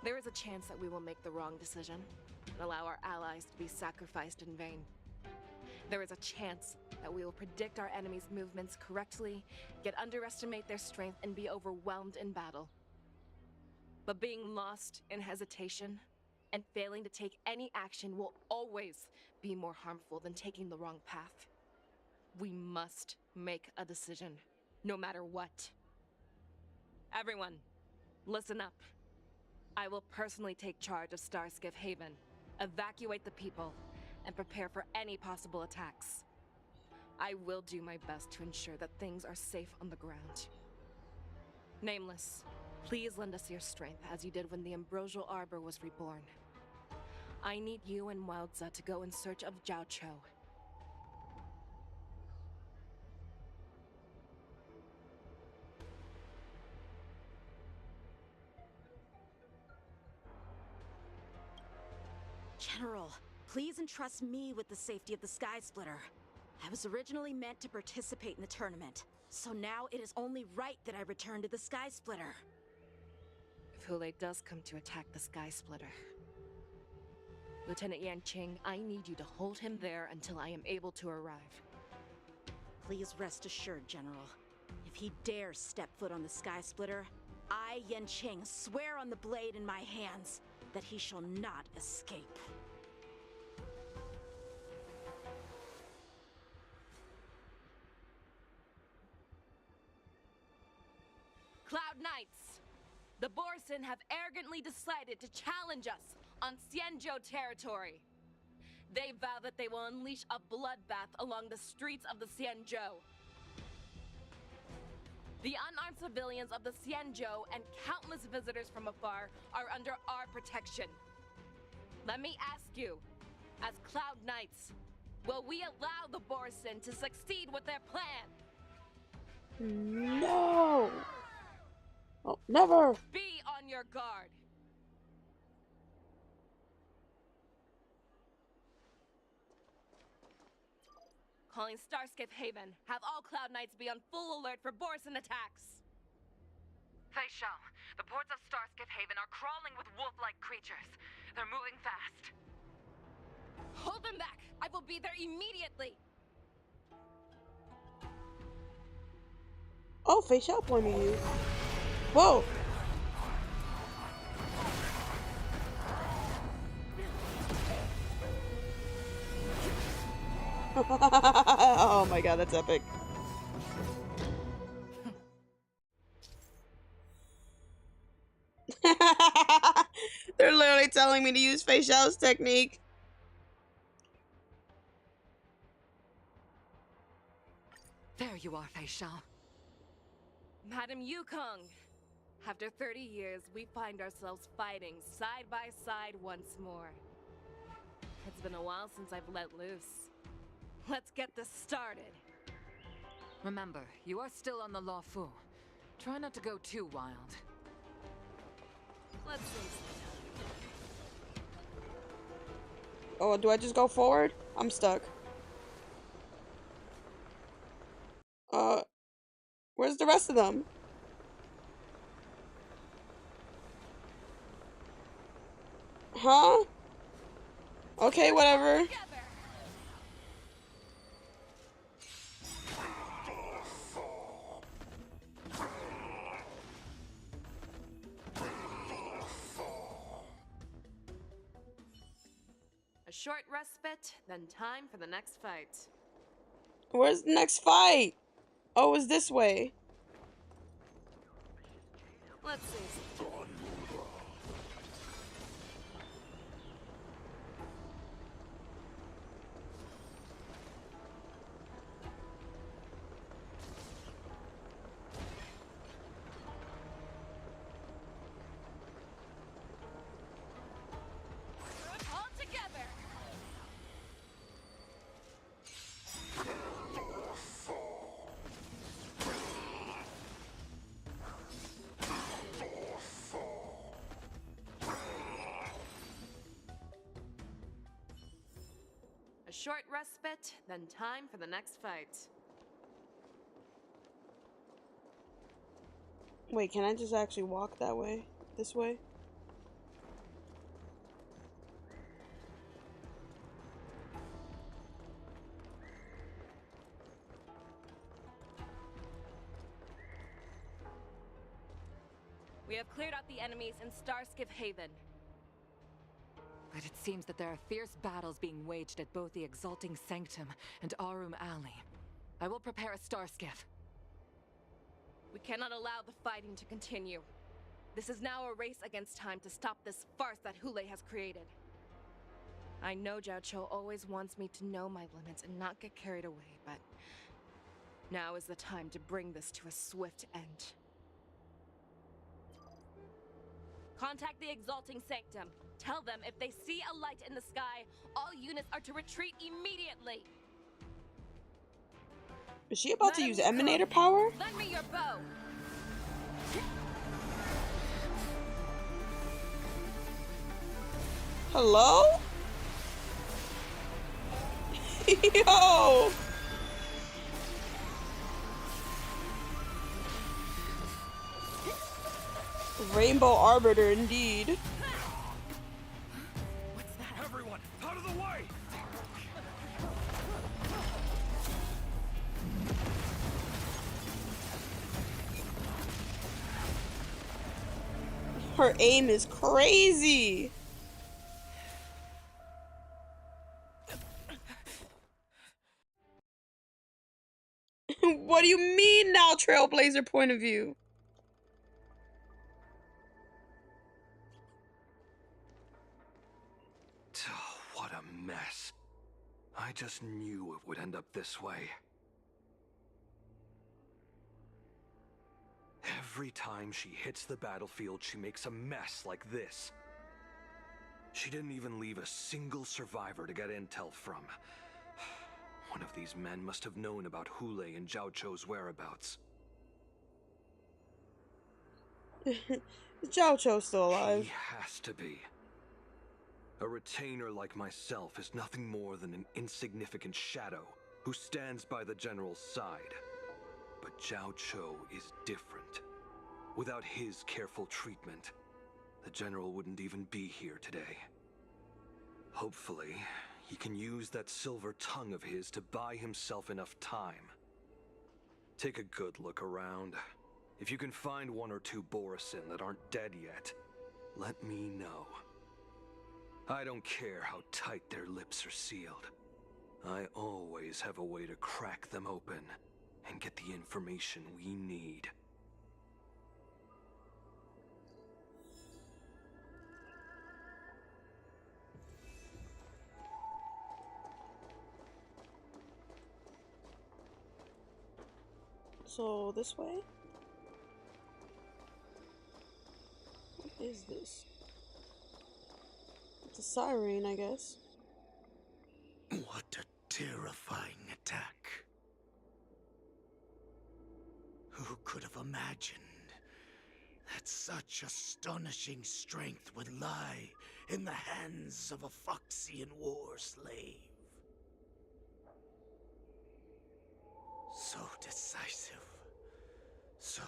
There is a chance that we will make the wrong decision and allow our allies to be sacrificed in vain. There is a chance that we will predict our enemy's movements correctly, yet underestimate their strength and be overwhelmed in battle. But being lost in hesitation and failing to take any action will always be more harmful than taking the wrong path. We must make a decision, no matter what. Everyone, listen up. I will personally take charge of Starskiff Haven, evacuate the people, and prepare for any possible attacks. I will do my best to ensure that things are safe on the ground. Nameless, Please lend us your strength, as you did when the Ambrosial Arbor was reborn. I need you and Wildza to go in search of Xianzhou. General, please entrust me with the safety of the Sky Splitter. I was originally meant to participate in the tournament, so now it is only right that I return to the Sky Splitter. If Hule does come to attack the Sky Splitter, Lieutenant Yanqing, I need you to hold him there until I am able to arrive. Please rest assured, General. If he dares step foot on the Sky Splitter, I, Yanqing, swear on the blade in my hands that he shall not escape. Cloud Knights! The Borson have arrogantly decided to challenge us on Xianzhou territory. They vow that they will unleash a bloodbath along the streets of the Xianzhou. The unarmed civilians of the Xianzhou and countless visitors from afar are under our protection. Let me ask you, as Cloud Knights, will we allow the Borson to succeed with their plan? No! Oh, never! Be on your guard! Calling Starskip Haven. Have all Cloud Knights be on full alert for Borson attacks. Fei Xiao, the ports of Starskip Haven are crawling with wolf-like creatures. They're moving fast. Hold them back! I will be there immediately! Oh, Fei Xiao pointing you. Whoa! Oh my god, that's epic. They're literally telling me to use Fei Xiao's technique. There you are, Fei Xiao. Madam Yukong, after 30 years, we find ourselves fighting side by side once more. It's been a while since I've let loose. Let's get this started. Remember, you are still on the Law Fu. Try not to go too wild. Let's see. Oh, do I just go forward? I'm stuck. Where's the rest of them? Huh? Okay, whatever. A short respite, then time for the next fight. Where's the next fight? Oh, it's this way. Let's see. All together. A short respite, then time for the next fight. Wait, can I just actually walk that way? This way? We have cleared out the enemies in Starskip Haven. But it seems that there are fierce battles being waged at both the Exalting Sanctum and Arum Alley. I will prepare a star skiff. We cannot allow the fighting to continue. This is now a race against time to stop this farce that Hule has created. I know Xianzhou always wants me to know my limits and not get carried away, but now is the time to bring this to a swift end. Contact the Exalting Sanctum. Tell them if they see a light in the sky, all units are to retreat immediately. Is she about to use Madam Yukong, emanator power? Lend me your bow. Hello? Yo! Rainbow Arbiter indeed. Everyone, out of the way! Her aim is crazy. What do you mean now, Trailblazer point of view? Oh, what a mess. I just knew it would end up this way. Every time she hits the battlefield, she makes a mess like this. She didn't even leave a single survivor to get intel from. One of these men must have known about Hule and Xianzhou's whereabouts. Xianzhou's still alive. He has to be. A retainer like myself is nothing more than an insignificant shadow who stands by the general's side. But Xianzhou is different. Without his careful treatment, the general wouldn't even be here today. Hopefully, he can use that silver tongue of his to buy himself enough time. Take a good look around. If you can find one or two Borisin that aren't dead yet, let me know. I don't care how tight their lips are sealed. I always have a way to crack them open and get the information we need. So, this way? What is this? It's a siren, I guess. What a terrifying attack. Who could have imagined that such astonishing strength would lie in the hands of a Foxian war slave? So decisive. So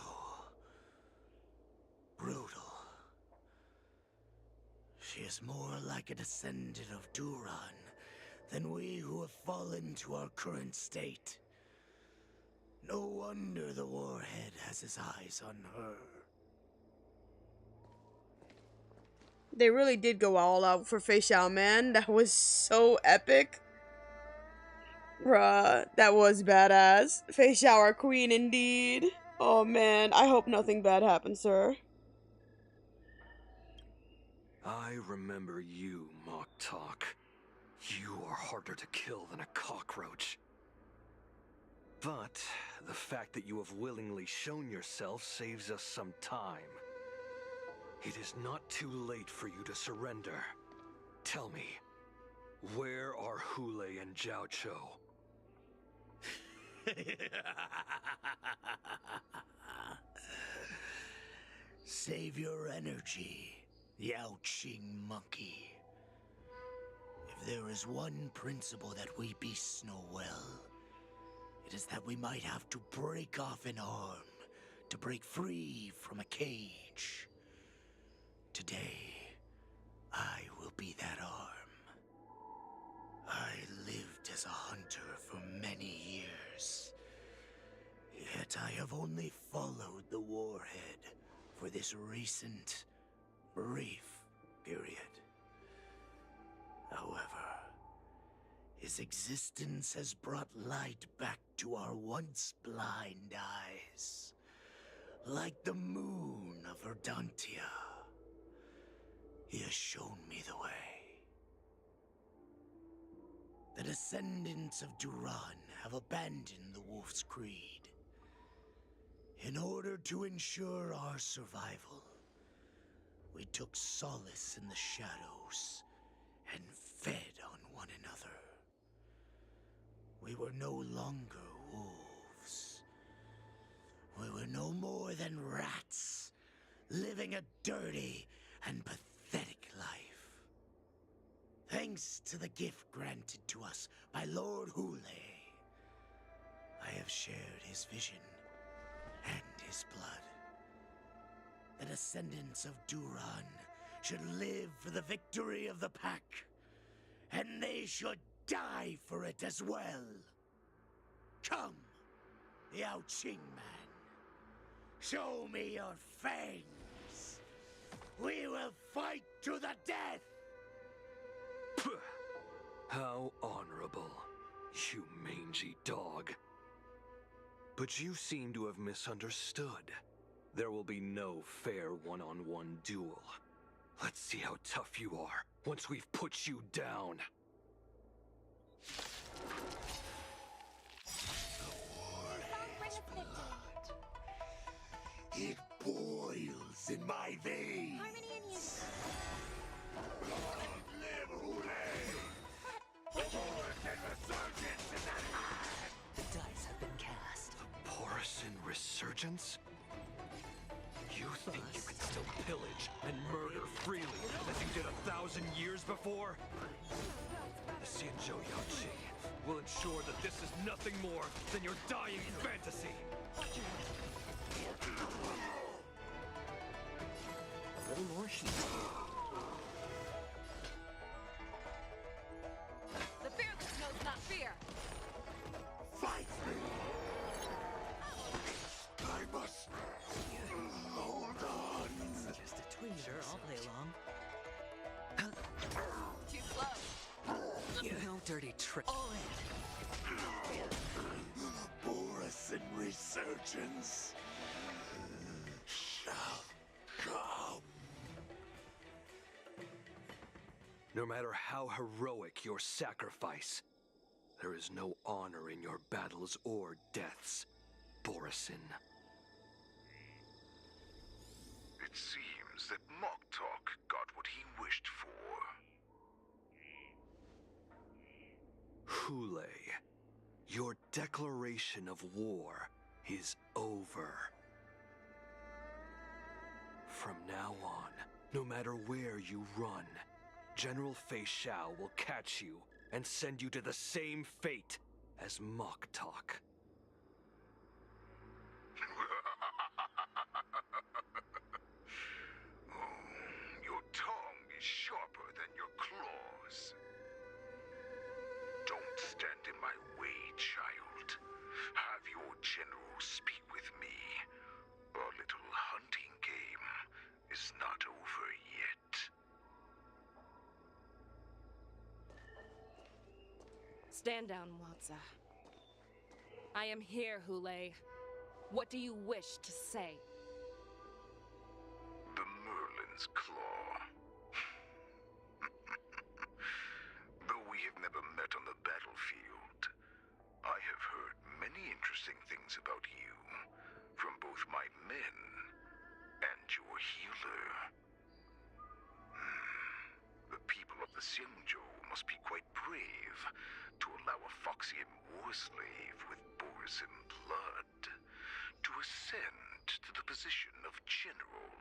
brutal. She is more like a descendant of Duran than we who have fallen to our current state. No wonder the Warhead has his eyes on her. They really did go all out for Fei Xiao, man. That was so epic. Bruh, that was badass. Fei Xiao, our queen indeed. Oh man, I hope nothing bad happens to her. I remember you, Mock Talk. You are harder to kill than a cockroach. But the fact that you have willingly shown yourself saves us some time. It is not too late for you to surrender. Tell me, where are Hule and Xianzhou? Save your energy, Yaoqing monkey. If there is one principle that we beasts know well, it is that we might have to break off an arm to break free from a cage. Today, I will be that arm. I lived as a hunter for many years, yet I have only followed the Warhead for this recent, brief period. However, his existence has brought light back to our once blind eyes, like the moon of Verdantia. He has shown me the way. The descendants of Duran have abandoned the Wolf's Creed. In order to ensure our survival, we took solace in the shadows and fed on one another. We were no longer wolves. We were no more than rats, living a dirty and pathetic life. Thanks to the gift granted to us by Lord Hule, I have shared his vision and his blood. The descendants of Duran should live for the victory of the pack, and they should die for it as well. Come, Yao Qing man. Show me your fangs. We will fight to the death! How honorable, you mangy dog. But you seem to have misunderstood. There will be no fair one-on-one duel. Let's see how tough you are once we've put you down. It boils in my veins. Harmony and unity. Long live Hule! Force and resurgence in that eye! The dice have been cast. The Porcine Resurgence? You think you can still pillage and murder freely as you did 1,000 years before? The Xianzhou Yaoqing will ensure that this is nothing more than your dying fantasy. A little more heat. The fearless knows not fear. Fight me! I must hold on. Just a tween. Sure, I'll play along. Too slow. No dirty trick. All in. Boris and Resurgence shall come. No matter how heroic your sacrifice, there is no honor in your battles or deaths, Borisin. It seems that Moktok got what he wished for. Hule, your declaration of war is over. From now on, no matter where you run, General Fei Xiao will catch you and send you to the same fate as Moktok. Your tongue is sharper than your claws. Don't stand in my way, child. Have your general speak with me. Our little hunting game is not over yet. Stand down, Watsa. I am here, Hule. What do you wish to say? The Merlin's Claw. Though we have never met on the battlefield, I have heard many interesting things about you from both my men and your healer. The people of the Xianzhou must be quite brave to allow a Foxian war slave with Borisin blood to ascend to the position of general.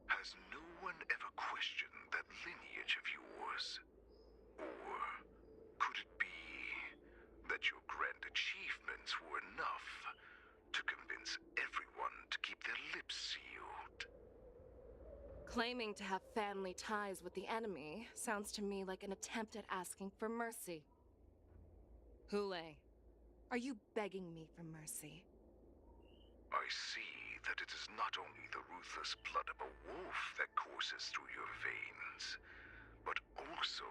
Has no one ever questioned that lineage of yours? Or could it be that your grand achievements were enough to convince everyone to keep their lips sealed? Claiming to have family ties with the enemy sounds to me like an attempt at asking for mercy. Hule, are you begging me for mercy? I see that it is not only the ruthless blood of a wolf that courses through your veins, but also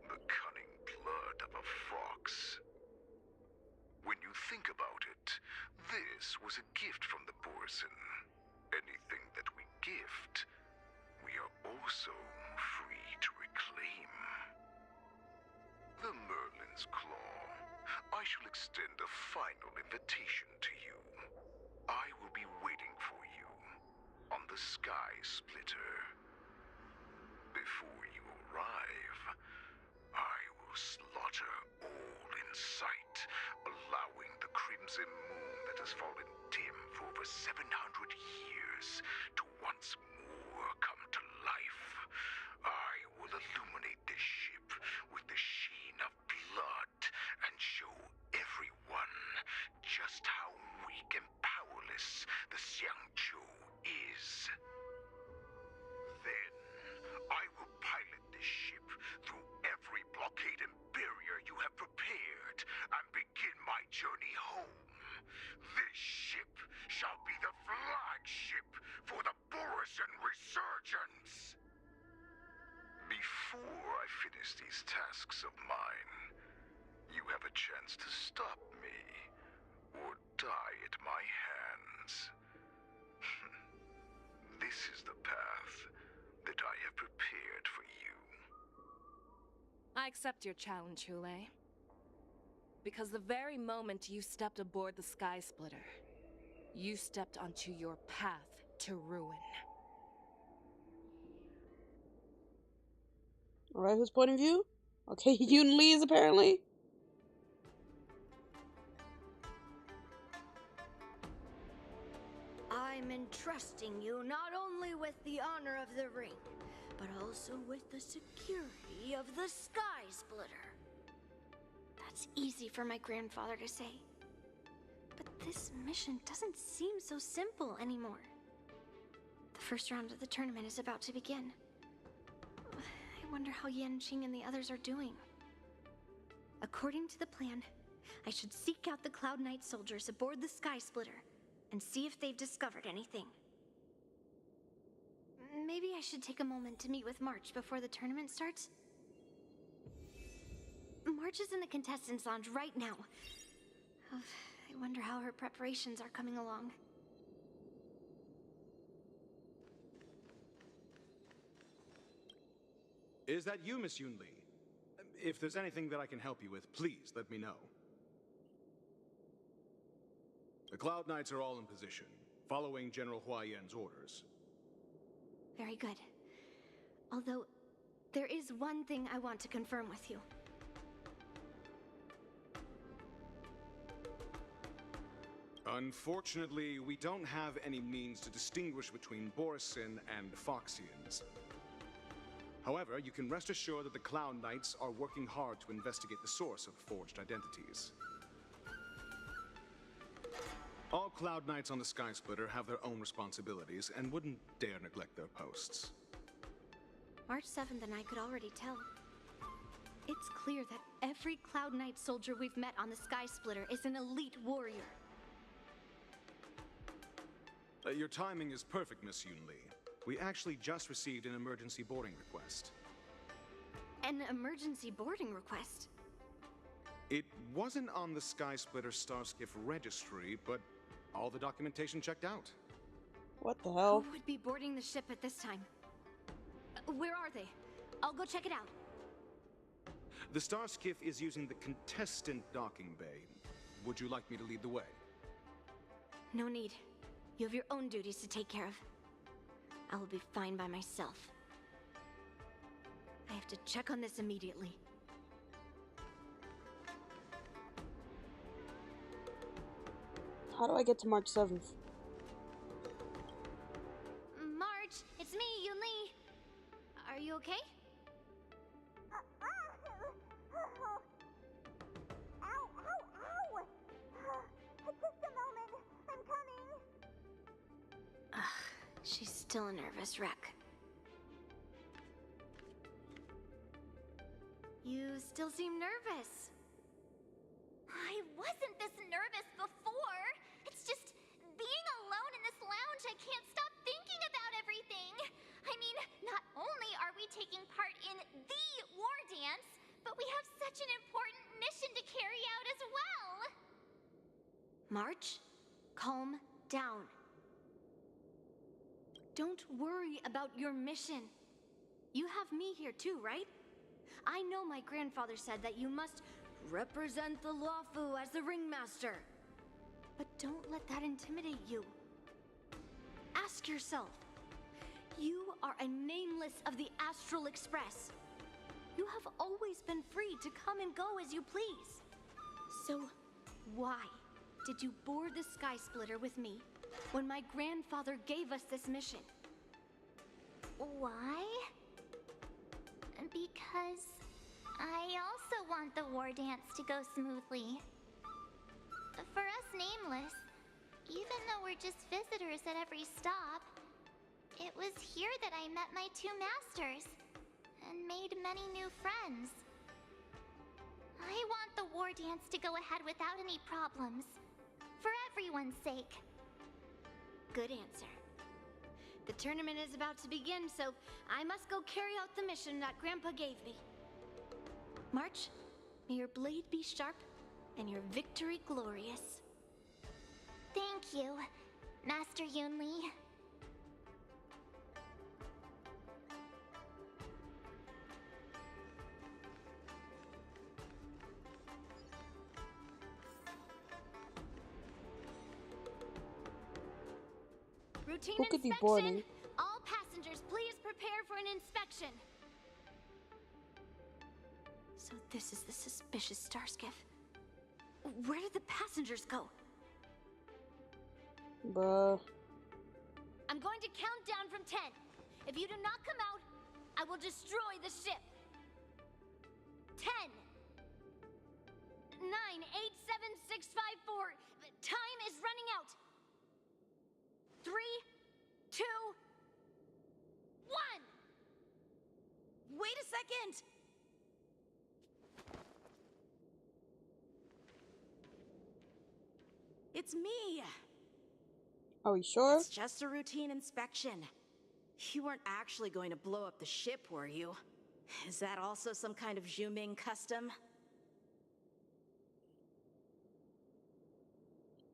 the cunning blood of a fox. When you think about it, this was a gift from the Borisin. Anything that we gift, we are also free to reclaim. The Merlin's Claw. I shall extend a final invitation to you. I will be waiting for you. on the Sky Splitter. Before you arrive, I will slaughter all in sight, allowing the crimson moon that has fallen dim for over 700 years to once more come to life. I will illuminate this ship with the sheen of blood and show everyone just how weak and powerless the Xianzhou is. Then, I will pilot this ship through every blockade and barrier you have prepared and begin my journey home. This ship shall be the flagship for the Borisan Resurgence. Before I finish these tasks of mine, you have a chance to stop me or die at my hands. This is the path that I have prepared for you. I accept your challenge, Hule. Because the very moment you stepped aboard the Sky Splitter, you stepped onto your path to ruin. Alright, whose point of view? Okay, Yoon Lee's apparently. I'm entrusting you not only with the honor of the ring, but also with the security of the Sky Splitter. That's easy for my grandfather to say. But this mission doesn't seem so simple anymore. The first round of the tournament is about to begin. I wonder how Yanqing and the others are doing. According to the plan, I should seek out the Cloud Knight soldiers aboard the Sky Splitter and see if they've discovered anything. Maybe I should take a moment to meet with March before the tournament starts. March is in the contestants' lounge right now. I wonder how her preparations are coming along. Is that you, Miss Yoon Lee? If there's anything that I can help you with, please let me know. The Cloud Knights are all in position, following General Hua Yan's orders. Very good. Although, there is one thing I want to confirm with you. Unfortunately, we don't have any means to distinguish between Borisan and Foxians. However, you can rest assured that the Cloud Knights are working hard to investigate the source of forged identities. All Cloud Knights on the Sky Splitter have their own responsibilities and wouldn't dare neglect their posts. March 7th and I could already tell. It's clear that every Cloud Knight soldier we've met on the Sky Splitter is an elite warrior. Your timing is perfect, Miss Yoon Lee. We actually just received an emergency boarding request. An emergency boarding request? It wasn't on the Sky Splitter Starskiff registry, but all the documentation checked out. What the hell? Who would be boarding the ship at this time? Where are they? I'll go check it out. The Starskiff is using the contestant docking bay. Would you like me to lead the way? No need. You have your own duties to take care of. I will be fine by myself. I have to check on this immediately. How do I get to March 7th? March, it's me, Yoon Lee. Are you okay? She's still a nervous wreck. You still seem nervous. I wasn't this nervous before. It's just being alone in this lounge, I can't stop thinking about everything. I mean, not only are we taking part in the war dance, but we have such an important mission to carry out as well. March, calm down. Don't worry about your mission. You have me here too, right? I know my grandfather said that you must represent the Luofu as the ringmaster. But don't let that intimidate you. Ask yourself. You are a nameless of the Astral Express. You have always been free to come and go as you please. So, why did you board the Sky Splitter with me when my grandfather gave us this mission? Why? Because I also want the war dance to go smoothly. For us nameless, even though we're just visitors at every stop, it was here that I met my two masters and made many new friends. I want the war dance to go ahead without any problems, for everyone's sake. Good answer. The tournament is about to begin, so I must go carry out the mission that Grandpa gave me. March, may your blade be sharp and your victory glorious. Thank you, Master Yunli. Routine Who could be inspection. boarding? All passengers, please prepare for an inspection. So this is the suspicious star skiff. Where did the passengers go? Bruh. I'm going to count down from 10. If you do not come out, I will destroy the ship. 10. 9, 8, 7, 6, 5, 4. Time is running out. 3, 2, 1. Wait a second. It's me. Are we sure? It's just a routine inspection. You weren't actually going to blow up the ship, were you? Is that also some kind of Zhuming custom?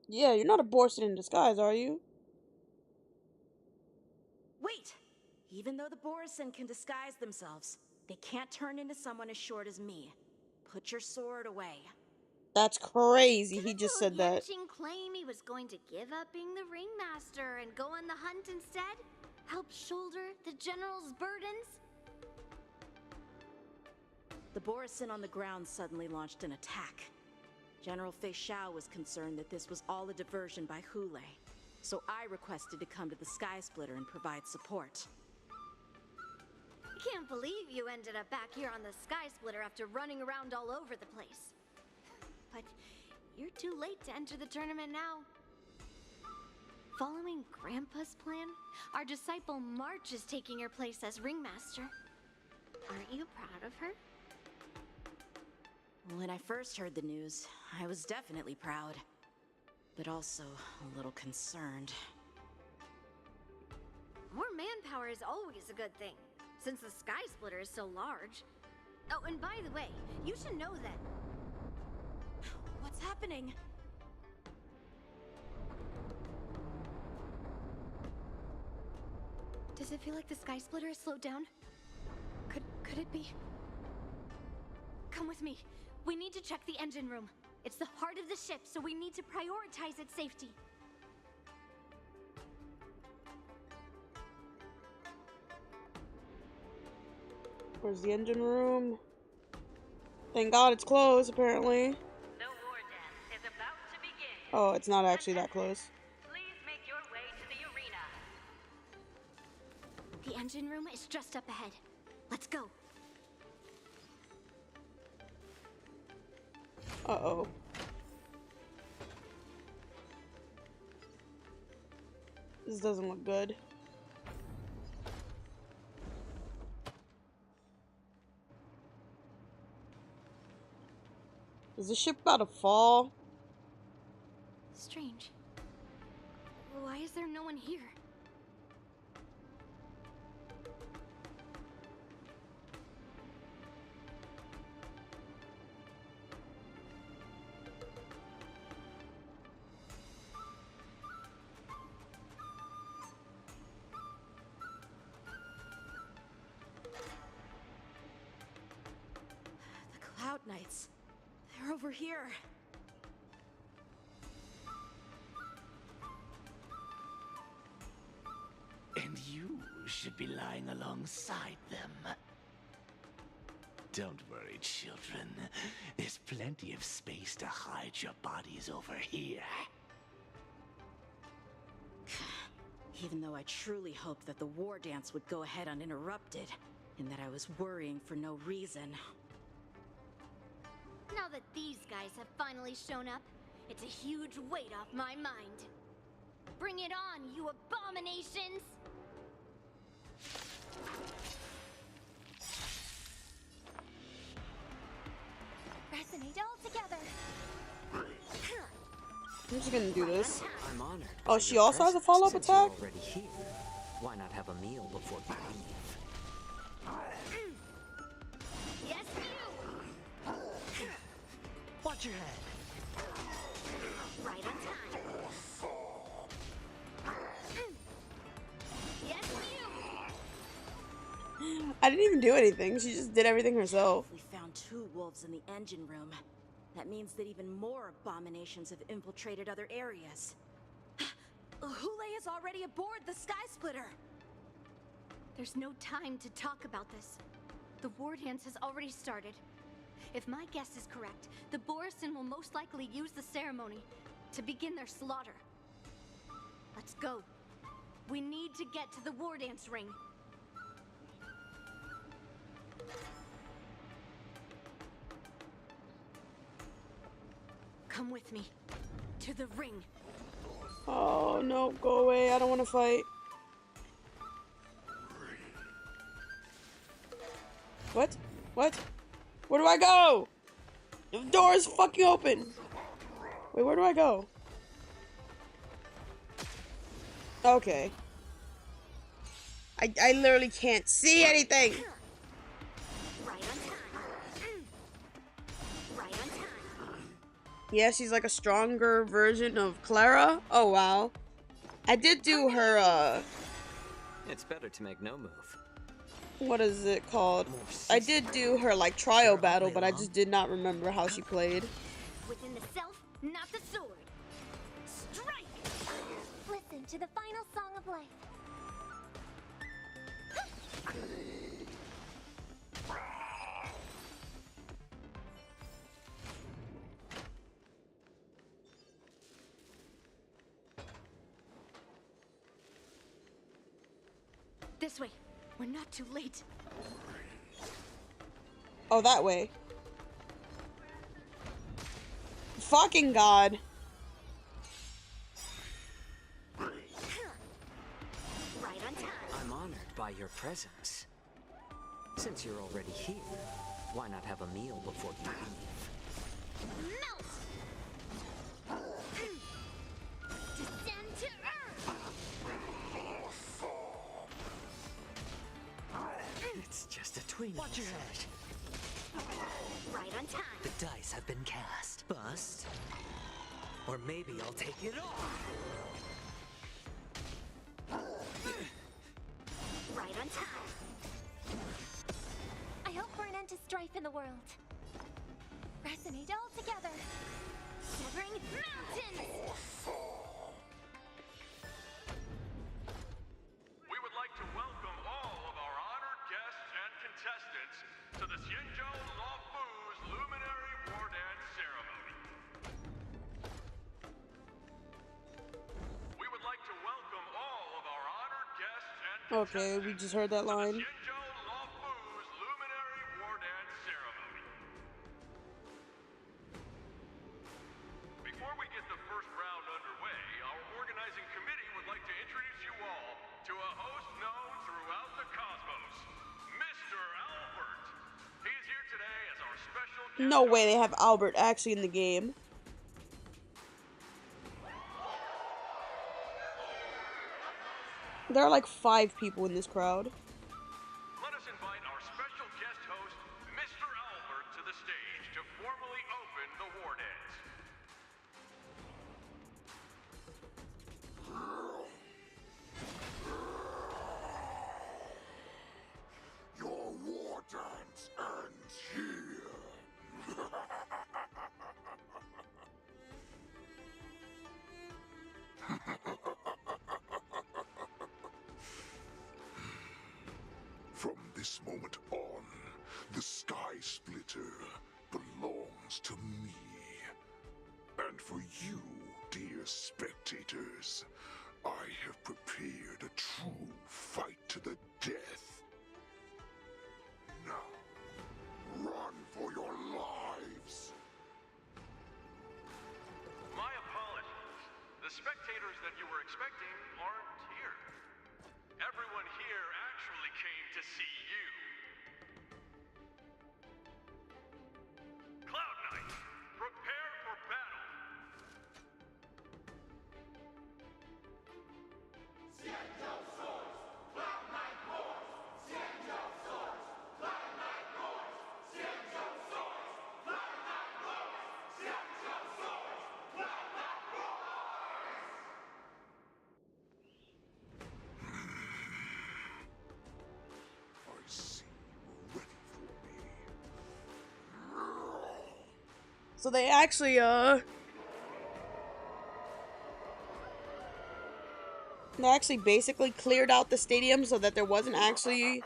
Yeah, you're not a Borson in disguise, are you? Wait! Even though the Borisin can disguise themselves, they can't turn into someone as short as me. Put your sword away. That's crazy. He just said that. Yanqing claim he was going to give up being the ringmaster and go on the hunt instead? Help shoulder the general's burdens? The Borisin on the ground suddenly launched an attack. General Fei Xiao was concerned that this was all a diversion by Hule, so I requested to come to the Sky Splitter and provide support. I can't believe you ended up back here on the Sky Splitter after running around all over the place. But you're too late to enter the tournament now. Following Grandpa's plan, our disciple March is taking your place as ringmaster. Aren't you proud of her? When I first heard the news, I was definitely proud, but also a little concerned. More manpower is always a good thing, since the Sky Splitter is so large. Oh, and by the way, you should know that... What's happening? Does it feel like the Sky Splitter has slowed down? Could it be? Come with me. We need to check the engine room. It's the heart of the ship, so we need to prioritize its safety. Where's the engine room? Thank God it's closed, apparently. The war dance is about to begin. Oh, it's not actually that close. Please make your way to the arena. The engine room is just up ahead. Let's go. Uh-oh. This doesn't look good. Is the ship about to fall? Strange. Why is there no one here? The Cloud Knights. They're over here. should be lying alongside them. Don't worry, children. There's plenty of space to hide your bodies over here. Even though I truly hoped that the war dance would go ahead uninterrupted, and that I was worrying for no reason. Now that these guys have finally shown up, it's a huge weight off my mind. Bring it on, you abominations! Resonate all together. I'm just gonna do this. I'm honored. Oh, she also has a follow-up Since attack? you're already here, why not have a meal before you leave? Yes, you! Watch your head. Right on time. Yes, you! I didn't even do anything. She just did everything herself. We found 2 wolves in the engine room. That means that even more abominations have infiltrated other areas. Hule is already aboard the Sky Splitter! There's no time to talk about this. The war dance has already started. If my guess is correct, the Borisin will most likely use the ceremony to begin their slaughter. Let's go. We need to get to the war dance ring. Come with me. To the ring. Oh no, go away. I don't want to fight. What? What? Where do I go? The door is fucking open. Wait, where do I go? Okay. I literally can't see anything. Yeah, she's like a stronger version of Clara. Oh wow. I did do her It's better to make no move. what is it called? I did do her like trial battle, but I just did not remember how she played. Within the self, not the sword. Strike! Listen to the final song of life. This way. We're not too late. Oh, that way. Fucking God. Right on time. I'm honored by your presence. Since you're already here, why not have a meal before you leave? Melt! Descend to earth! It's just a tween. Watch your head. Right on time. The dice have been cast. Bust. Or maybe I'll take it off. Right on time. I hope for an end to strife in the world. Resonate all together. Severing mountains! We would like to welcome all of our honored guests and contestants to the Xianzhou Lawfu's Luminary War Dance Ceremony. We would like to welcome all of our honored guests and Okay, we just heard that line. Xianzhou Lawfu's Luminary War Dance Ceremony. Before we get the first round underway, our organizing committee would like to introduce you all to a host known throughout the cosmos, Mr. Albert. He is here today as our special guest. No way they have Albert actually in the game. There are like 5 people in this crowd. Let us invite our special guest host, Mr. Albert, to the stage to formally open the war dance. Your war dance ends here. this moment on, the Sky Splitter belongs to me. And for you, dear spectators, I have prepared a true fight to the death. Now, run for your lives! My apologies. The spectators that you were expecting aren't here. Everyone here actually came to see you. Cloud Knight, prepare for battle! Xianzhou soars, Cloud Knight roars. Xianzhou soars, Cloud Knight roars. Xianzhou soars, Cloud Knight roars. Xianzhou soars, Cloud Knight roars. I see you ready for me. So they actually, they actually basically cleared out the stadium so that there wasn't actually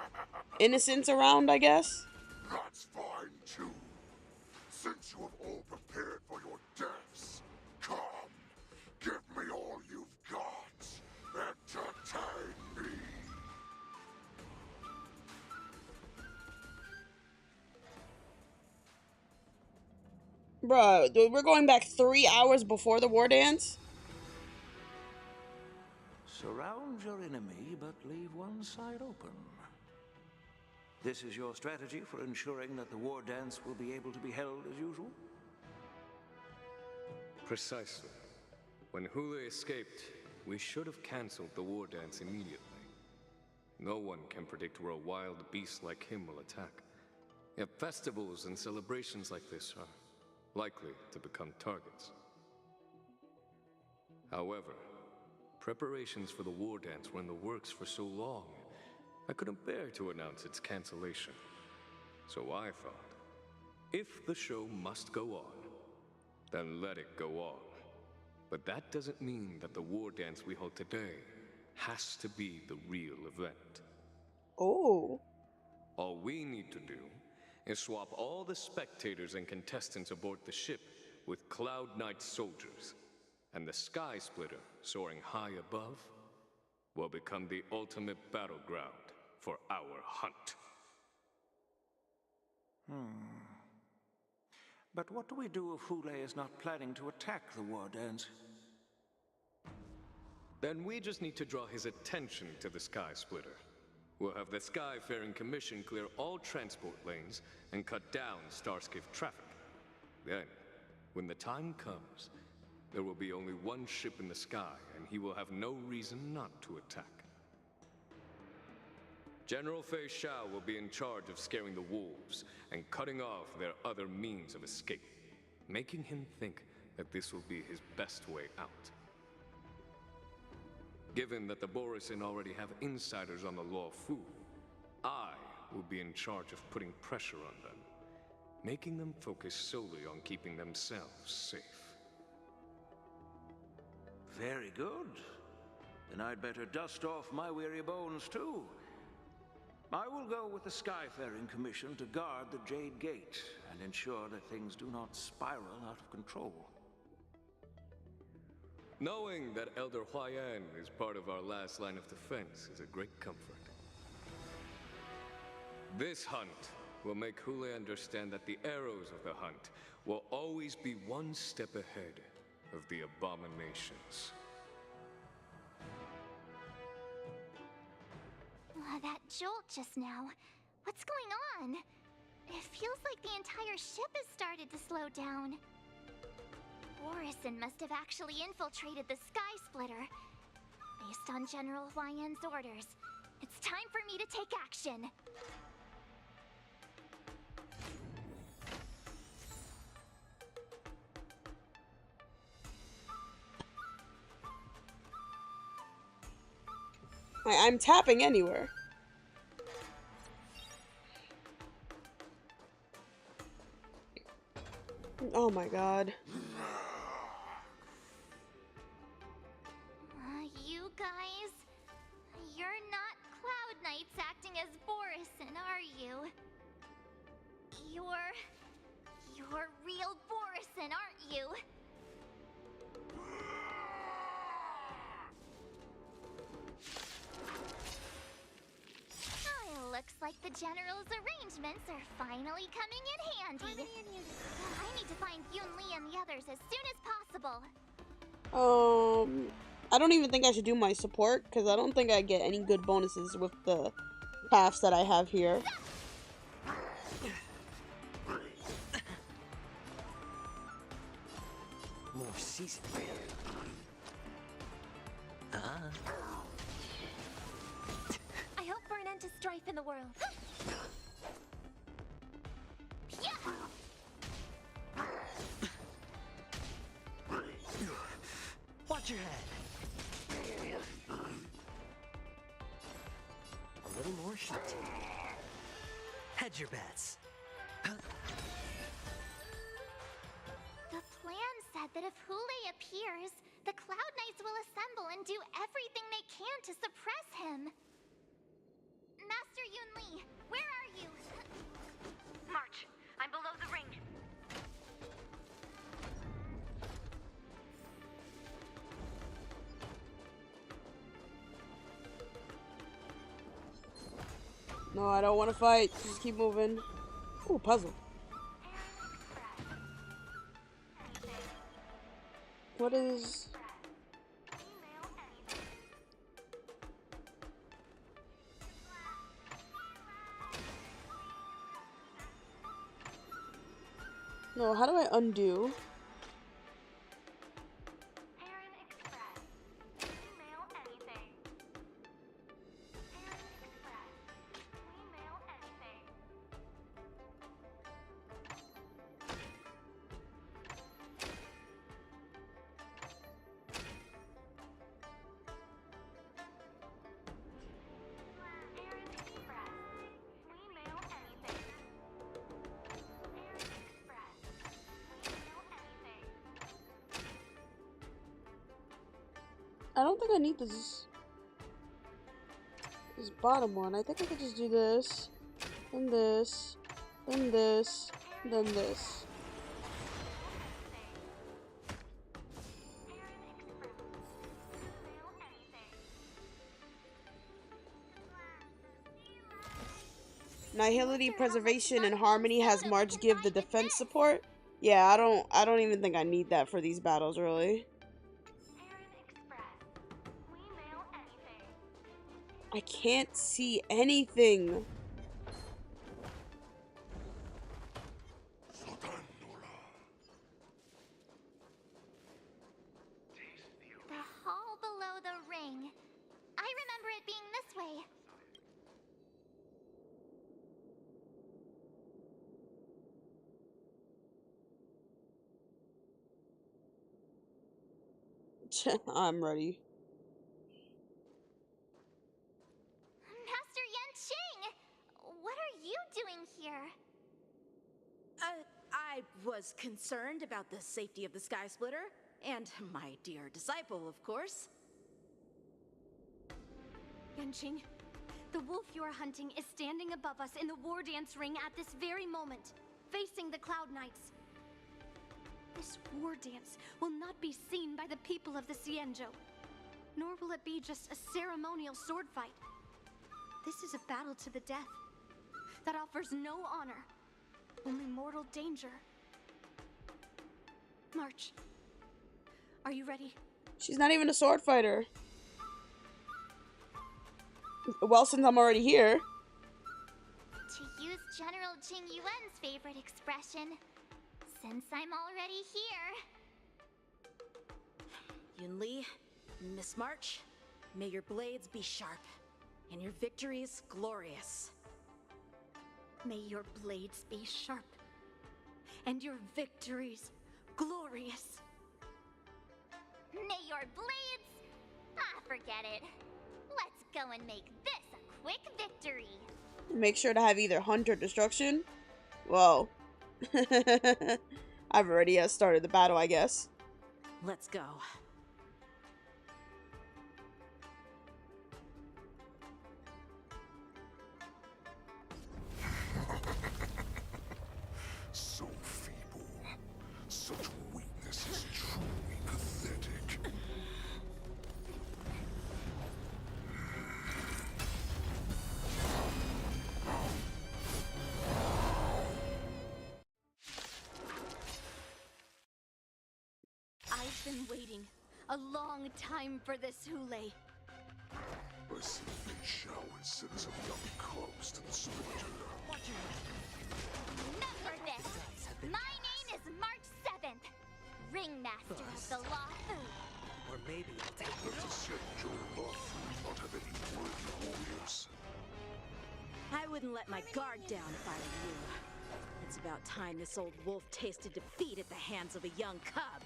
innocents around, I guess. That's fine too. Since you have all prepared for your deaths, come, give me all you've got. Entertain me. Bruh, dude, we're going back 3 hours before the war dance? Surround your enemy, but leave one side open. This is your strategy for ensuring that the war dance will be able to be held as usual? Precisely. When Hule escaped, we should have cancelled the war dance immediately. No one can predict where a wild beast like him will attack. Yet festivals and celebrations like this are likely to become targets. However, preparations for the war dance were in the works for so long, I couldn't bear to announce its cancellation. So I thought, if the show must go on, then let it go on. But that doesn't mean that the war dance we hold today has to be the real event. Oh. All we need to do is swap all the spectators and contestants aboard the ship with Cloud Knight soldiers, and the Sky Splitter, soaring high above, will become the ultimate battleground for our hunt. But what do we do if Hule is not planning to attack the war dance? Then we just need to draw his attention to the Sky Splitter. We'll have the Skyfaring Commission clear all transport lanes and cut down Starskiff traffic. Then, when the time comes, there will be only one ship in the sky, and he will have no reason not to attack. General Fei Xiao will be in charge of scaring the wolves and cutting off their other means of escape, making him think that this will be his best way out. Given that the Borisin already have insiders on the Law Fu, I will be in charge of putting pressure on them, making them focus solely on keeping themselves safe. Very good. Then I'd better dust off my weary bones too. I will go with the Skyfaring Commission to guard the Jade Gate and ensure that things do not spiral out of control. Knowing that Elder Huayan is part of our last line of defense is a great comfort. This hunt will make Hule understand that the arrows of the hunt will always be one step ahead of the abominations. That jolt just now. What's going on? It feels like the entire ship has started to slow down. Borisin must have actually infiltrated the Sky Splitter. Based on General Huayan's orders, it's time for me to take action. I'm tapping anywhere. Oh my god. You guys, you're not Cloud Knights acting as Borisin, are You're real Borison, aren't you? Oh, looks like the General's arrangements are finally coming in handy. I need to find Yunli and the others as soon as possible. I don't even think I should do my support, because I don't think I get any good bonuses with the paths that I have here. More season. I hope for an end to strife in the world. Watch your head. A little more shooting. Hedge your bets. The plan said that if Hule appears, the Cloud Knights will assemble and do everything they can to suppress him. Master Yunli, where are you? March, I'm below the ring. No, I don't want to fight. Just keep moving. Ooh, puzzle. What is... No, how do I undo? I don't think I need this bottom one. I think I could just do this, and this, then this, then this. Nihility, Preservation, and Harmony has March give the defense support. Yeah, I don't even think I need that for these battles, really. I can't see anything. The hall below the ring. I remember it being this way. I'm ready. Master Yanqing! What are you doing here? I was concerned about the safety of the Sky Splitter, and my dear disciple, of course. Yanqing, the wolf you are hunting is standing above us in the war dance ring at this very moment, facing the Cloud Knights. This war dance will not be seen by the people of the Xianzhou, nor will it be just a ceremonial sword fight. This is a battle to the death that offers no honor, only mortal danger. March, are you ready? She's not even a sword fighter. Well, since I'm already here. To use General Jing Yuan's favorite expression, since I'm already here. Yunli, Miss March, may your blades be sharp, and your victories glorious. May your blades be sharp, and your victories glorious. May your blades... Ah, forget it. Let's go and make this a quick victory. Make sure to have either Hunt or Destruction. Whoa. I've already started the battle, I guess. Let's go. been waiting a long time for this, Hule. I see Xianzhou and send some young cubs to the splinter. Remember this! My name is March 7th, Ringmaster of the Lawfu. Or maybe I'll take you. Does the Xianzhou Lawfu not have any worthy warriors? I wouldn't let my guard down if I were you. It's about time this old wolf tasted defeat at the hands of a young cub.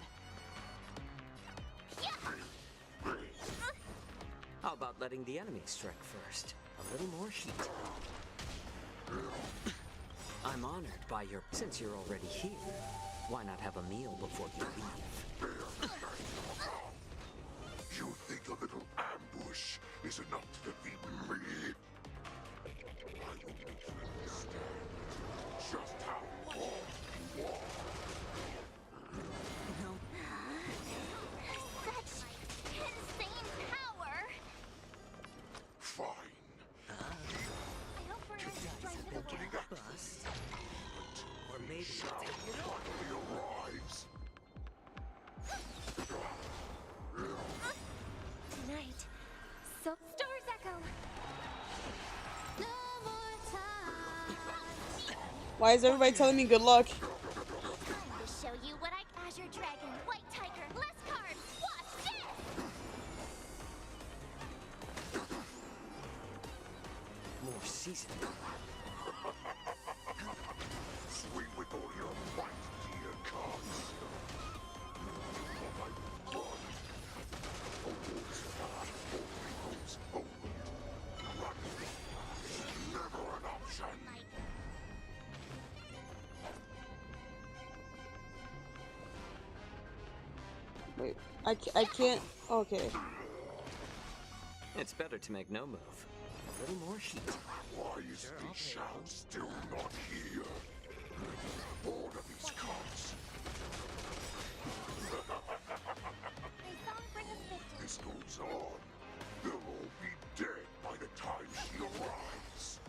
How about letting the enemy strike first? A little more heat. I'm honored by your... Since you're already here, why not have a meal before you leave? You think a little ambush is enough to defeat me? I will make you understand just how wrong you are. Such insane power! Fine. I hope we're not strength of the world. Bust. Or maybe I'll take you. Finally arrives. Tonight, so Stars Echo. No more time. Why is everybody telling me good luck? Time to show you what Azure Dragon, White Tiger, less cards. Watch this! More seasoning. Swing with all your might, dear cubs. For my blood. A wolf's path only goes forward. Running is never an option. Wait, I can't. Okay. It's better to make no move. A little more heat. Why is Xianzhou still not here? All of these cubs. This goes on. They'll all be dead by the time she arrives.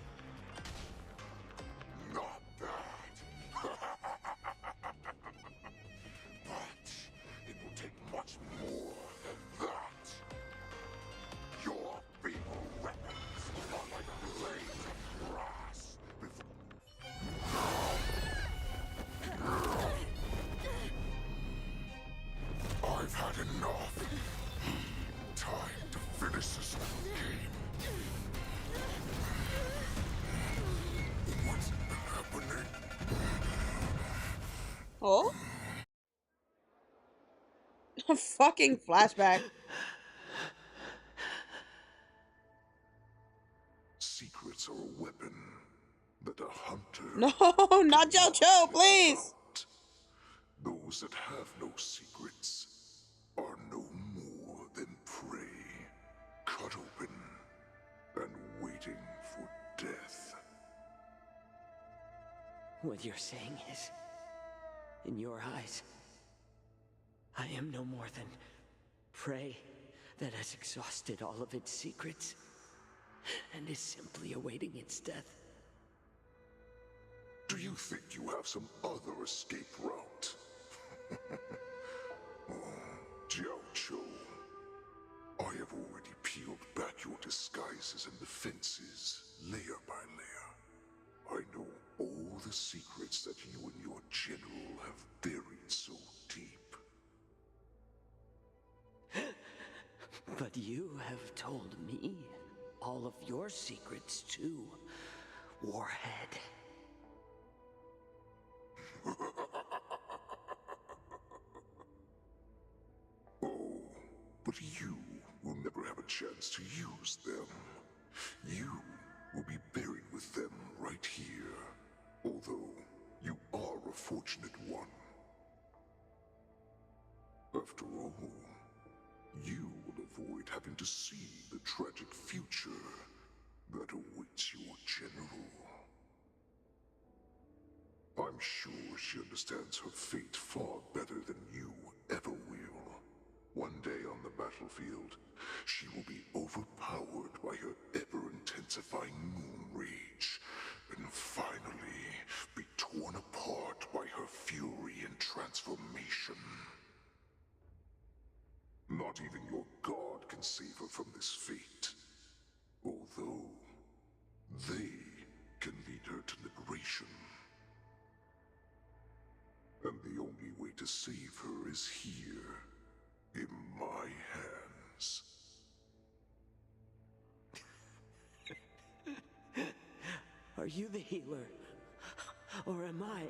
Not that. But it will take much more than that. Your feeble weapons are like blades of grass I've had enough. Time to finish this game. What's happening? Oh? Fucking flashback. Secrets are a weapon that a hunter... No, not Xianzhou, please! Those that have no secrets are no more than prey, cut open and waiting for death. What you're saying is, in your eyes, I am no more than prey that has exhausted all of its secrets and is simply awaiting its death. Do you think you have some other escape route? Xianzhou, I have already peeled back your disguises and defenses, layer by layer. I know all the secrets that you and your general have buried so deep. But you have told me all of your secrets too, Warhead. Oh, but you will never have a chance to use them. You will be buried with them right here, although you are a fortunate one. After all, you will avoid having to see the tragic future that awaits your general. I'm sure she understands her fate far better than you ever will. One day on the battlefield, she will be overpowered by her ever-intensifying moon rage, and finally be torn apart by her fury and transformation. this fate. Although, they can lead her to liberation. And the only way to save her is here, in my hands. Are you the healer? Or am I?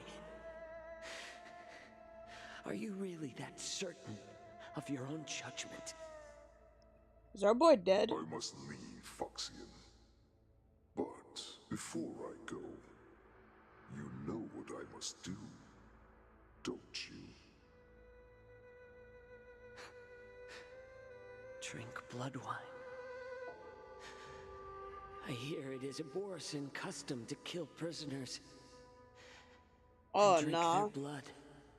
Are you really that certain of your own judgment? Is our boy dead? I must leave, Foxian. But before I go, you know what I must do, don't you? Drink blood wine. I hear it is a Borisin custom to kill prisoners. Oh, drink nah. their blood.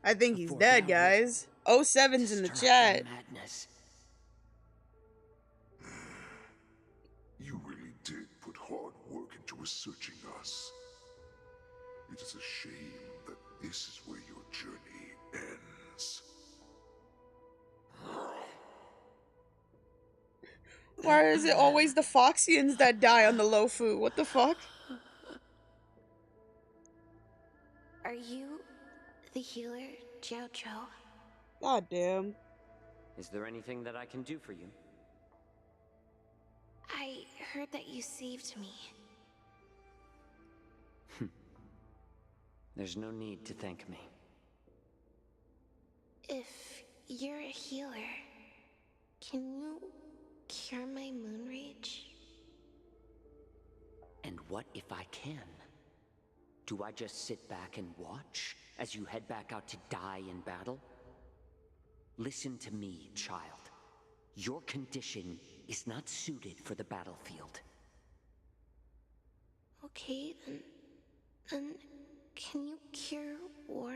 I think he's before dead, battle guys. 07's in the to strike chat. their madness. You really did put hard work into researching us. It is a shame that this is where your journey ends. Why is it always the Foxians that die on the Lofu? What the fuck? Are you the healer, Xianzhou? God damn. Is there anything that I can do for you? I heard that you saved me. There's no need to thank me. If you're a healer, can you cure my moon rage? And what if I can? Do I just sit back and watch as you head back out to die in battle? Listen to me, child. Your condition is not suited for the battlefield. Okay, then can you cure war?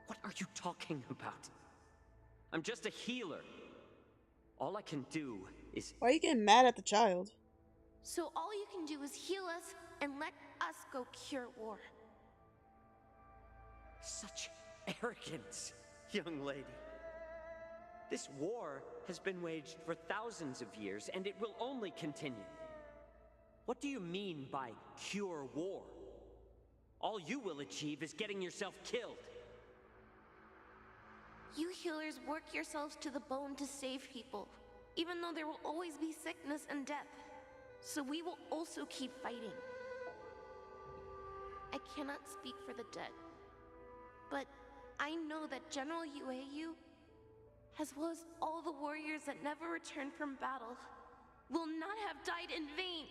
What are you talking about? I'm just a healer. All I can do is... Why are you getting mad at the child? So all you can do is heal us and let us go cure war. Such arrogance, young lady. This war has been waged for thousands of years, and it will only continue. What do you mean by cure war? All you will achieve is getting yourself killed. You healers work yourselves to the bone to save people, even though there will always be sickness and death. So we will also keep fighting. I cannot speak for the dead, but I know that General Yueyu, as well as all the warriors that never returned from battle, will not have died in vain.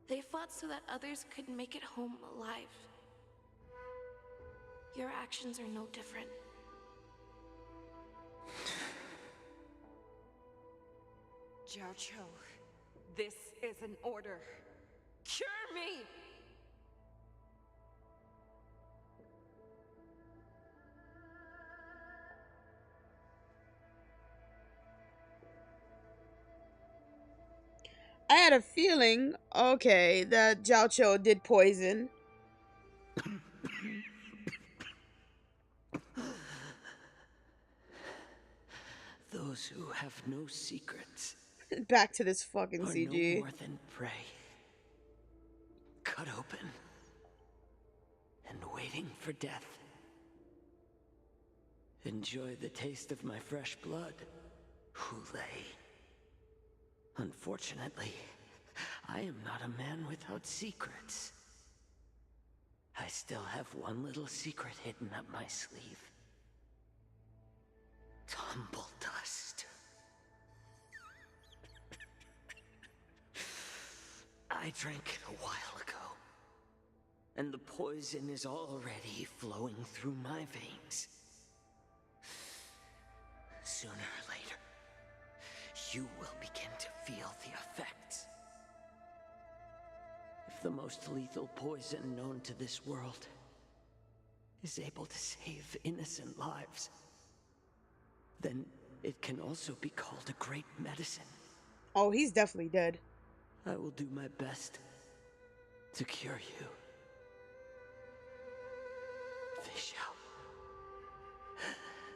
They fought so that others could make it home alive. Your actions are no different. Xianzhou, this is an order. Cure me! I had a feeling, okay, that Xiaoqiu did poison. Those who have no secrets Back to this fucking are CG. no more than prey. Cut open and waiting for death. Enjoy the taste of my fresh blood, Hulei. Unfortunately, I am not a man without secrets. I still have one little secret hidden up my sleeve. Tumble dust. I drank it a while ago, and the poison is already flowing through my veins. Sooner or later, you will begin to feel the effects. If the most lethal poison known to this world is able to save innocent lives, then it can also be called a great medicine. Oh, he's definitely dead. I will do my best to cure you. Fischl.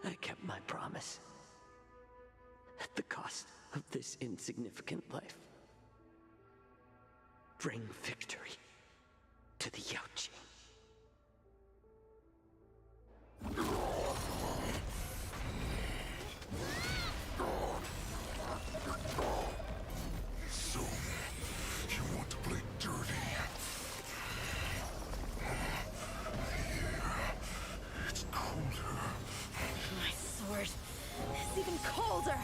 I kept my promise. of this insignificant life. Bring victory to the Yaoqing. So, you want to play dirty? Here, it's colder. My sword is even colder.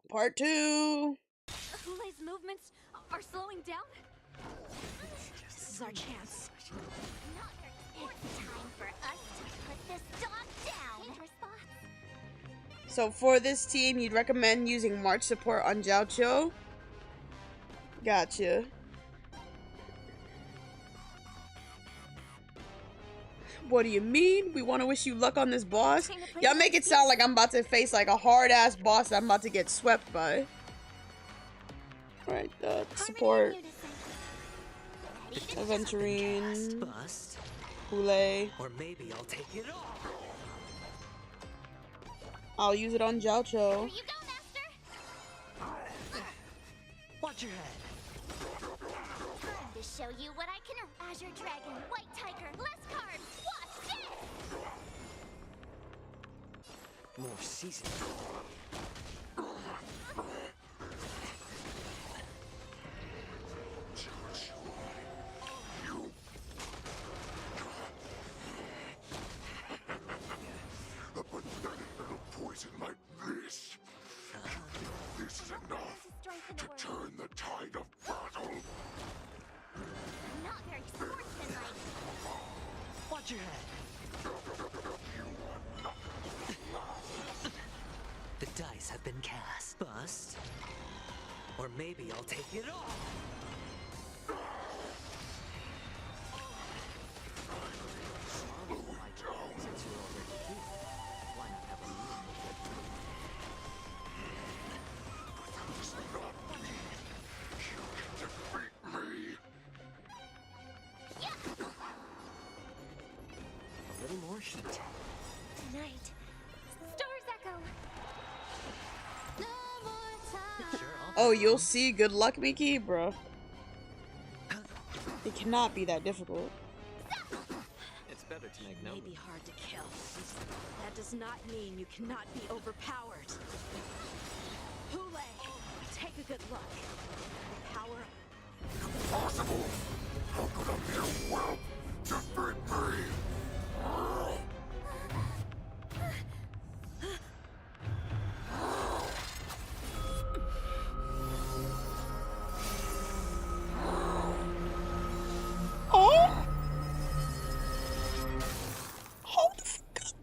Part 2. Hule's movements are slowing down? This is our chance. It's time for us to put this dog down. So for this team, you'd recommend using March support on Xianzhou? Gotcha. What do you mean? We want to wish you luck on this boss? Y'all make it sound like I'm about to face like a hard-ass boss that I'm about to get swept by. Alright, support. Aventurine. Hule. Or maybe I'll take it off. I'll use it on Xianzhou. Watch your head. Time to show you what I can. Azure Dragon, White Tiger, less cards. Watch this. More season. A pathetic little poison like this. This is enough to turn the tide of battle. Not very sportsmanlike. Watch your head. The dice have been cast. Bust. Or maybe I'll take it off. A little more heat. Tonight, stars echo. No more time. Oh, you'll see. Good luck, Miki, bro. It cannot be that difficult. It's better to make no. May be hard to kill. That does not mean you cannot be overpowered. Hule, take a good look. The power. Impossible! How could a mere whelp defeat me? Oh! Hold the fuck up.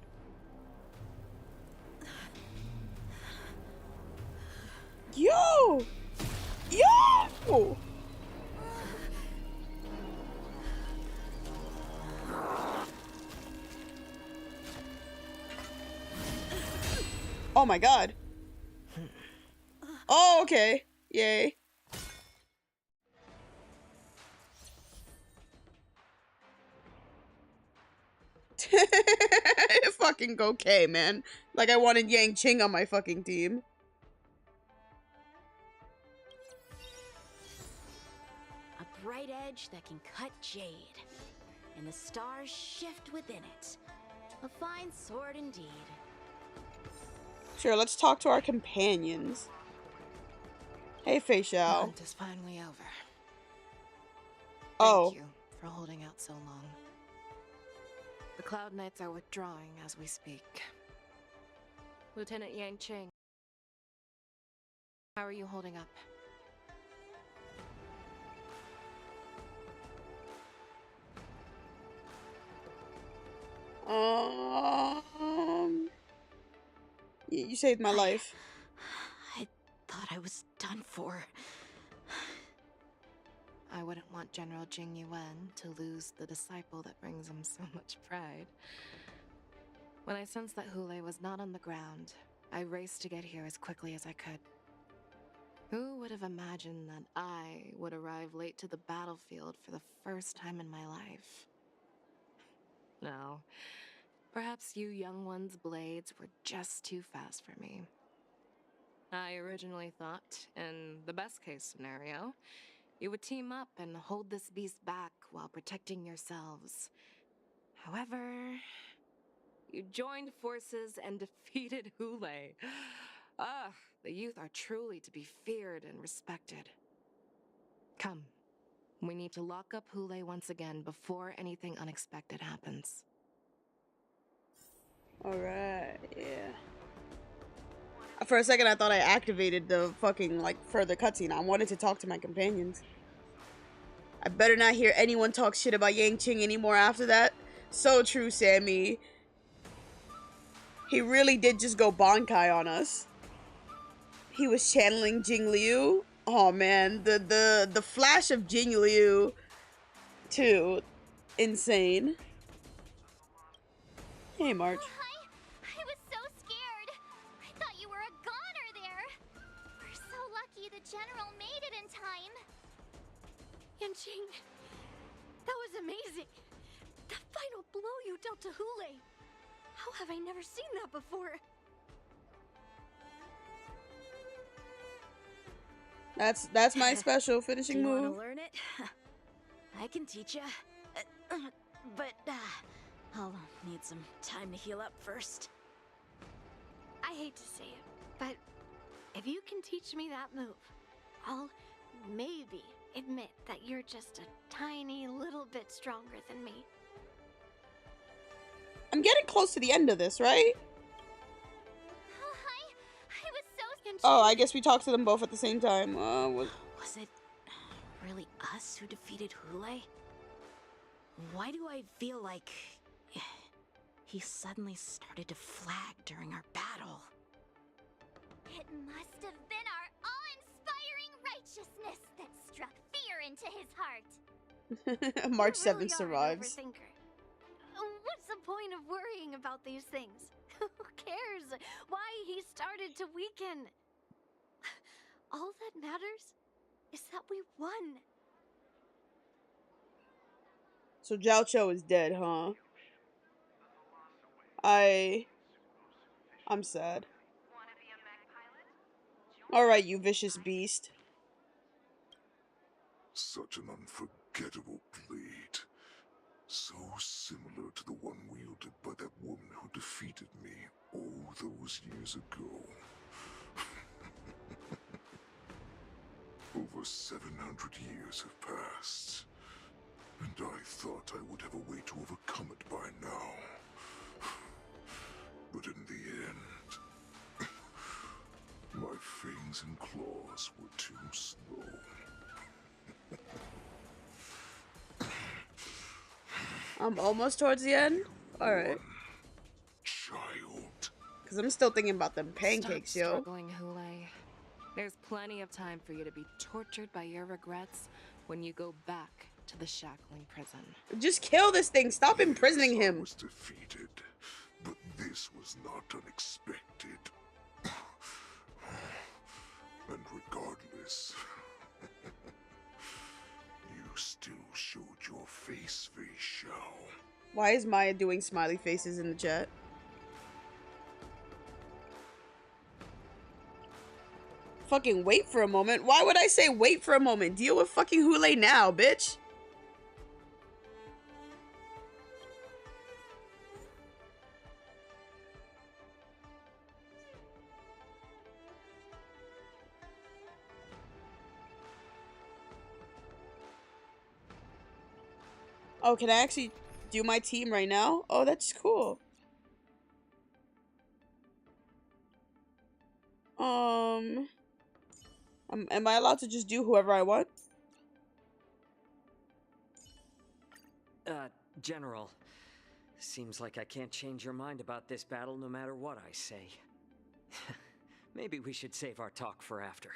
Yo! Yo! Oh my god. Oh, okay. Yay. Fucking okay, man. Like I wanted Yang Qing on my fucking team. A bright edge that can cut jade. And the stars shift within it. A fine sword indeed. Sure, let's talk to our companions. Hey, Fei The Xiao. hunt is finally over. Oh. Thank you for holding out so long. The Cloud Knights are withdrawing as we speak. Lieutenant Yang Qing, how are you holding up? You saved my life. I thought I was done for. I wouldn't want General Jing Yuan to lose the disciple that brings him so much pride. When I sensed that Hule was not on the ground, I raced to get here as quickly as I could. Who would have imagined that I would arrive late to the battlefield for the first time in my life? No, Perhaps you young ones' blades were just too fast for me. I originally thought, in the best case scenario, you would team up and hold this beast back while protecting yourselves. However, you joined forces and defeated Hule. Ah, the youth are truly to be feared and respected. Come, we need to lock up Hule once again before anything unexpected happens. Alright, yeah. For a second, I thought I activated the fucking, like, further cutscene. I wanted to talk to my companions. I better not hear anyone talk shit about Yanqing anymore after that. So true, Sammy. He really did just go Bankai on us. He was channeling Jing Liu. Oh man, the flash of Jing Liu too. Insane. Hey, March. Oh, hi. I was so scared. I thought you were a goner there. We're so lucky the general made it in time. Yanqing, that was amazing. The final blow you dealt to Hule. How have I never seen that before? That's my special finishing move. Do you want to learn it? I can teach ya. But I'll need some time to heal up first. I hate to say it, but if you can teach me that move, I'll maybe admit that you're just a tiny little bit stronger than me. I'm getting close to the end of this, right? Oh, hi. I was so... Oh, I guess we talked to them both at the same time. Was it really us who defeated Hule? Why do I feel like he suddenly started to flag during our battle? It must have been our awe-inspiring righteousness that struck fear into his heart. March You 7th really are an survives. overthinker. What's the point of worrying about these things? Who cares why he started to weaken? All that matters is that we won. So Xianzhou is dead, huh? I'm sad. Alright, you vicious beast. Such an unforgettable blade. So similar to the one wielded by that woman who defeated me all those years ago. Over 700 years have passed, and I thought I would have a way to overcome it by now. But in the end, my fangs and claws were too slow. I'm almost towards the end. Alright. Because I'm still thinking about them pancakes, Stop yo. struggling, Hule. There's plenty of time for you to be tortured by your regrets when you go back to the shackling prison. Just kill this thing. Stop imprisoning him. I was defeated, but this was not unexpected. And regardless, you still showed your face, Fei Xiao. Why is Maya doing smiley faces in the chat? Fucking wait for a moment. Why would I say wait for a moment? Deal with fucking Hule now, bitch. Oh, can I actually do my team right now? Oh, that's cool. Am I allowed to just do whoever I want? General. Seems like I can't change your mind about this battle no matter what I say. Maybe we should save our talk for after.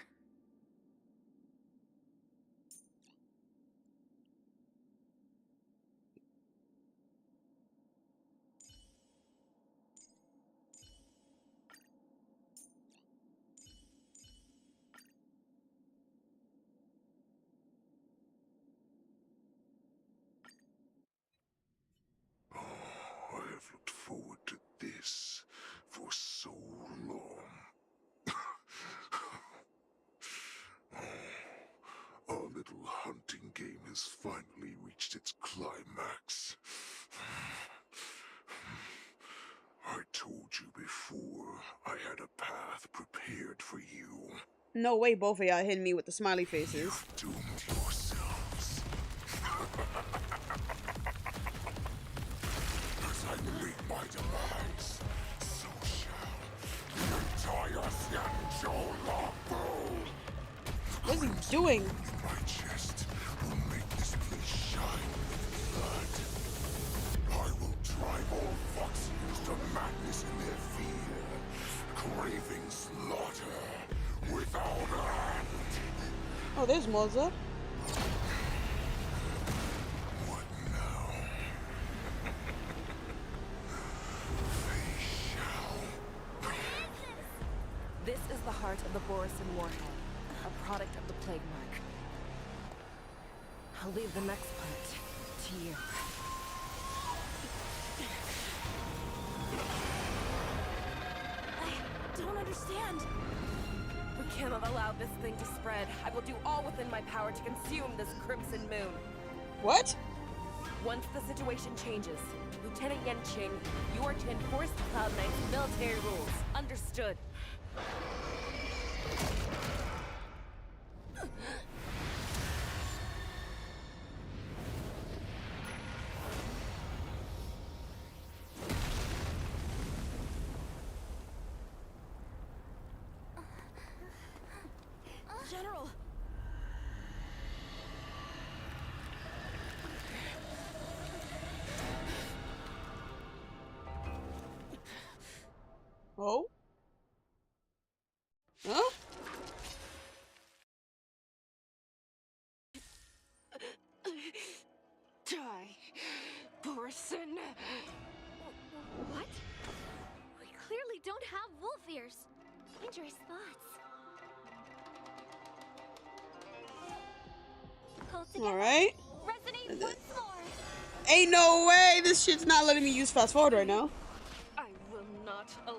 I have looked forward told you before, I had a path prepared for you. No way both of y'all hitting me with the smiley faces. Doomed yourselves. As I meet my demise, so shall the entire Xianzhou longbow. What is he doing? My chest will make this place shine with blood. I will drive all Foxians to madness in their fear, craving slaughter without end. Oh, there's Moza. What now? This is the heart of the Borisin warhead, a product of the plague mark. I'll leave the next part to you. I don't understand. We cannot allow this thing to spread. I will do all within my power to consume this Crimson Moon. What? Once the situation changes, Lieutenant Yanqing, you are to enforce the Cloud Knight's military rules. Understood. General! Oh? Huh? Die, Borisin. What? We clearly don't have wolf ears. Dangerous thoughts. Alright. Resonate once more. Ain't no way this shit's not letting me use fast forward right now. I will not allow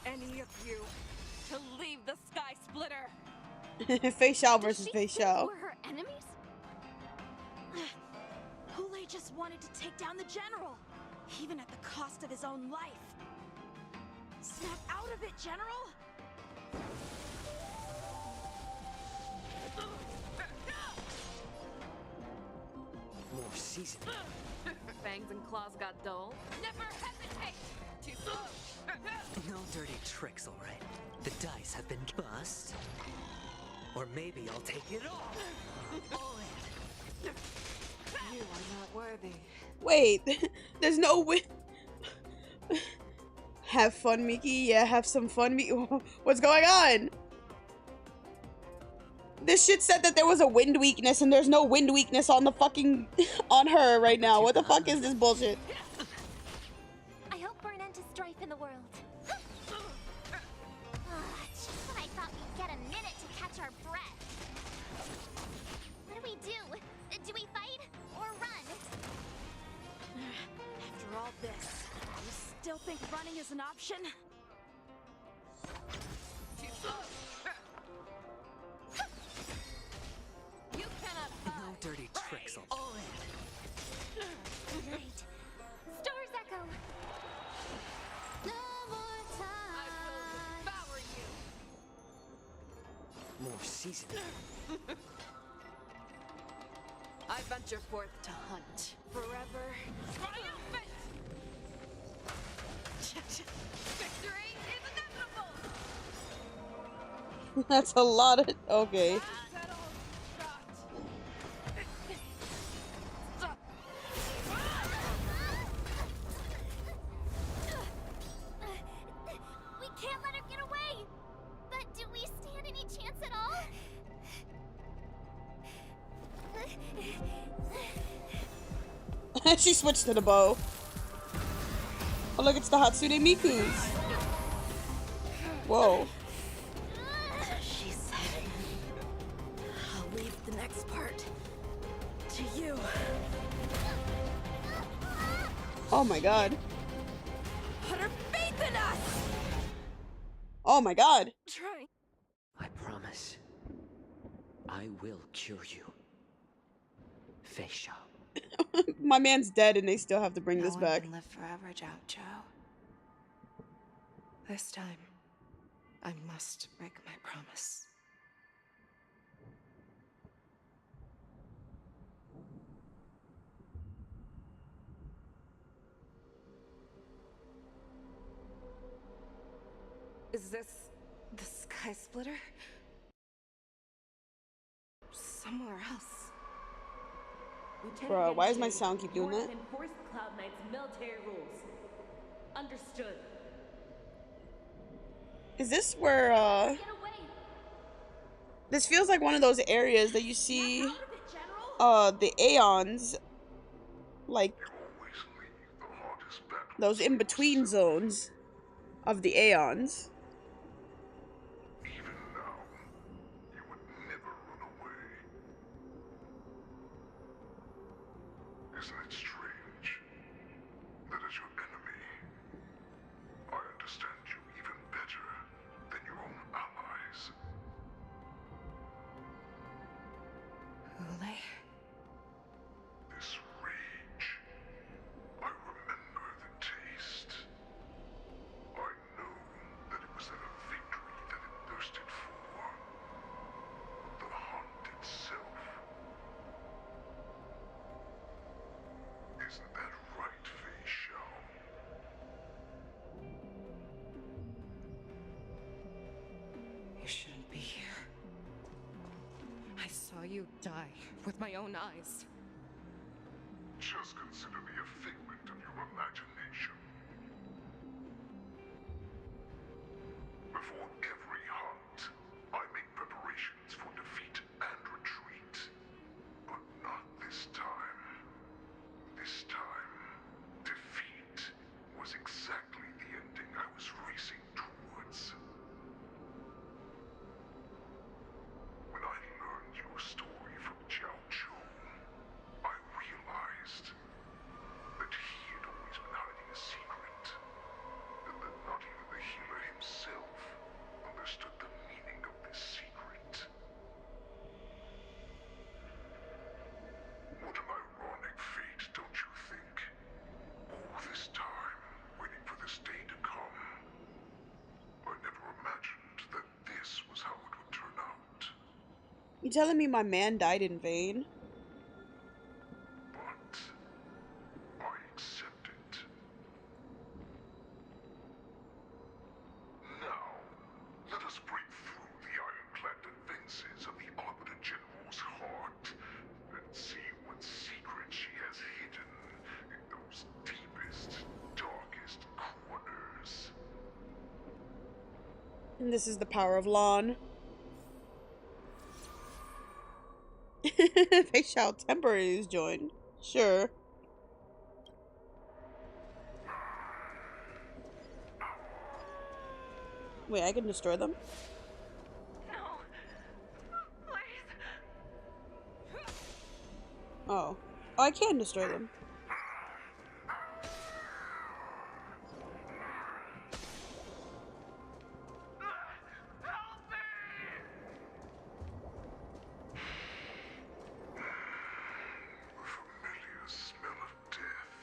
any of you to leave the Sky Splitter. Fei Xiao versus Fei Xiao. We're her enemies? Hule just wanted to take down the general, even at the cost of his own life. Snap out of it, General! More season. Fangs and claws got dull. Never hesitate! Too slow! No dirty tricks, alright? The dice have been bust. Or maybe I'll take it all. All in. You are not worthy. Wait, there's no win. Have fun, Miki. Yeah, have some fun, Miki. What's going on? This shit said that there was a wind weakness, and there's no wind weakness on the fucking on her right now. What the fuck is this bullshit? I hope for an end to strife in the world. Just when I thought we'd get a minute to catch our breath. What do we do? Do we fight or run? After all this, you still think running is an option? Too slow! You cannot hide. No dirty tricks, all in. Great. Stars echo. No more time. I will devour you. More season. I venture forth to hunt. Forever triumphant! Victory is inevitable! That's a lot of okay. We can't let her get away. But do we stand any chance at all? She switched to the bow. Oh look, it's the Hatsune Miku's. Whoa. She said, I'll leave the next part to you. Oh my god. Put her faith in us! Oh my god. Try. I promise. I will cure you. Fei Xiao. My man's dead and they still have to bring this back. Live forever, Xianzhou. This time, I must break my promise. Is this the Sky Splitter? Somewhere else. Bruh, why does my sound keep doing that? Enforce the Cloud Knight's military rules. Understood. Is this where, this feels like one of those areas that you see, the Aeons, like, those in-between zones of the Aeons. Isn't it strange that as your enemy, I understand you even better than your own allies? Ule? This rage, I remember the taste. I know that it was a victory that it thirsted for. The hunt itself. Isn't that right, Fei Xiao? You shouldn't be here. I saw you die with my own eyes. Just consider me a figment of your imagination. Before every hunt, I make preparations for defeat and retreat. But not this time. This time, defeat was exactly the ending I was racing towards. When I learned your story from Xianzhou, I realized that he had always been hiding a secret, and that not even the healer himself understood the meaning of this secret. What an ironic fate, don't you think? All this time, waiting for this day to come. I never imagined that this was how it would turn out. You telling me my man died in vain? But I accept it. Now, let us break through the ironclad defenses of the Arbiter General's heart and see what secret she has hidden in those deepest, darkest corners. And this is the power of Lon. They shall temporarily join. Sure. Wait, I can destroy them? No. Please. Oh. Oh, I can destroy them. Familiar smell of death,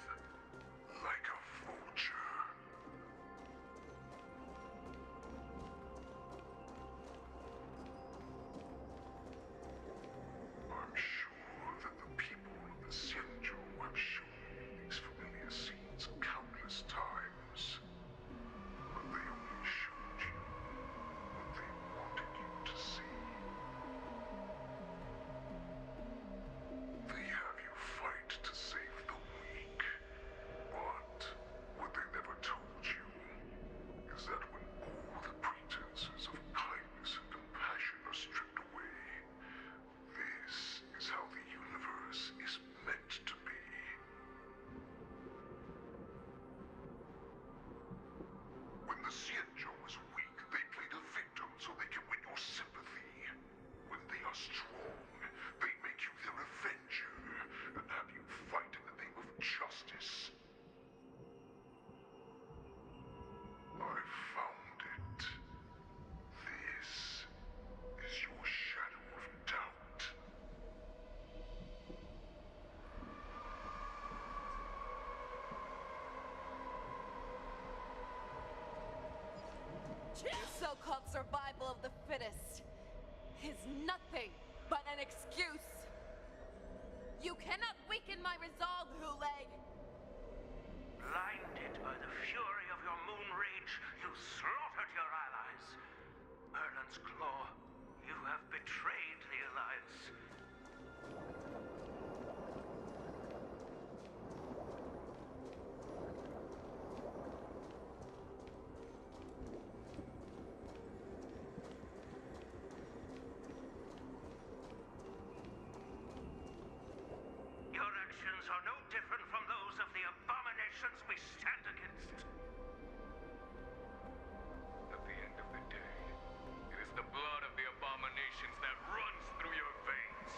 like a vulture. I'm sure that the people of the Xianzhou have shown me these familiar scenes countless times. But they only showed you what they wanted you to see. They have you fight to save the weak. But what they never told you is that when all the pretenses of kindness and compassion are stripped away, this is how the universe is meant to be. When the Xianzhou is weak, they play the victim so they can win your sympathy. When they are strong, they make you their avenger and have you fight in the name of justice. I found it. This is your shadow of doubt. so-called survival of the fittest is nothing but an excuse. You cannot weaken my resolve, Hule. Blinded by the fury of your moon rage, you slaughtered your allies. Merlin's Claw, you have betrayed the Alliance. Your actions are no different from those of the abominations we stand against. At the end of the day, it is the blood of the abominations that runs through your veins.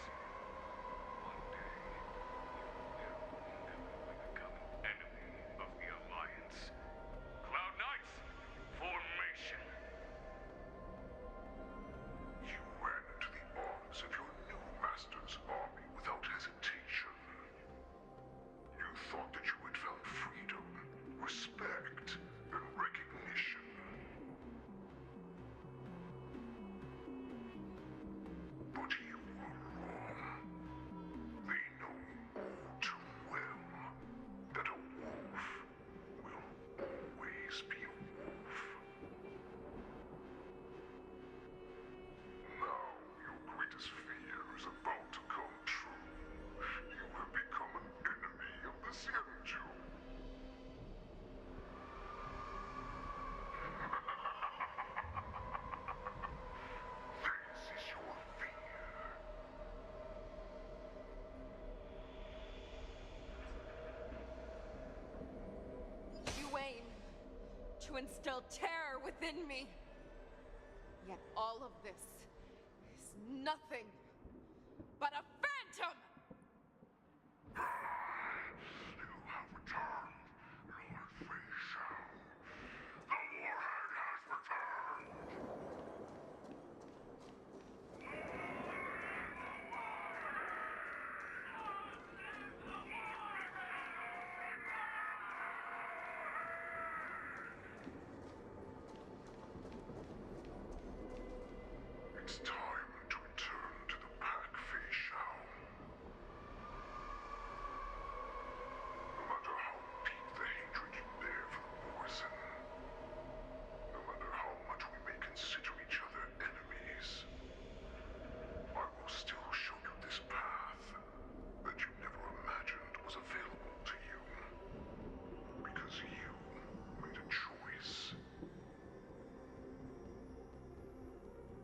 One day, you will inevitably become an enemy of the Alliance. Cloud Knights, formation! You ran into the arms of your new master's army without hesitation. You thought that you had found freedom, respect, and recognition. But you were wrong. They know all too well that a wolf will always be a wolf. Now your greatest fear is about to come true. You have become an enemy of the Xianzhou. This is your fear. You aim to instill terror within me. Yet all of this is nothing but a phantom! You have returned, Lord Xianzhou. The warhead has returned. It's time to return to the pack, Xianzhou. No matter how deep the hatred you bear for the Borson, no matter how much we may consider each other enemies, I will still show you this path that you never imagined was available to you. Because you made a choice.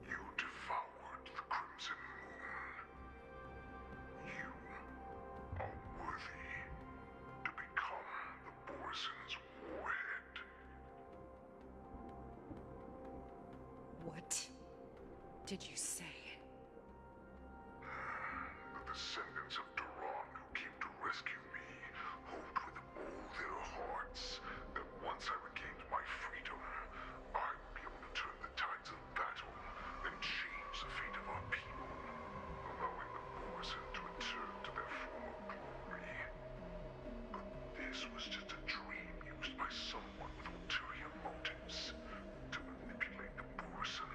You devoured the Crimson Moon. You are worthy to become the Borson's warhead. What did you say? The descendants of Duran who came to rescue me hoped with all their hearts that once I regained my freedom, I would be able to turn the tides of battle and change the fate of our people, allowing the Borson to return to their former glory. But this was just a dream used by someone with ulterior motives to manipulate the Borson.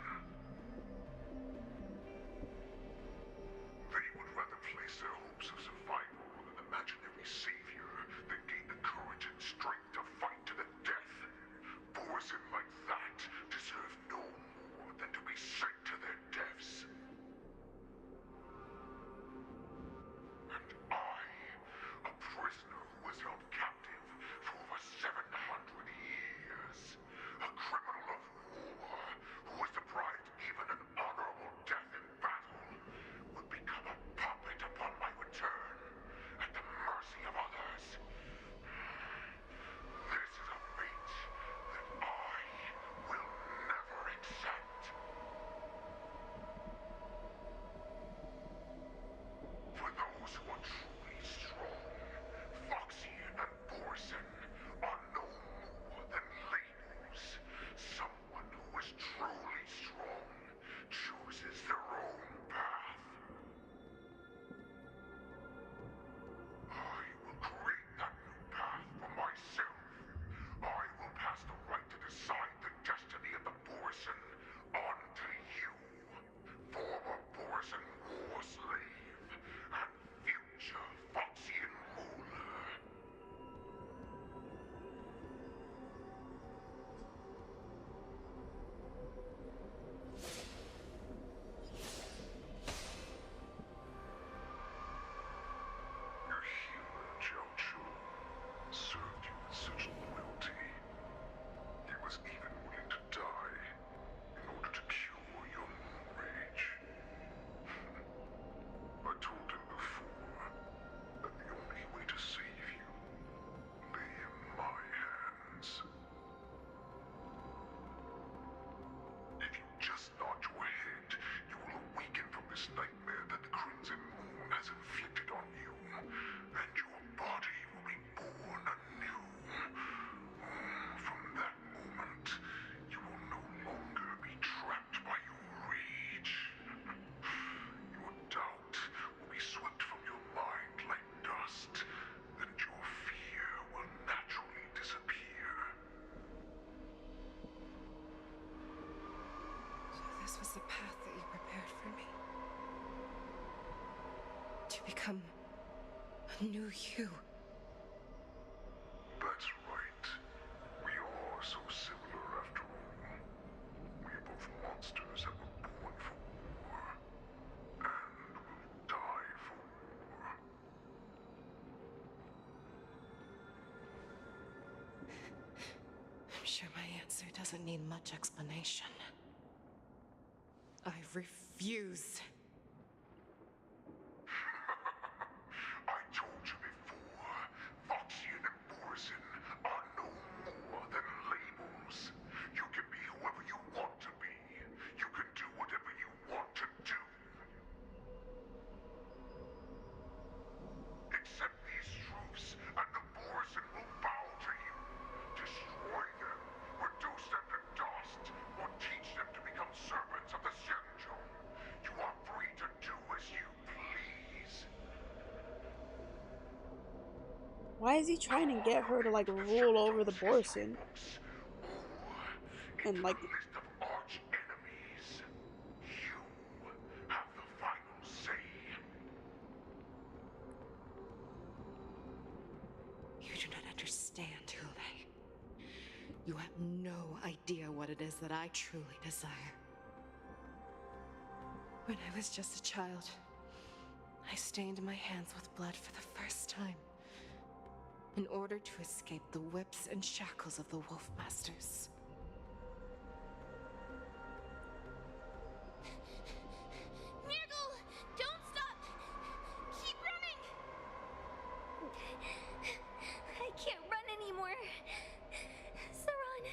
this was the path that you prepared for me. To become a new you. That's right. We are so similar after all. We are both monsters that were born for war, and will die for war. I'm sure my answer doesn't need much explanation. I refuse. I told you before, Foxian and Borison are no more than labels. You can be whoever you want to be. You can do whatever you want to do. Accept these truths, and the Borison will bow to you. Destroy them, reduce them to dust, or teach them to become servants of the Xianzhou. You are free to do as you please. Why is he trying to get her to like rule over the Borson? And like List of arch enemies. You have the final say. You do not understand, Hule. You have no idea what it is that I truly desire. When I was just a child, I stained my hands with blood for the first time, in order to escape the whips and shackles of the Wolfmasters. Nirgal, don't stop! Keep running! I can't run anymore. Saran,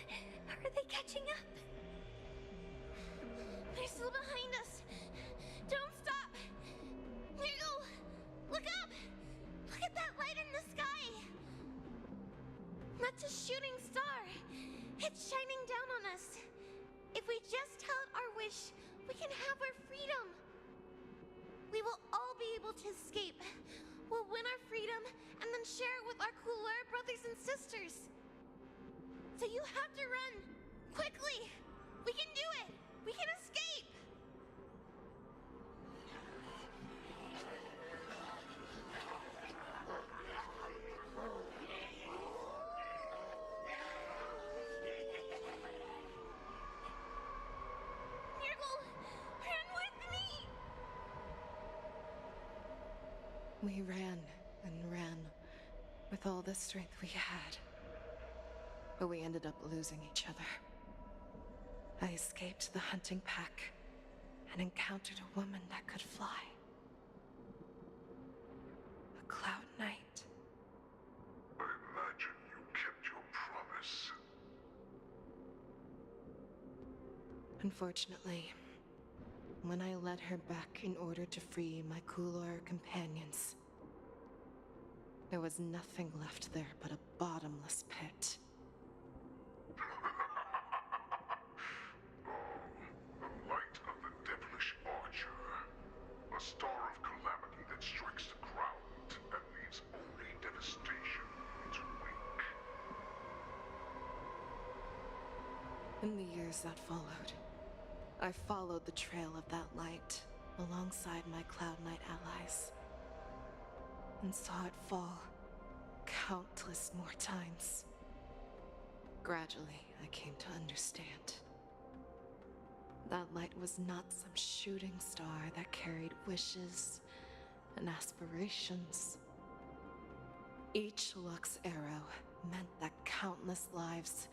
are they catching up? They're still behind us. Don't stop! Nirgal, look up! Look at that light in the sky! That's a shooting star. It's shining down on us. If we just tell it our wish, we can have our freedom. We will all be able to escape. We'll win our freedom and then share it with our cooler brothers and sisters. So you have to run. Quickly. We can do it. We can escape. Nirgal, run with me. We ran and ran with all the strength we had. But we ended up losing each other. I escaped the hunting pack and encountered a woman that could fly. A Cloud Knight. I imagine you kept your promise. Unfortunately, when I led her back in order to free my Kulor companions, there was nothing left there but a bottomless pit. The light of the devilish archer. A star of calamity that strikes the ground and leaves only devastation in its wake. In the years that followed, I followed the trail of that light alongside my Cloud Knight allies, and saw it fall countless more times. Gradually, I came to understand. That light was not some shooting star that carried wishes and aspirations. Each Lux arrow meant that countless lives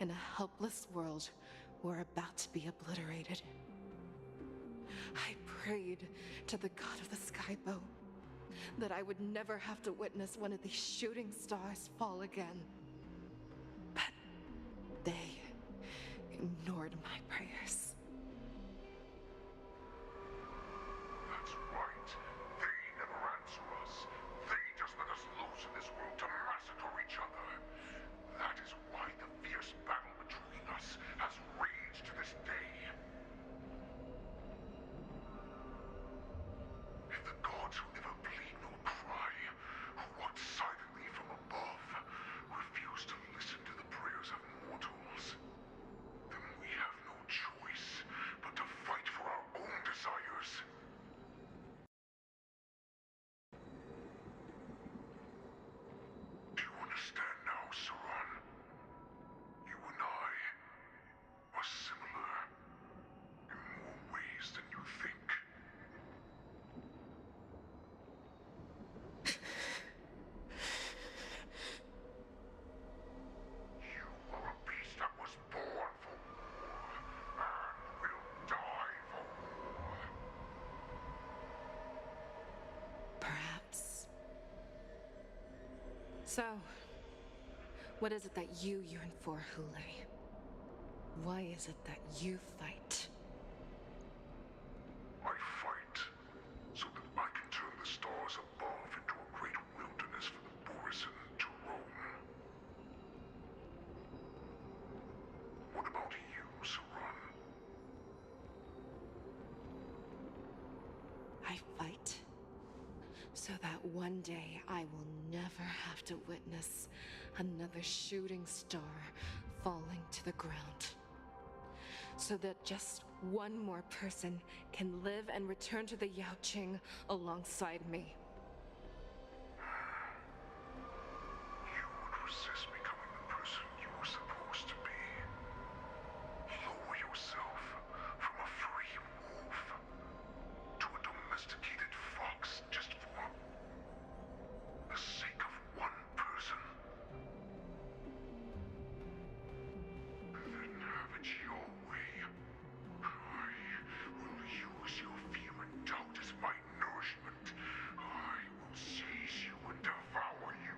in a helpless world were about to be obliterated. I prayed to the god of the Skybow that I would never have to witness one of these shooting stars fall again. But they ignored my prayers. That's right. They never answer us. They just let us loose in this world to massacre each other. That is why the fierce battle between us has raged to this day. If the gods who never bleed nor cry, who watch silently from above, refuse So, what is it that you yearn for, Hule? Why is it that you fight? I fight so that I can turn the stars above into a great wilderness for the Borisin to roam. What about you, Saran? I fight so that one day I will never have to witness another shooting star falling to the ground. So that just one more person can live and return to the Yaoqing alongside me. You would resist becoming the person you were supposed to be. Lower yourself from a free wolf to a domesticated fox just for the sake of one person. Then have it your way. I will use your fear and doubt as my nourishment. I will seize you and devour you.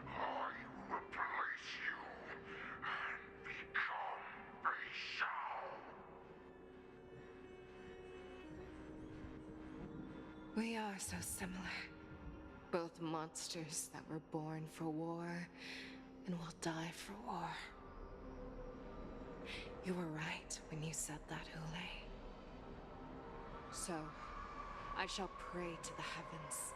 I will replace you and become a Xiao. We are so similar. Both monsters that were born for war and will die for war. You were right when you said that, Hule. So, I shall pray to the heavens.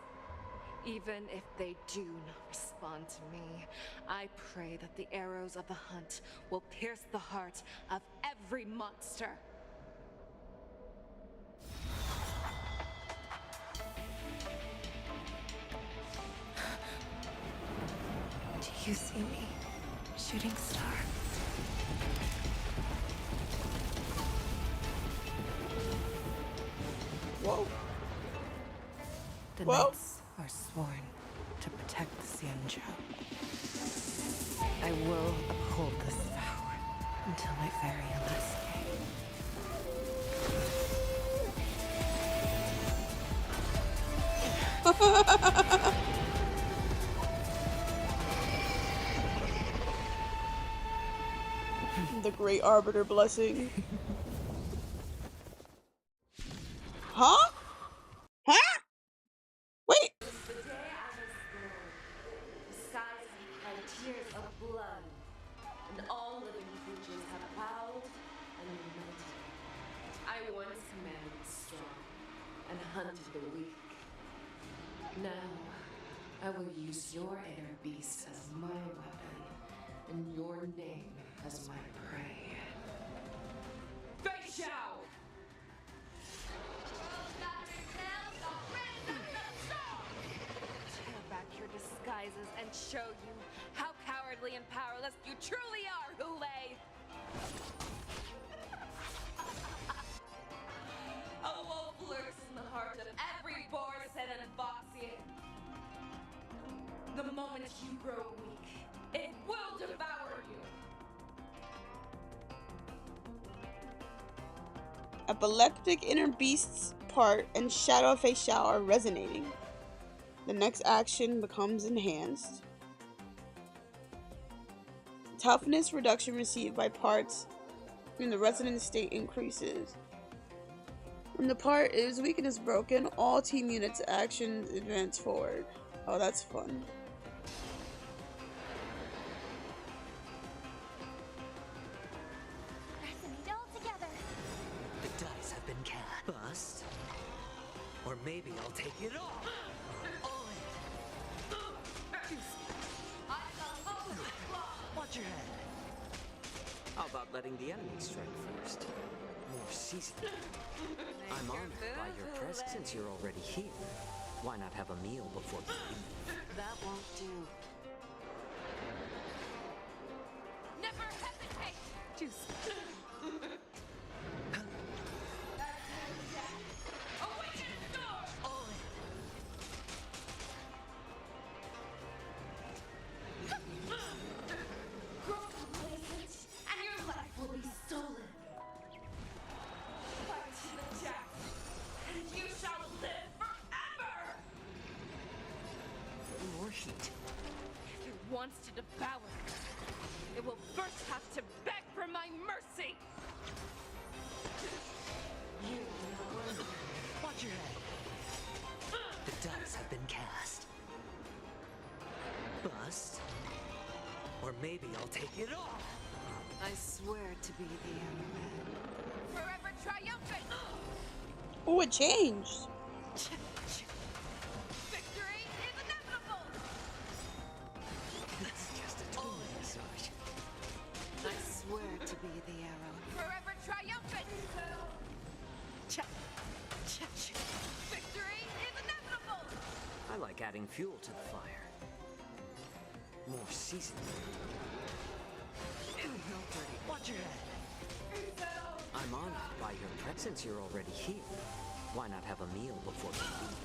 Even if they do not respond to me, I pray that the arrows of the hunt will pierce the heart of every monster. Do you see me, shooting star? Whoa. The Whoa. knights are sworn to protect the Xianzhou. I will uphold this vow until my very last day. The Great Arbiter blessing. Huh? Huh? Wait. The day I was born, the skies have cried tears of blood, and all living creatures have bowed and united. I once commanded the strong and hunted the weak. Now, I will use your inner beast as my weapon, and your name as my prey. Fei Xiao! Tear back your disguises and show you how cowardly and powerless you truly are, Hule! A wolf lurks in the heart of every Borisin and Foxian. The moment you grow weak, it will devour you. Epileptic inner beast's part and Shadow of Fei Xiao are resonating. The next action becomes enhanced. Toughness reduction received by parts when the resonant state increases. When the part is weakness broken, all team units' actions advance forward. Oh, that's fun. Resonate all together. The dice have been cast. Bust. Or maybe I'll take it all. Watch your head. How about letting the enemy strike first? More seasoned. I'm honored by your presence since you're already here. Why not have a meal before you leave? That won't do. Never hesitate! Juice. Grow complacent, and your life will be stolen. Fight to the death, and you shall live forever! More heat. wants to devour me, it will first have to beg for my mercy! Watch your head. The dice have been cast. Bust. Or maybe I'll take it off. I swear to be the arrowhead. Forever triumphant! Oh, it changed. Victory is inevitable! It's just a toy massage. I swear to be the arrow. Forever triumphant! Victory is inevitable! I like adding fuel to the fire. More seasoning. Watch your head. I'm honored by your presence since you're already here. Why not have a meal before you leave?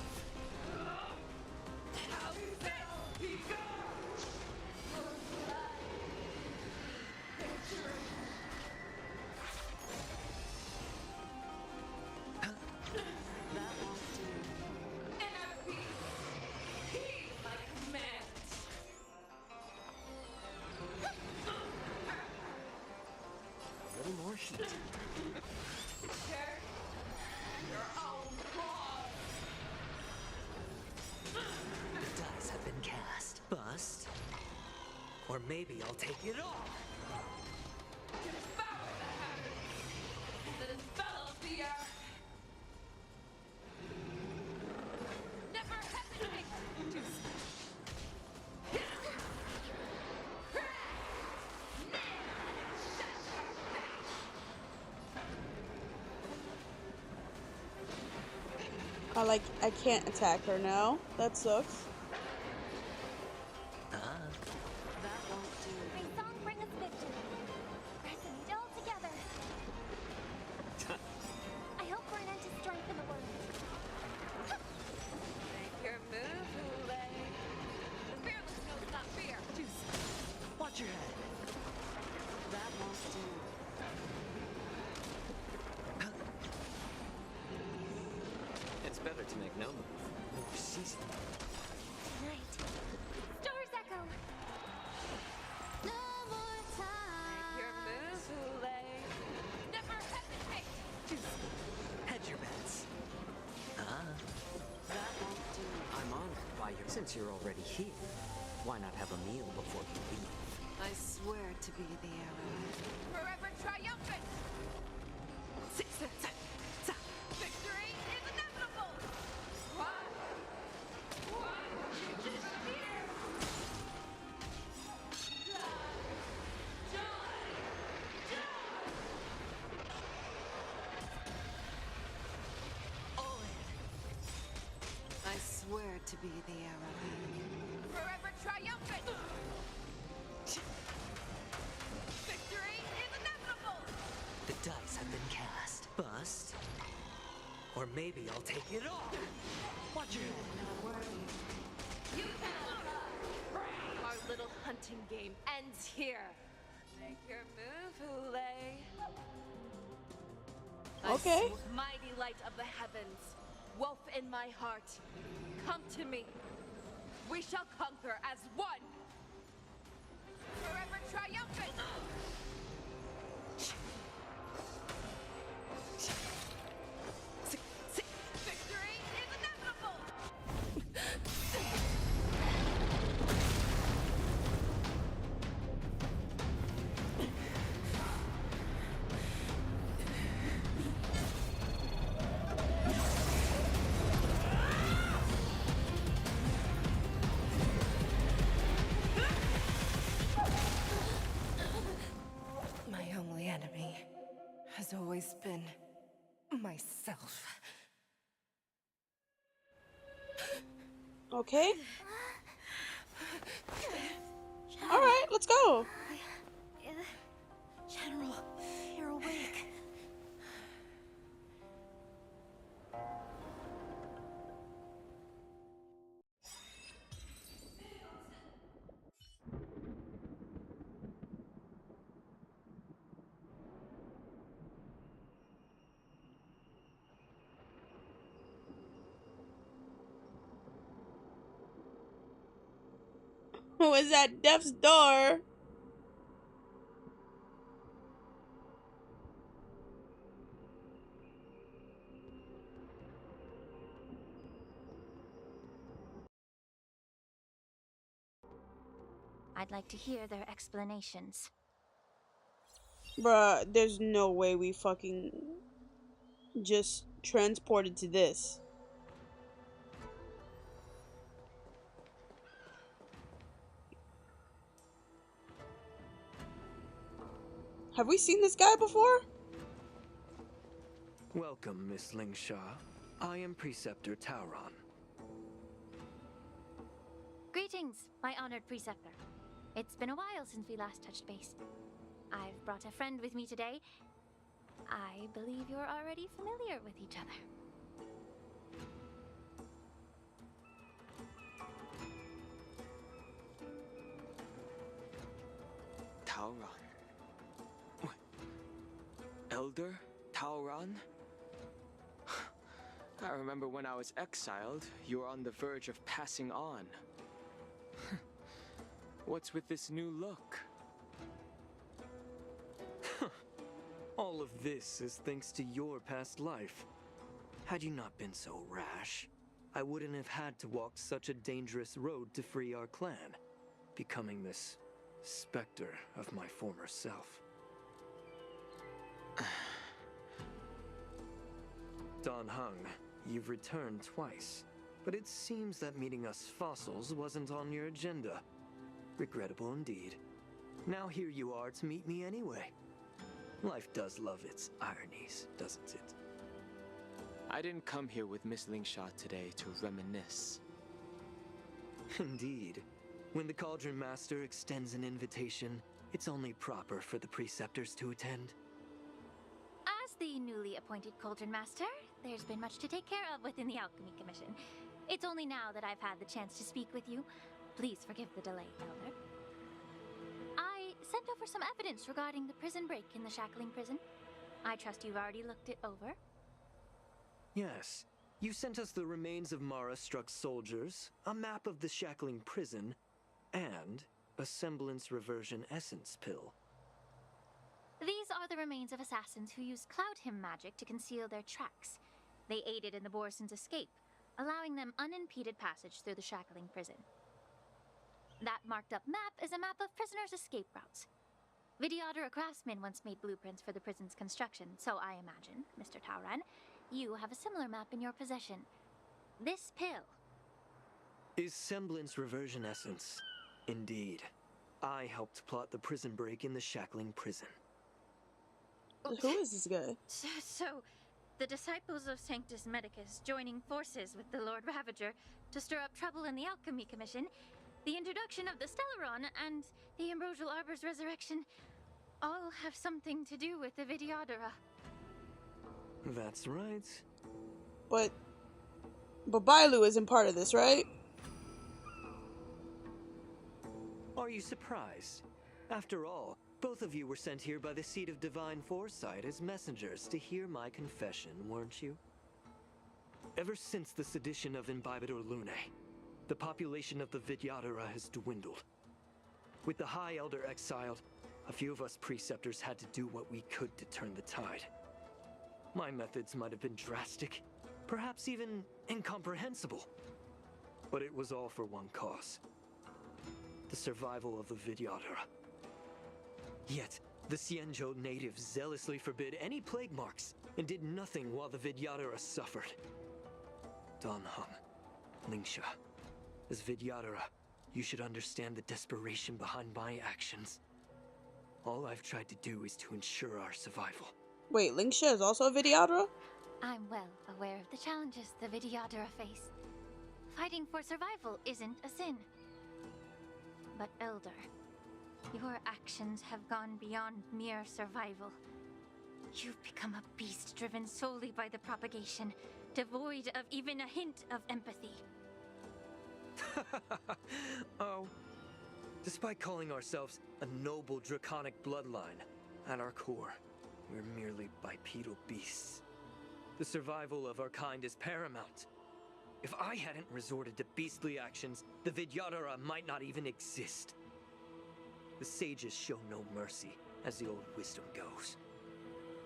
A little more heat. The dice have been cast. Bust. Or maybe I'll take it off. That envelops the earth! Never hesitate to I can't attack her now. That sucks. May song bring us victory. Resonate all together. I hope for an end to strength in the world. make your move, Hule. The fearless knows not fear. Watch your head. That won't do. It's better to make no move. More seasoning. Tonight. Stars echo. No more time. Your move, Hule. Never hesitate. Hedge your bets. That won't do. I'm honored by your since you're already here. Why not have a meal before you leave? I swear to be the arrowhead. Forever triumphant! Victory is inevitable! I swear to be the arrowhead. Forever triumphant! Victory is inevitable! The dice have been cast. Bust. Or maybe I'll take it off. Watch your head. You cannot run! Our little hunting game ends here. Make your move, Hule. Okay. Mighty light of the heavens, wolf in my heart, come to me. We shall conquer as one. Forever triumphant! Victory is inevitable! My only enemy has always been myself. Okay. Alright, let's go. General, you're awake. Was at death's door. I'd like to hear their explanations. Bruh, there's no way we fucking just transported to this. Have we seen this guy before? Welcome, Miss Lingsha. I am Preceptor Tauron. Greetings, my honored preceptor. It's been a while since we last touched base. I've brought a friend with me today. I believe you're already familiar with each other. Tauron. What? Elder Tauron? I remember when I was exiled, you were on the verge of passing on. What's with this new look? All of this is thanks to your past life. Had you not been so rash, I wouldn't have had to walk such a dangerous road to free our clan, becoming this specter of my former self. Dan Heng, you've returned twice, but it seems that meeting us fossils wasn't on your agenda. Regrettable indeed. Now here you are to meet me anyway. Life does love its ironies, doesn't it? I didn't come here with Miss Lingsha today to reminisce. Indeed. When the Cauldron Master extends an invitation, it's only proper for the Preceptors to attend. As the newly appointed Cauldron Master, there's been much to take care of within the Alchemy Commission. It's only now that I've had the chance to speak with you. Please forgive the delay, Elder. I sent over some evidence regarding the prison break in the Shackling prison. I trust you've already looked it over. Yes. You sent us the remains of Mara-struck soldiers, a map of the Shackling prison, and a semblance reversion essence pill. These are the remains of assassins who used Cloud Hymn magic to conceal their tracks. They aided in the Borsons' escape, allowing them unimpeded passage through the Shackling prison. That marked-up map is a map of prisoners' escape routes. Vidyadhara craftsmen once made blueprints for the prison's construction, so I imagine, Mr. Tauron, you have a similar map in your possession. This pill Is semblance reversion essence. Indeed. I helped plot the prison break in the Shackling prison. Who is this guy? So, the disciples of Sanctus Medicus joining forces with the Lord Ravager to stir up trouble in the Alchemy Commission, the introduction of the Stellaron, and the Ambrosial Arbor's resurrection all have something to do with the Vidyadhara. That's right. But Bailu isn't part of this, right? Are you surprised? After all, both of you were sent here by the Seat of Divine Foresight as messengers to hear my confession, weren't you? Ever since the sedition of Imbibitor Lunae, the population of the Vidyadhara has dwindled. With the High Elder exiled, a few of us preceptors had to do what we could to turn the tide. My methods might have been drastic, perhaps even incomprehensible. But it was all for one cause: the survival of the Vidyadhara. Yet, the Xianzhou natives zealously forbid any plague marks and did nothing while the Vidyadhara suffered. Dan Heng, Lingsha, as Vidyadhara, you should understand the desperation behind my actions. All I've tried to do is to ensure our survival. Wait, Lingsha is also a Vidyadhara? I'm well aware of the challenges the Vidyadhara face. Fighting for survival isn't a sin. But Elder, your actions have gone beyond mere survival. You've become a beast driven solely by the propagation, devoid of even a hint of empathy. Oh. Despite calling ourselves a noble draconic bloodline, at our core, we're merely bipedal beasts. The survival of our kind is paramount. If I hadn't resorted to beastly actions, the Vidyadhara might not even exist. The sages show no mercy, as the old wisdom goes.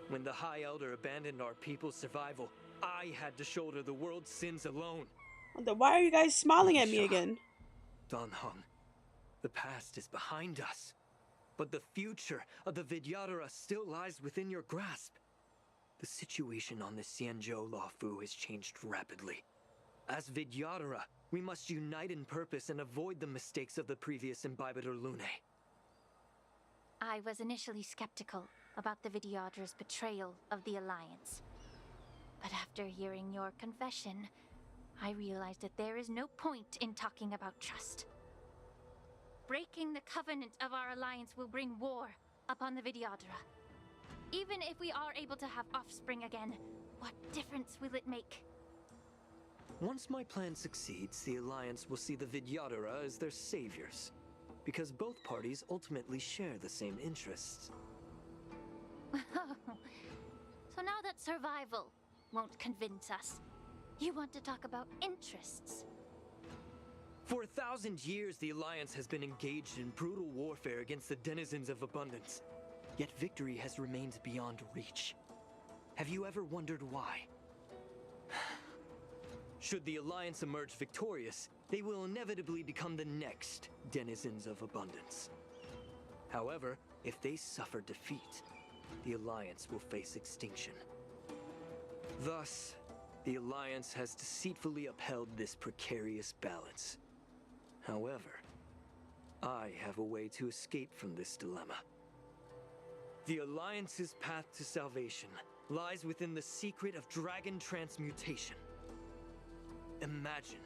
When the High Elder abandoned our people's survival, I had to shoulder the world's sins alone. Why are you guys smiling at me Nisha, again? Danheng, the past is behind us. But the future of the Vidyadhara still lies within your grasp. The situation on the Xianzhou Luofu has changed rapidly. As Vidyadhara, we must unite in purpose and avoid the mistakes of the previous Imbibitor Lunae. I was initially skeptical about the Vidyadhara's betrayal of the Alliance. But after hearing your confession, I realized that there is no point in talking about trust. Breaking the covenant of our alliance will bring war upon the Vidyadhara. Even if we are able to have offspring again, what difference will it make? Once my plan succeeds, the Alliance will see the Vidyadhara as their saviors, because both parties ultimately share the same interests. So now that survival won't convince us, you want to talk about interests? For 1,000 years, the Alliance has been engaged in brutal warfare against the denizens of abundance. Yet victory has remained beyond reach. Have you ever wondered why? Should the Alliance emerge victorious, they will inevitably become the next denizens of abundance. However, if they suffer defeat, the Alliance will face extinction. Thus, the Alliance has deceitfully upheld this precarious balance. However, I have a way to escape from this dilemma. The Alliance's path to salvation lies within the secret of dragon transmutation. Imagine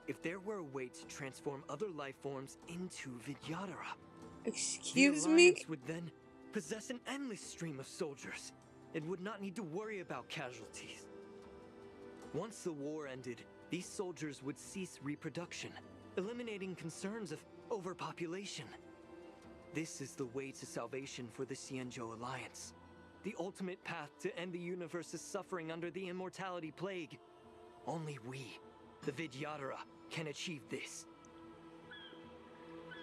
if there were a way to transform other life forms into Vidyadhara. Excuse the me? Alliance would then possess an endless stream of soldiers. It would not need to worry about casualties. Once the war ended, these soldiers would cease reproduction, eliminating concerns of overpopulation. This is the way to salvation for the Xianzhou Alliance. The ultimate path to end the universe's suffering under the immortality plague. Only we, the Vidyadhara, can achieve this.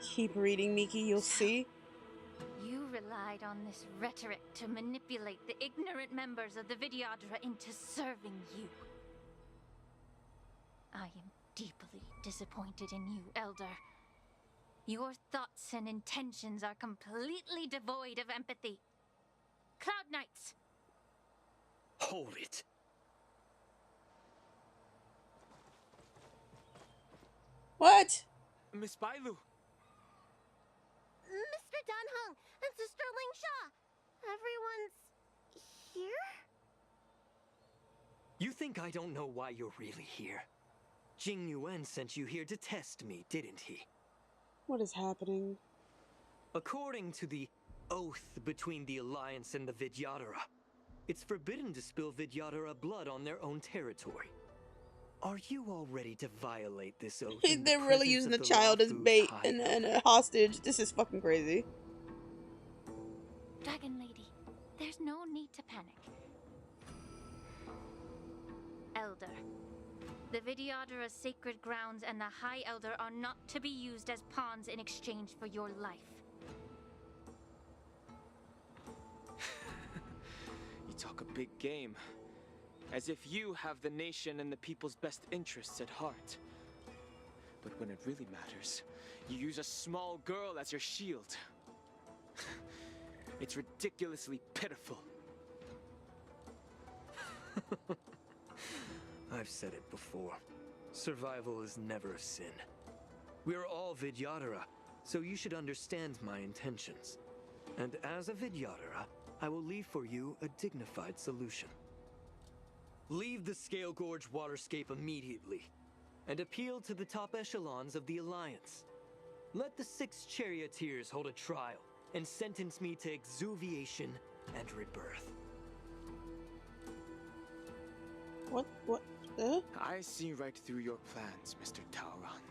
Keep reading, Miki, you'll see. You relied on this rhetoric to manipulate the ignorant members of the Vidyadhara into serving you. I am deeply disappointed in you, Elder. Your thoughts and intentions are completely devoid of empathy. Cloud Knights! Hold it. What? Miss Bailu! Mr. Danheng and Sister Lingsha! Everyone's here? You think I don't know why you're really here? Jing Yuan sent you here to test me, didn't he? What is happening? According to the oath between the Alliance and the Vidyadhara, it's forbidden to spill Vidyadhara blood on their own territory. Are you all ready to violate this oath? They're really using the child as bait and a hostage. This is fucking crazy. Dragon Lady, there's no need to panic. Elder, the Vidyadhara's sacred grounds and the High Elder are not to be used as pawns in exchange for your life. You talk a big game. As if you have the nation and the people's best interests at heart. But when it really matters, you use a small girl as your shield. It's ridiculously pitiful. I've said it before. Survival is never a sin. We're all Vidyadhara, so you should understand my intentions. And as a Vidyadhara, I will leave for you a dignified solution. Leave the Scale Gorge waterscape immediately, and appeal to the top echelons of the Alliance. Let the 6 charioteers hold a trial, and sentence me to exuviation and rebirth. What? I see right through your plans, Mr. Taoran.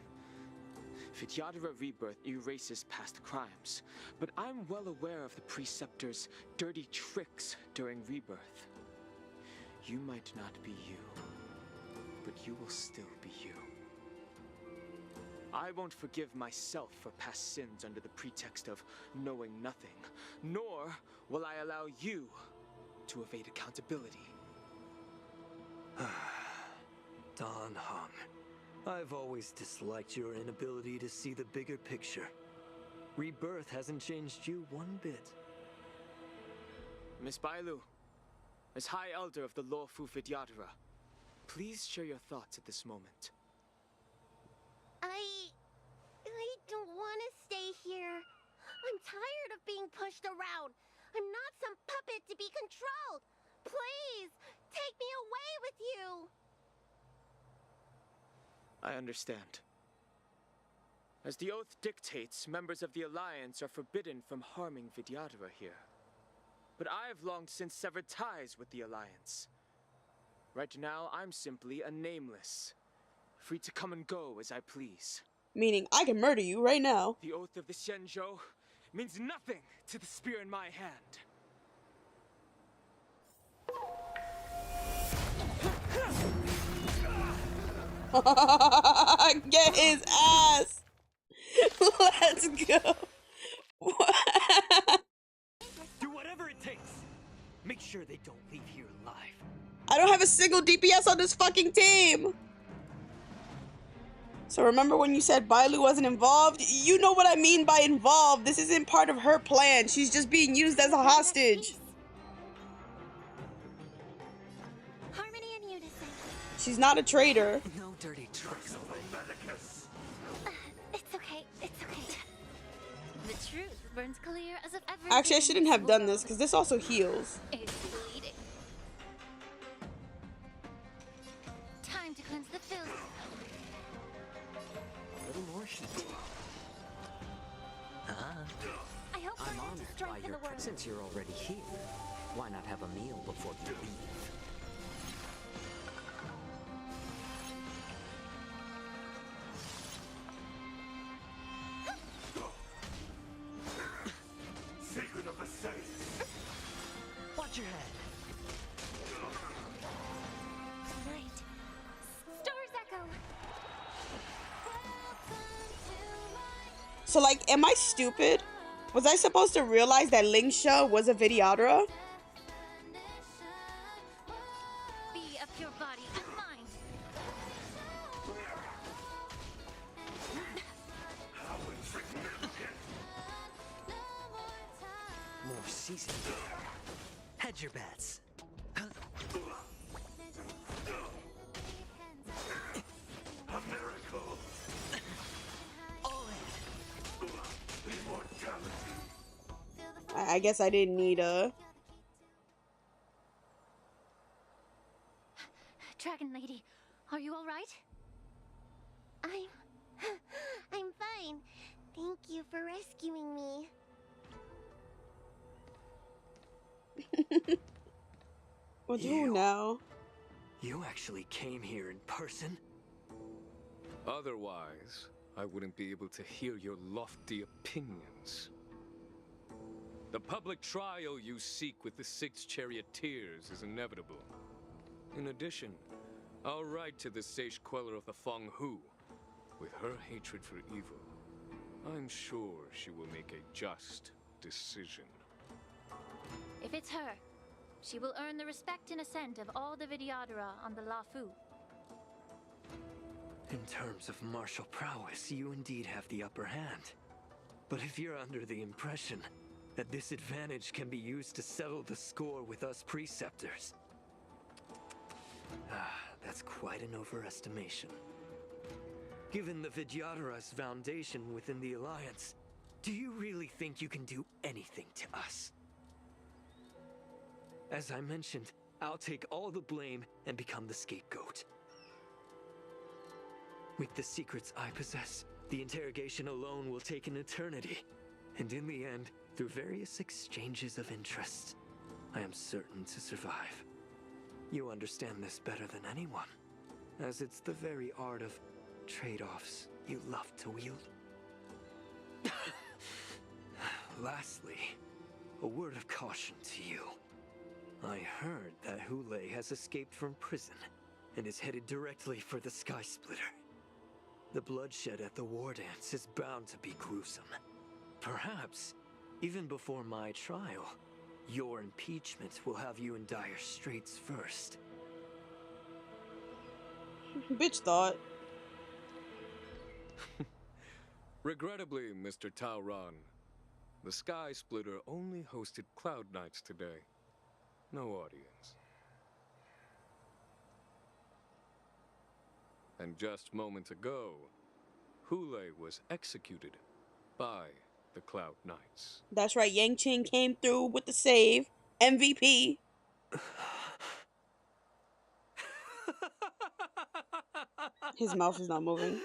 Vidyadhara rebirth erases past crimes, but I'm well aware of the Preceptor's dirty tricks during rebirth. You might not be you, but you will still be you. I won't forgive myself for past sins under the pretext of knowing nothing, nor will I allow you to evade accountability. Don Hung, I've always disliked your inability to see the bigger picture. Rebirth hasn't changed you one bit. Miss Bailu, as High Elder of the Lawfu Vidyadhara, please share your thoughts at this moment. I don't want to stay here. I'm tired of being pushed around. I'm not some puppet to be controlled. Please, take me away with you. I understand. As the oath dictates, members of the Alliance are forbidden from harming Vidyadhara here. But I have long since severed ties with the Alliance. Right now, I'm simply a nameless, free to come and go as I please. Meaning, I can murder you right now. The oath of the Xianzhou means nothing to the spear in my hand. Get his ass! Let's go! Do whatever it takes! Make sure they don't leave here alive. I don't have a single DPS on this fucking team! So remember when you said Bailu wasn't involved? You know what I mean by involved. This isn't part of her plan. She's just being used as a hostage. Harmony and unison. She's not a traitor. No dirty tricks. It's okay. It's okay. The truth burns clear as if everything. Actually, I shouldn't have done this because this also heals. It's bleeding. Time to cleanse the filth. A little more heat. I hope I'm we're not to honored by strengthen your the word. since you're already here. Why not have a meal before you leave? Secret of the saints. Watch your head. Tonight. Stars echo. So, like, am I stupid? Was I supposed to realize that Lingsha was a Vidyadhara? Be of pure body and mind. More seasoned. Hedge your bets. A miracle. Immortality. I guess I didn't need a... Dragon Lady, are you all right? I'm fine. Thank you for rescuing me. What do now? You actually came here in person? Otherwise, I wouldn't be able to hear your lofty opinions. The public trial you seek with the 6 charioteers is inevitable. In addition, I'll write to the sage queller of the Feng Hu. With her hatred for evil, I'm sure she will make a just decision. If it's her, she will earn the respect and assent of all the Vidyadhara on the Lawfu. In terms of martial prowess, you indeed have the upper hand. But if you're under the impression that this advantage can be used to settle the score with us preceptors, that's quite an overestimation. Given the Vidyadhara's foundation within the Alliance, do you really think you can do anything to us? As I mentioned, I'll take all the blame and become the scapegoat. With the secrets I possess, the interrogation alone will take an eternity. And in the end, through various exchanges of interest, I am certain to survive. You understand this better than anyone, as it's the very art of trade-offs you love to wield. Lastly, a word of caution to you. I heard that Hule has escaped from prison, and is headed directly for the Sky Splitter. The bloodshed at the war dance is bound to be gruesome. Perhaps, even before my trial, your impeachment will have you in dire straits first. Bitch thought. Regrettably, Mr. Taoran, the Sky Splitter only hosted Cloud Knights today. No audience. And just moments ago, Hule was executed by the Cloud Knights. That's right, Yanqing came through with the save. MVP. His mouth is not moving.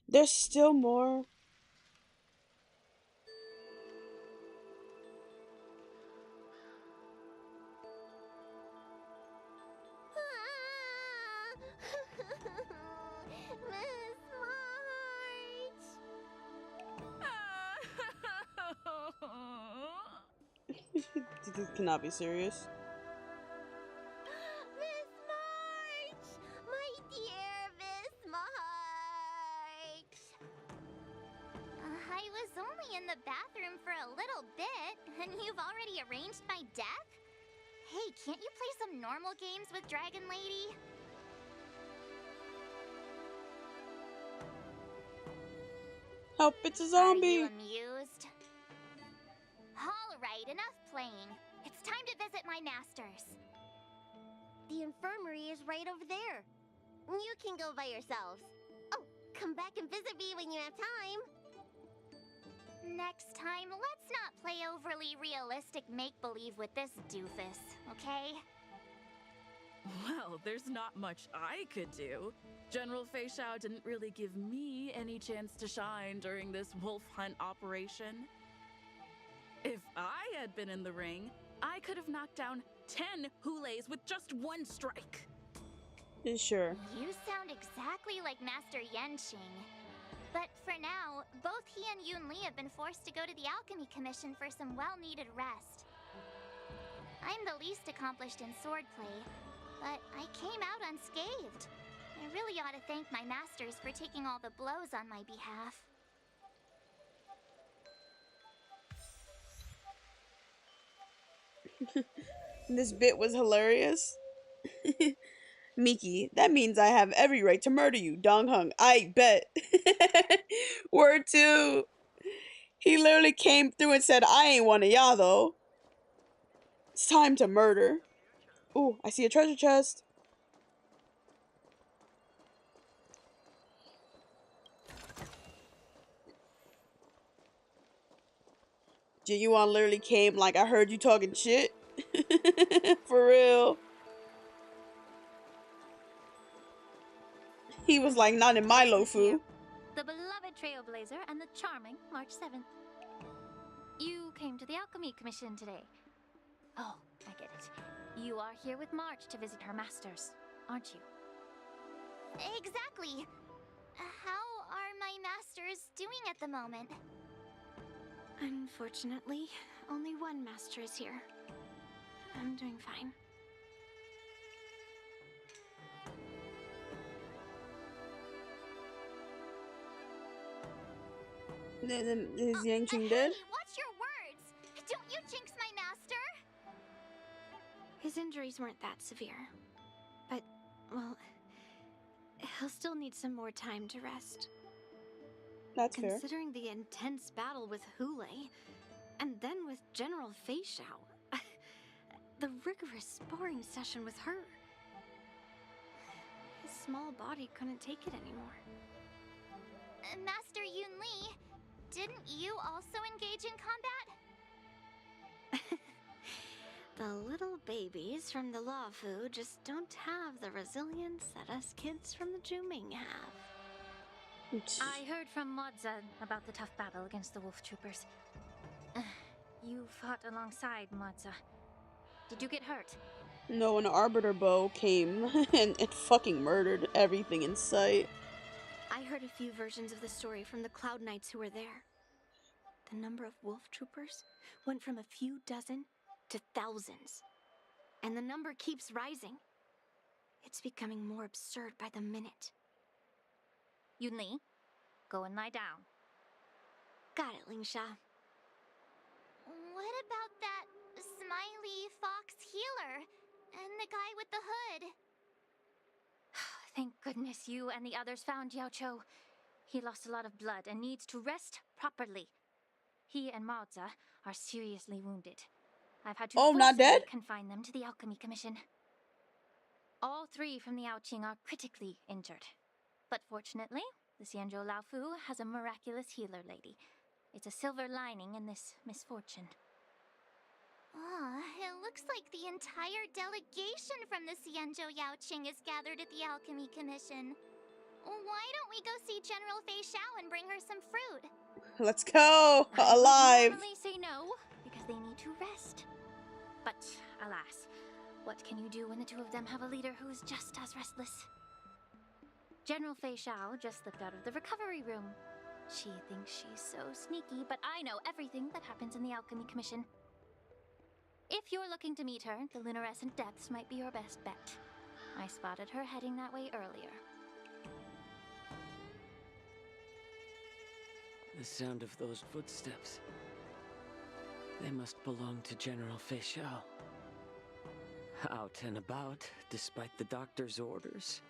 There's still more. Miss This cannot be serious. Miss March! My dear Miss March! I was only in the bathroom for a little bit, and you've already arranged my death? Hey, can't you play some normal games with Dragon Lady? Help, it's a zombie! Are you amused? Alright, enough playing. It's time to visit my masters. The infirmary is right over there. You can go by yourselves. Oh, come back and visit me when you have time. Next time, let's not play overly realistic make-believe with this doofus, okay? Well, there's not much I could do. General Fei Xiao didn't really give me any chance to shine during this wolf hunt operation. If I had been in the ring, I could have knocked down 10 Hules with just one strike. Sure. You sound exactly like Master Yanqing. But for now, both he and Yun Li have been forced to go to the Alchemy Commission for some well-needed rest. I'm the least accomplished in swordplay, but I came out unscathed. I really ought to thank my masters for taking all the blows on my behalf. This bit was hilarious. Miki, that means I have every right to murder you, Dong Hung. I bet. Word 2. He literally came through and said, I ain't one of y'all, though. It's time to murder. Ooh, I see a treasure chest. Jinyuan literally came like, I heard you talking shit. For real. He was like, not in my Lofu. The beloved Trailblazer and the charming March 7th. You came to the Alchemy Commission today. Oh, I get it. You are here with March to visit her masters, aren't you? Exactly. How are my masters doing at the moment? Unfortunately, only one master is here. I'm doing fine. Is Yanqing dead? Hey, watch your words! Don't you jinx my master! His injuries weren't that severe. But, well, he'll still need some more time to rest. That's fair. Considering the intense battle with Hule, and then with General Fei Xiao, the rigorous sparring session with her. His small body couldn't take it anymore. Master Yun Li, didn't you also engage in combat? The little babies from the Luofu just don't have the resilience that us kids from the Zhuming have. I heard from Modza about the tough battle against the wolf troopers. You fought alongside Modza. Did you get hurt? No, an Arbiter bow came and it fucking murdered everything in sight. I heard a few versions of the story from the Cloud Knights who were there. the number of wolf troopers went from a few dozen to thousands. And the number keeps rising. It's becoming more absurd by the minute. Yunli, go and lie down. Got it, Lingsha. What about that smiley fox healer and the guy with the hood? Thank goodness you and the others found Xianzhou. He lost a lot of blood and needs to rest properly. He and Maoza are seriously wounded. I've had to not dead? forcibly confine them to the Alchemy Commission. All three from the Yaoqing are critically injured. But fortunately, the Xianzhou Laofu has a miraculous healer lady. It's a silver lining in this misfortune. It looks like the entire delegation from the Xianzhou Yaoqing is gathered at the Alchemy Commission. Why don't we go see General Fei Xiao and bring her some fruit? Let's go! I Alive! would normally say no, because they need to rest. But, alas, what can you do when the two of them have a leader who is just as restless? General Fei Xiao just slipped out of the recovery room. She thinks she's so sneaky, but I know everything that happens in the Alchemy Commission. If you're looking to meet her, the luminescent depths might be your best bet. I spotted her heading that way earlier. The sound of those footsteps. They must belong to General Fei Xiao. Out and about, despite the doctor's orders.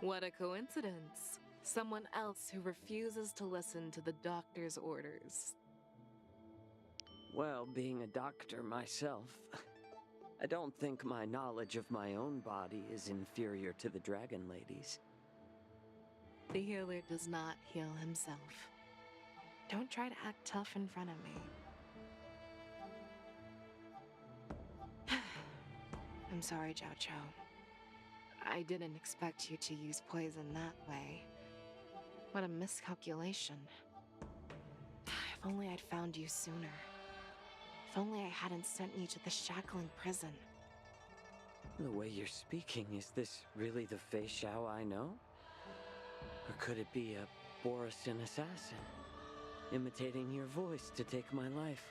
What a coincidence. Someone else who refuses to listen to the doctor's orders. Well, being a doctor myself, I don't think my knowledge of my own body is inferior to the Dragon Lady's. The healer does not heal himself. Don't try to act tough in front of me. I'm sorry, Xiaoqiu. I didn't expect you to use poison that way. What a miscalculation. If only I'd found you sooner. If only I hadn't sent you to the shackling prison. The way you're speaking, is this really the Fei Xiao I know? Or could it be a Borisin assassin, imitating your voice to take my life?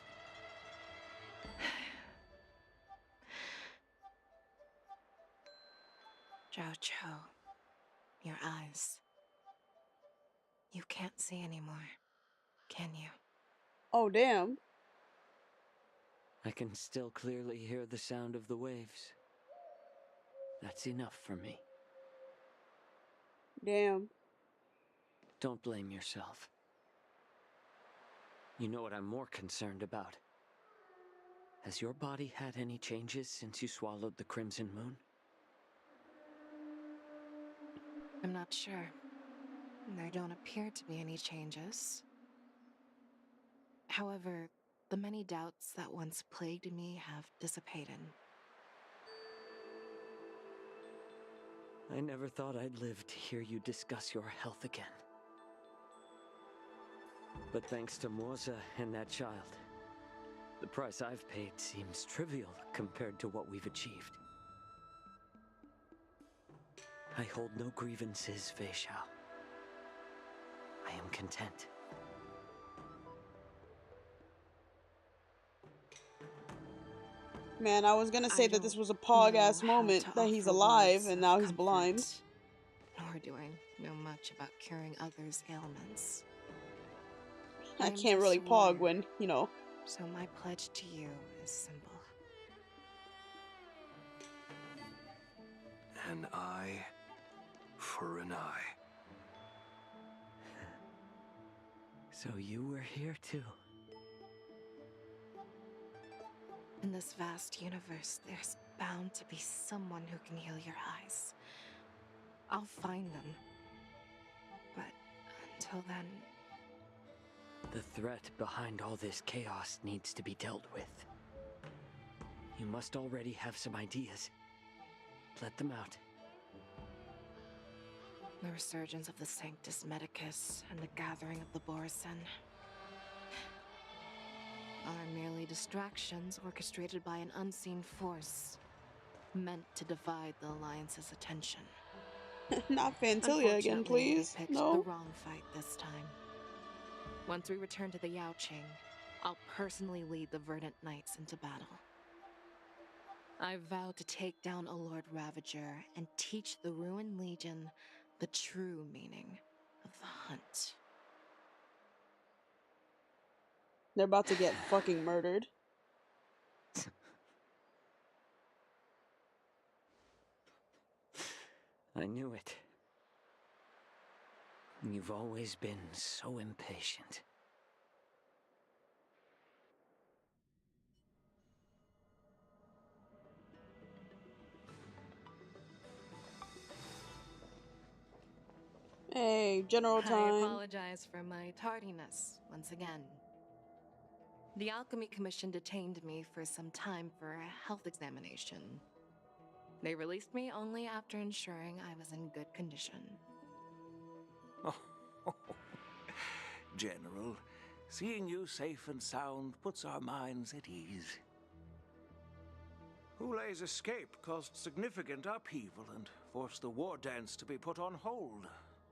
Xiaoqiu, your eyes. You can't see anymore, can you? Oh, damn. I can still clearly hear the sound of the waves. That's enough for me. Damn. Don't blame yourself. You know what I'm more concerned about? Has your body had any changes since you swallowed the Crimson Moon? I'm not sure. There don't appear to be any changes. However, the many doubts that once plagued me have dissipated. I never thought I'd live to hear you discuss your health again. But thanks to Moza and that child, the price I've paid seems trivial compared to what we've achieved. I hold no grievances, Fei Xiao. I am content. Man, I was gonna say that this was a pog-ass moment, that he's alive and now he's blind. Nor do I know much about curing others' ailments. I can't really pog when, you know. So my pledge to you is simple. An eye for an eye. So you were here too. In this vast universe, there's bound to be someone who can heal your eyes. I'll find them. But until then... The threat behind all this chaos needs to be dealt with. You must already have some ideas. Let them out. The resurgence of the Sanctus Medicus and the gathering of the Borisin are merely distractions orchestrated by an unseen force, meant to divide the Alliance's attention. Not Fantilia again, please. They picked No. the wrong fight this time. Once we return to the Yaoqing, I'll personally lead the Verdant Knights into battle. I vow to take down a Lord Ravager and teach the Ruined Legion the true meaning of the hunt. They're about to get fucking murdered. I knew it. You've always been so impatient. Hey, general I time. apologize for my tardiness once again. The Alchemy Commission detained me for some time for a health examination. They released me only after ensuring I was in good condition. Oh, General, seeing you safe and sound puts our minds at ease. Hulei's escape caused significant upheaval and forced the war dance to be put on hold.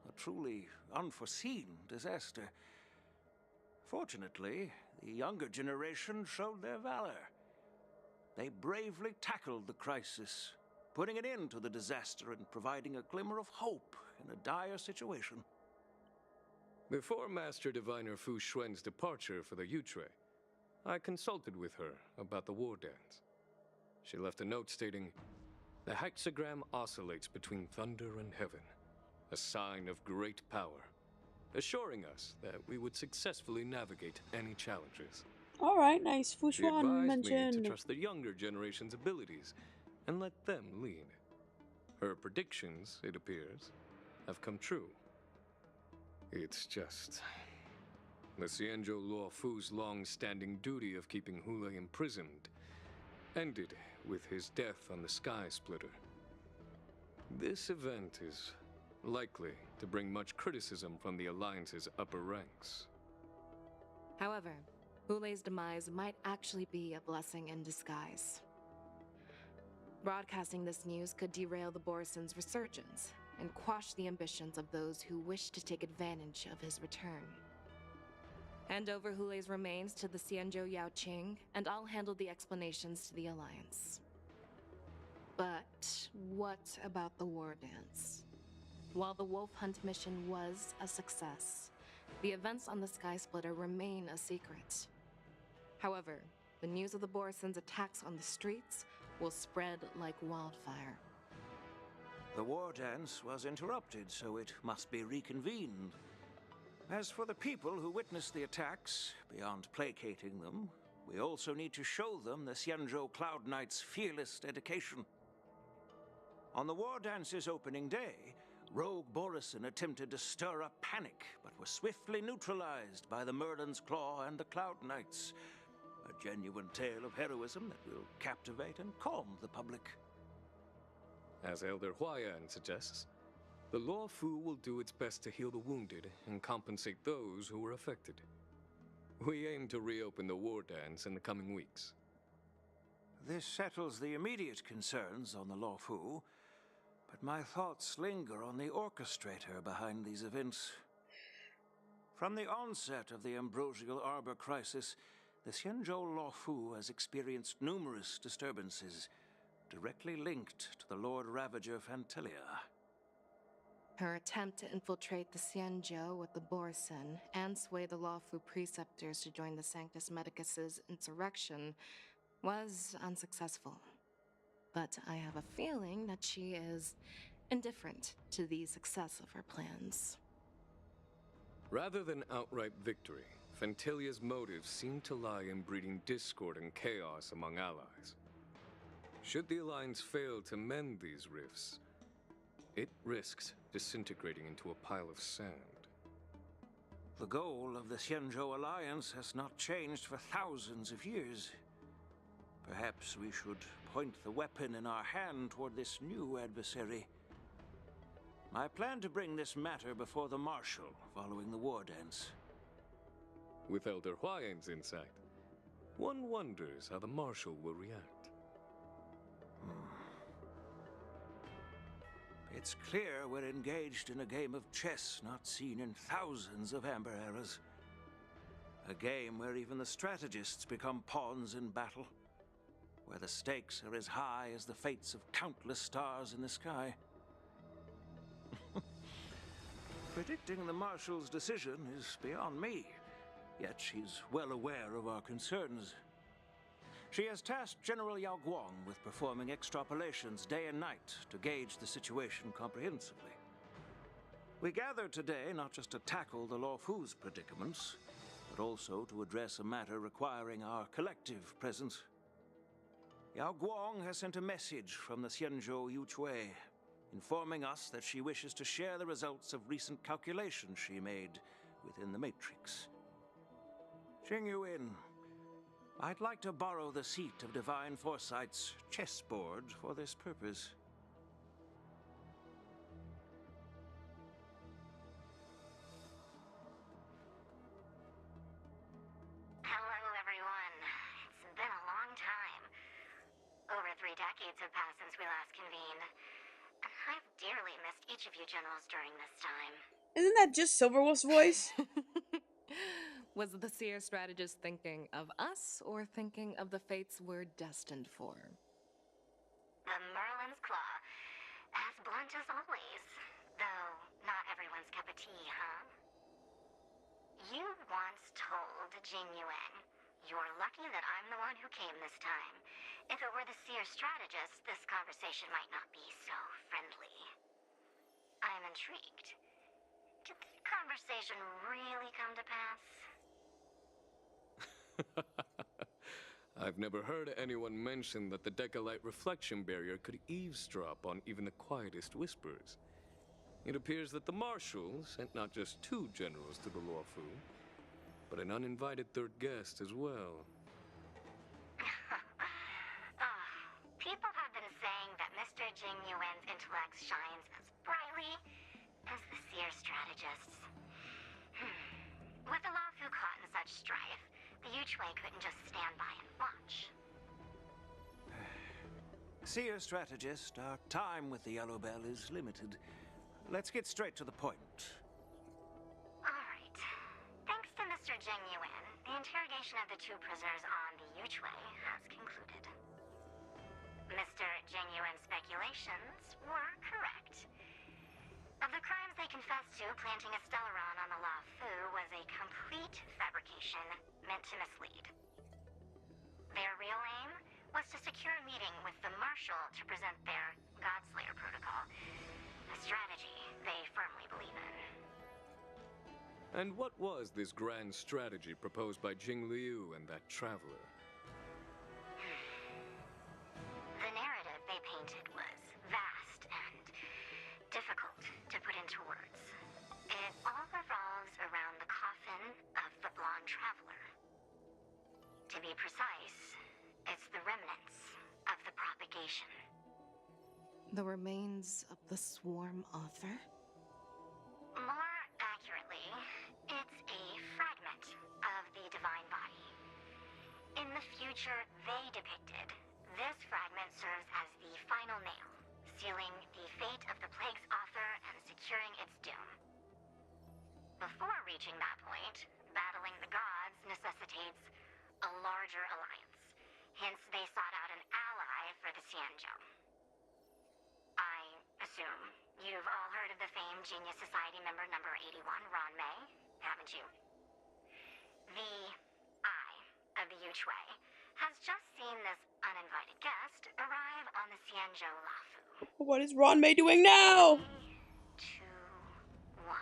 A truly unforeseen disaster. Fortunately, the younger generation showed their valor. They bravely tackled the crisis, putting an end to the disaster and providing a glimmer of hope in a dire situation. Before Master Diviner Fu Xuan's departure for the Yutre, I consulted with her about the war dance. She left a note stating, "The hexagram oscillates between thunder and heaven, a sign of great power, assuring us that we would successfully navigate any challenges." Alright, nice. Fu She Xuan advised me to mentioned. trust the younger generation's abilities and let them lead. Her predictions, it appears, have come true. It's just... the Xianzhou Luo Fu's long-standing duty of keeping Hulei imprisoned ended with his death on the Sky Splitter. This event is likely to bring much criticism from the Alliance's upper ranks. However, Hulei's demise might actually be a blessing in disguise. Broadcasting this news could derail the Borison's resurgence and quash the ambitions of those who wish to take advantage of his return. Hand over Hulei's remains to the Xianzhou Yaoqing, and I'll handle the explanations to the Alliance. But what about the war dance? While the Wolf Hunt mission was a success, the events on the Sky Splitter remain a secret. However, the news of the Borison's attacks on the streets will spread like wildfire. The war dance was interrupted, so it must be reconvened. As for the people who witnessed the attacks, beyond placating them, we also need to show them the Xianzhou Cloud Knight's fearless dedication. On the war dance's opening day, Rogue Borison attempted to stir up panic, but was swiftly neutralized by the Merlin's Claw and the Cloud Knights. A genuine tale of heroism that will captivate and calm the public. As Elder Huayan suggests, the Luo Fu will do its best to heal the wounded and compensate those who were affected. We aim to reopen the war dance in the coming weeks. This settles the immediate concerns on the Luo Fu, but my thoughts linger on the orchestrator behind these events. From the onset of the Ambrosial Arbor crisis, the Xianzhou Luo Fu has experienced numerous disturbances, directly linked to the Lord Ravager Fantelia. Her attempt to infiltrate the Xianzhou with the Borison and sway the Luofu preceptors to join the Sanctus Medicus's insurrection was unsuccessful. But I have a feeling that she is indifferent to the success of her plans. Rather than outright victory, Fantelia's motives seem to lie in breeding discord and chaos among allies. Should the Alliance fail to mend these rifts, it risks disintegrating into a pile of sand. The goal of the Xianzhou Alliance has not changed for thousands of years. Perhaps we should point the weapon in our hand toward this new adversary. I plan to bring this matter before the Marshal following the war dance. With Elder Huayan's insight, one wonders how the Marshal will react. It's clear we're engaged in a game of chess not seen in thousands of Amber eras. A game where even the strategists become pawns in battle. Where the stakes are as high as the fates of countless stars in the sky. Predicting the Marshal's decision is beyond me, yet she's well aware of our concerns. She has tasked General Yao Guang with performing extrapolations day and night to gauge the situation comprehensively. We gathered today not just to tackle the Luofu's predicaments, but also to address a matter requiring our collective presence. Yao Guang has sent a message from the Xianzhou Yuchui, informing us that she wishes to share the results of recent calculations she made within the Matrix. Jing Yuan, I'd like to borrow the seat of Divine Foresight's chessboard for this purpose. Hello, everyone. It's been a long time. Over 3 decades have passed since we last convened. And I've dearly missed each of you generals during this time. Isn't that just Silverwolf's voice? Was the seer strategist thinking of us or thinking of the fates we're destined for? The Merlin's Claw. As blunt as always. Though, not everyone's cup of tea, huh? You once told Jing Yuan, "You're lucky that I'm the one who came this time. If it were the seer strategist, this conversation might not be so friendly." I'm intrigued. Did the conversation really come to pass? I've never heard anyone mention that the Decalite reflection barrier could eavesdrop on even the quietest whispers. It appears that the Marshal sent not just 2 generals to the Luofu, but an uninvited 3rd guest as well. People have been saying that Mr. Jing Yuan's intellect shines as brightly as the seer strategist's. With the Luofu caught in such strife, the Yuchui couldn't just stand by and watch. Seer strategist, our time with the Yellow Bell is limited. Let's get straight to the point. Alright. Thanks to Mr. Jing Yuan, the interrogation of the 2 prisoners on the Yuchui has concluded. Mr. Jing Yuan's speculations were correct. Of the crimes they confessed to, planting a Stellaron on the Luofu was a complete fabrication meant to mislead. Their real aim was to secure a meeting with the Marshal to present their Godslayer protocol, a strategy they firmly believe in. And what was this grand strategy proposed by Jing Liu and that traveler? The narrative they painted was vast and difficult to put into words. It all revolves around the coffin of the blonde traveler. To be precise, it's the remnants of the propagation. The remains of the swarm author? More accurately, it's a fragment of the divine body. In the future they depicted, this fragment serves as the final nail, sealing the fate of the plague's author and securing its doom. Before reaching that point, battling the gods necessitates a larger alliance. Hence, they sought out an ally for the Xianzhou. I assume you've all heard of the famed Genius Society member number 81, Ron May, haven't you? The Eye of the Yuchui has just seen this uninvited guest arrive on the Xianzhou Luofu. What is Ron May doing now? 2, 1.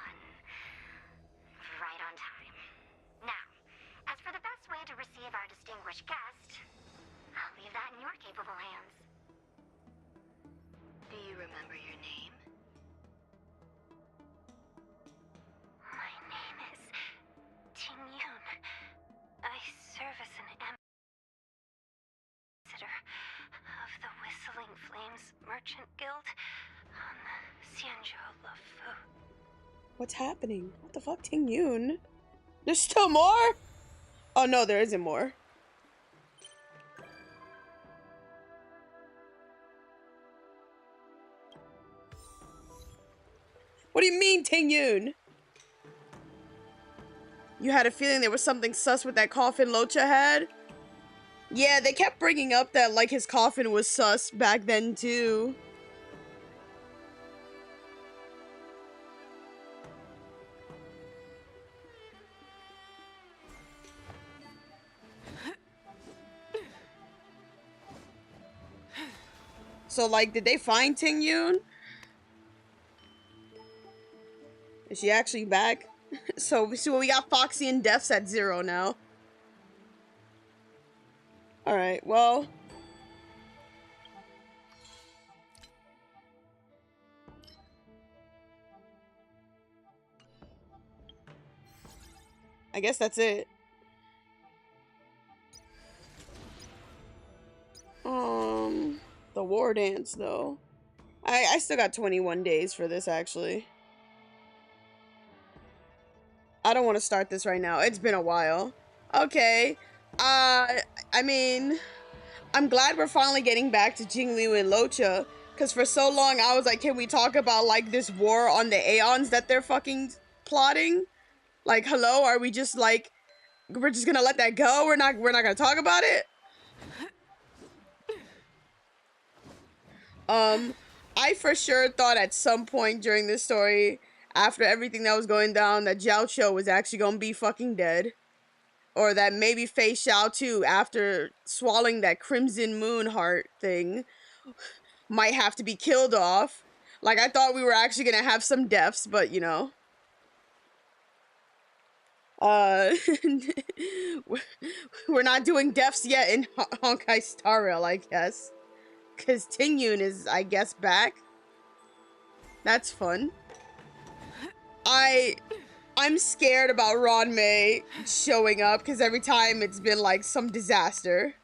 Right on time. Now, as for the best way to receive our distinguished guest, I'll leave that in your capable hands. Do you remember your name? My name is Ting Yun. I serve as an ambassador of the Whistling Flames Merchant Guild on the Xianzhou Luofu. What's happening? What the fuck, Ting Yun? There's still more? Oh no, there isn't more. What do you mean, Ting Yun? You had a feeling there was something sus with that coffin Locha had? Yeah, they kept bringing up that, like, his coffin was sus back then, too. So, like, did they find Ting Yun? Is she actually back? So we got Foxy and deaths at 0 now. Alright, well. I guess that's it. The war dance, though. I still got 21 days for this, actually. I don't want to start this right now. It's been a while. Okay. I mean, I'm glad we're finally getting back to Jingliu and Locha. Because for so long, I was like, can we talk about, like, this war on the Aeons that they're fucking plotting? Like, hello? Are we just, like, we're just gonna let that go? We're not gonna talk about it? I for sure thought at some point during this story, after everything that was going down, that Xianzhou was actually gonna be fucking dead. Or that maybe Fei Xiao too, after swallowing that Crimson Moon heart thing, might have to be killed off. Like, I thought we were actually gonna have some deaths, but, you know. We're not doing deaths yet in Honkai Star Rail, I guess. Because Ting Yun is, I guess, back. That's fun. I'm scared about Ron Mei showing up, because every time it's been, like, some disaster.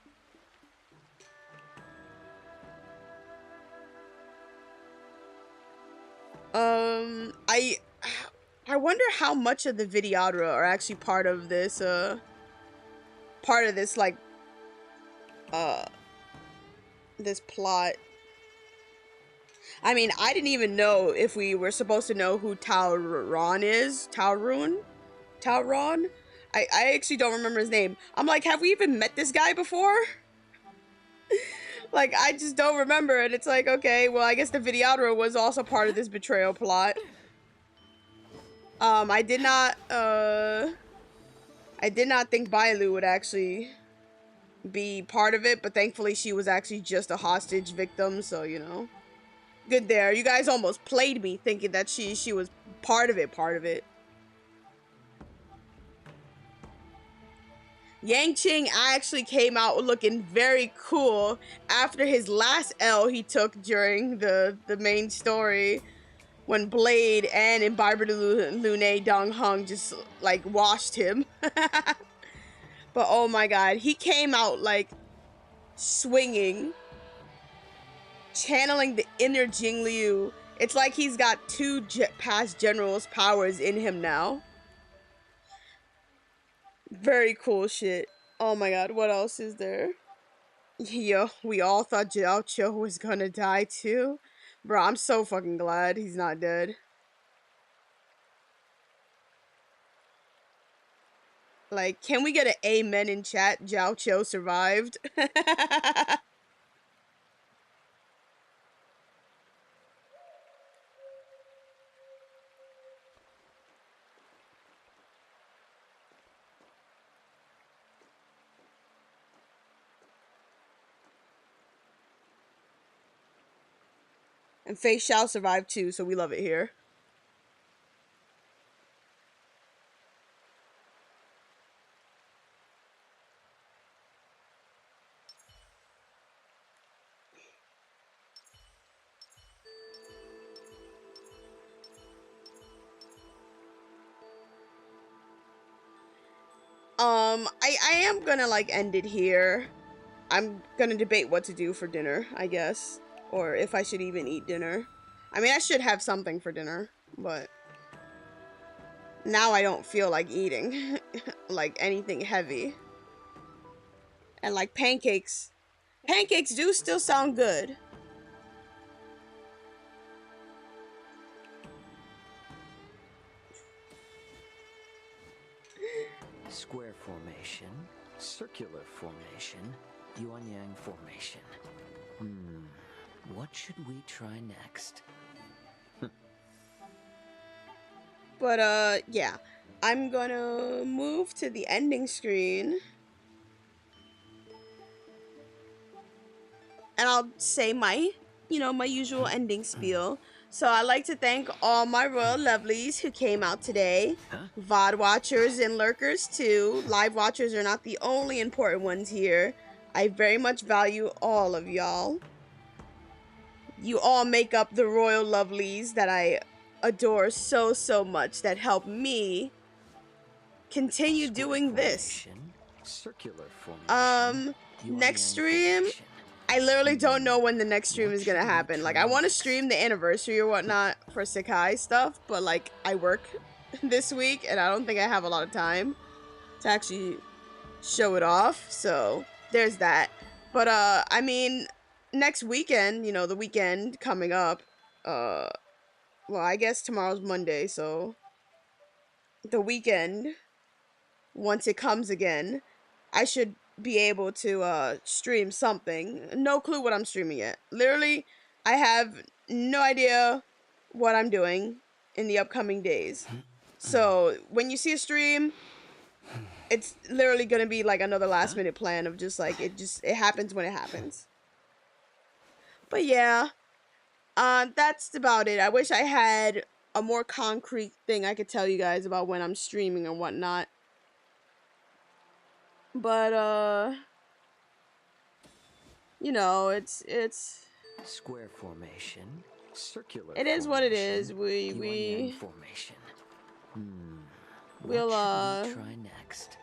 I wonder how much of the Vidyadra are actually part of this, like, this plot. I mean, I didn't even know if we were supposed to know who Tao Ron is. Tao Ron? I actually don't remember his name. I'm like, have we even met this guy before? Like, I just don't remember. And it's like, okay, well, I guess the Vidyadra was also part of this betrayal plot. I did not think Bailu would actually be part of it, but thankfully she was actually just a hostage victim, so, you know. Good there. You guys almost played me thinking that she was part of it. Yang Qing actually came out looking very cool after his last L he took during the main story, when Blade and Imbiber Lune Dong Hung just, like, washed him. But oh my god, he came out, like, swinging, channeling the inner Jingliu. It's like he's got two past generals' powers in him now. Very cool shit. Oh my god, what else is there? Yo, we all thought Xiaoqiu was gonna die too. Bro, I'm so fucking glad he's not dead. Like, can we get an amen in chat? Xiaoqiu survived. And Fei Xiao survived too, so we love it here. I am gonna, like, end it here. I'm gonna debate what to do for dinner, I guess. Or if I should even eat dinner. I mean, I should have something for dinner, but now I don't feel like eating, like, anything heavy. And, like, pancakes. Pancakes do still sound good. Square formation, circular formation, yuan-yang formation. What should we try next? But yeah. I'm gonna move to the ending screen. And I'll say my usual ending spiel. So I'd like to thank all my royal lovelies who came out today. VOD watchers and lurkers too. Live watchers are not the only important ones here. I very much value all of y'all. You all make up the royal lovelies that I adore so much, that help me continue doing this. Circular formation. Next stream, I literally don't know when the next stream is gonna happen. Like, I want to stream the anniversary or whatnot for Sakai stuff, but like, I work this week and I don't think I have a lot of time to actually show it off. So there's that. But I mean, next weekend, the weekend coming up, well, I guess tomorrow's Monday, so the weekend, once it comes again, I should be able to stream something. No clue what I'm streaming yet. Literally, I have no idea what I'm doing in the upcoming days. So when you see a stream, it's literally gonna be like another last minute plan of just like it happens when it happens. But yeah, that's about it. I wish I had a more concrete thing I could tell you guys about when I'm streaming and whatnot. But it's square formation, circular. It is what it is. We formation. We'll what should we try next?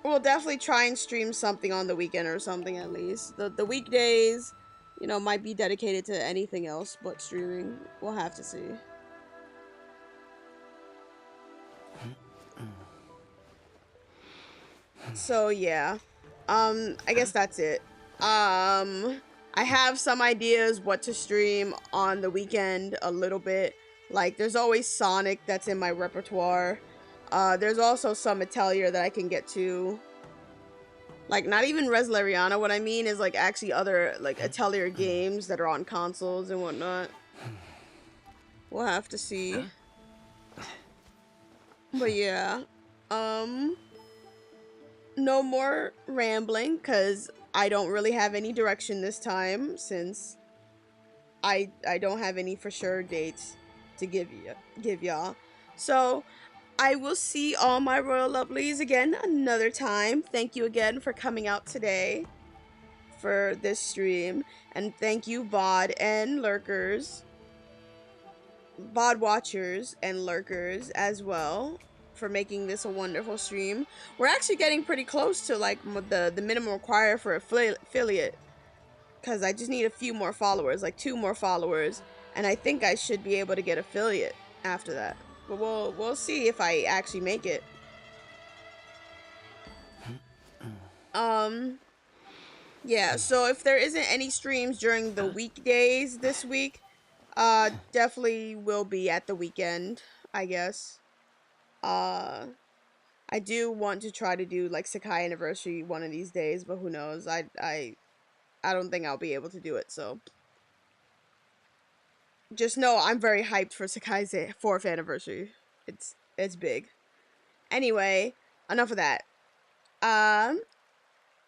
We'll definitely try and stream something on the weekend or something at least. The weekdays, might be dedicated to anything else but streaming. We'll have to see. So yeah, I guess that's it. I have some ideas what to stream on the weekend a little bit. Like, there's always Sonic that's in my repertoire. There's also some Atelier that I can get to. Like, not even Res Lariana. What I mean is, like, actually other, like, Atelier games that are on consoles and whatnot. We'll have to see. But yeah, no more rambling, because I don't really have any direction this time, since I don't have any for sure dates to give y'all. So I will see all my royal lovelies again another time. Thank you again for coming out today for this stream, and thank you VOD and lurkers, VOD watchers and lurkers as well, for making this a wonderful stream. We're actually getting pretty close to like the minimum required for affiliate, because I just need a few more followers, like 2 more followers, and I think I should be able to get affiliate after that. But we'll see if I actually make it. Yeah, so if there isn't any streams during the weekdays this week, definitely will be at the weekend, I guess. I do want to try to do like Sakai anniversary one of these days, but who knows? I don't think I'll be able to do it, so just know I'm very hyped for Sakai's 4th anniversary. It's big. Anyway, enough of that.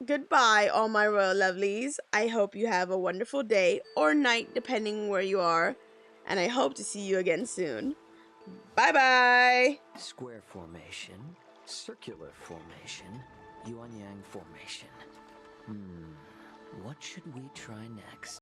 Goodbye, all my royal lovelies. I hope you have a wonderful day or night, depending where you are, and I hope to see you again soon. Bye-bye! Square formation, circular formation, yuan-yang formation. What should we try next?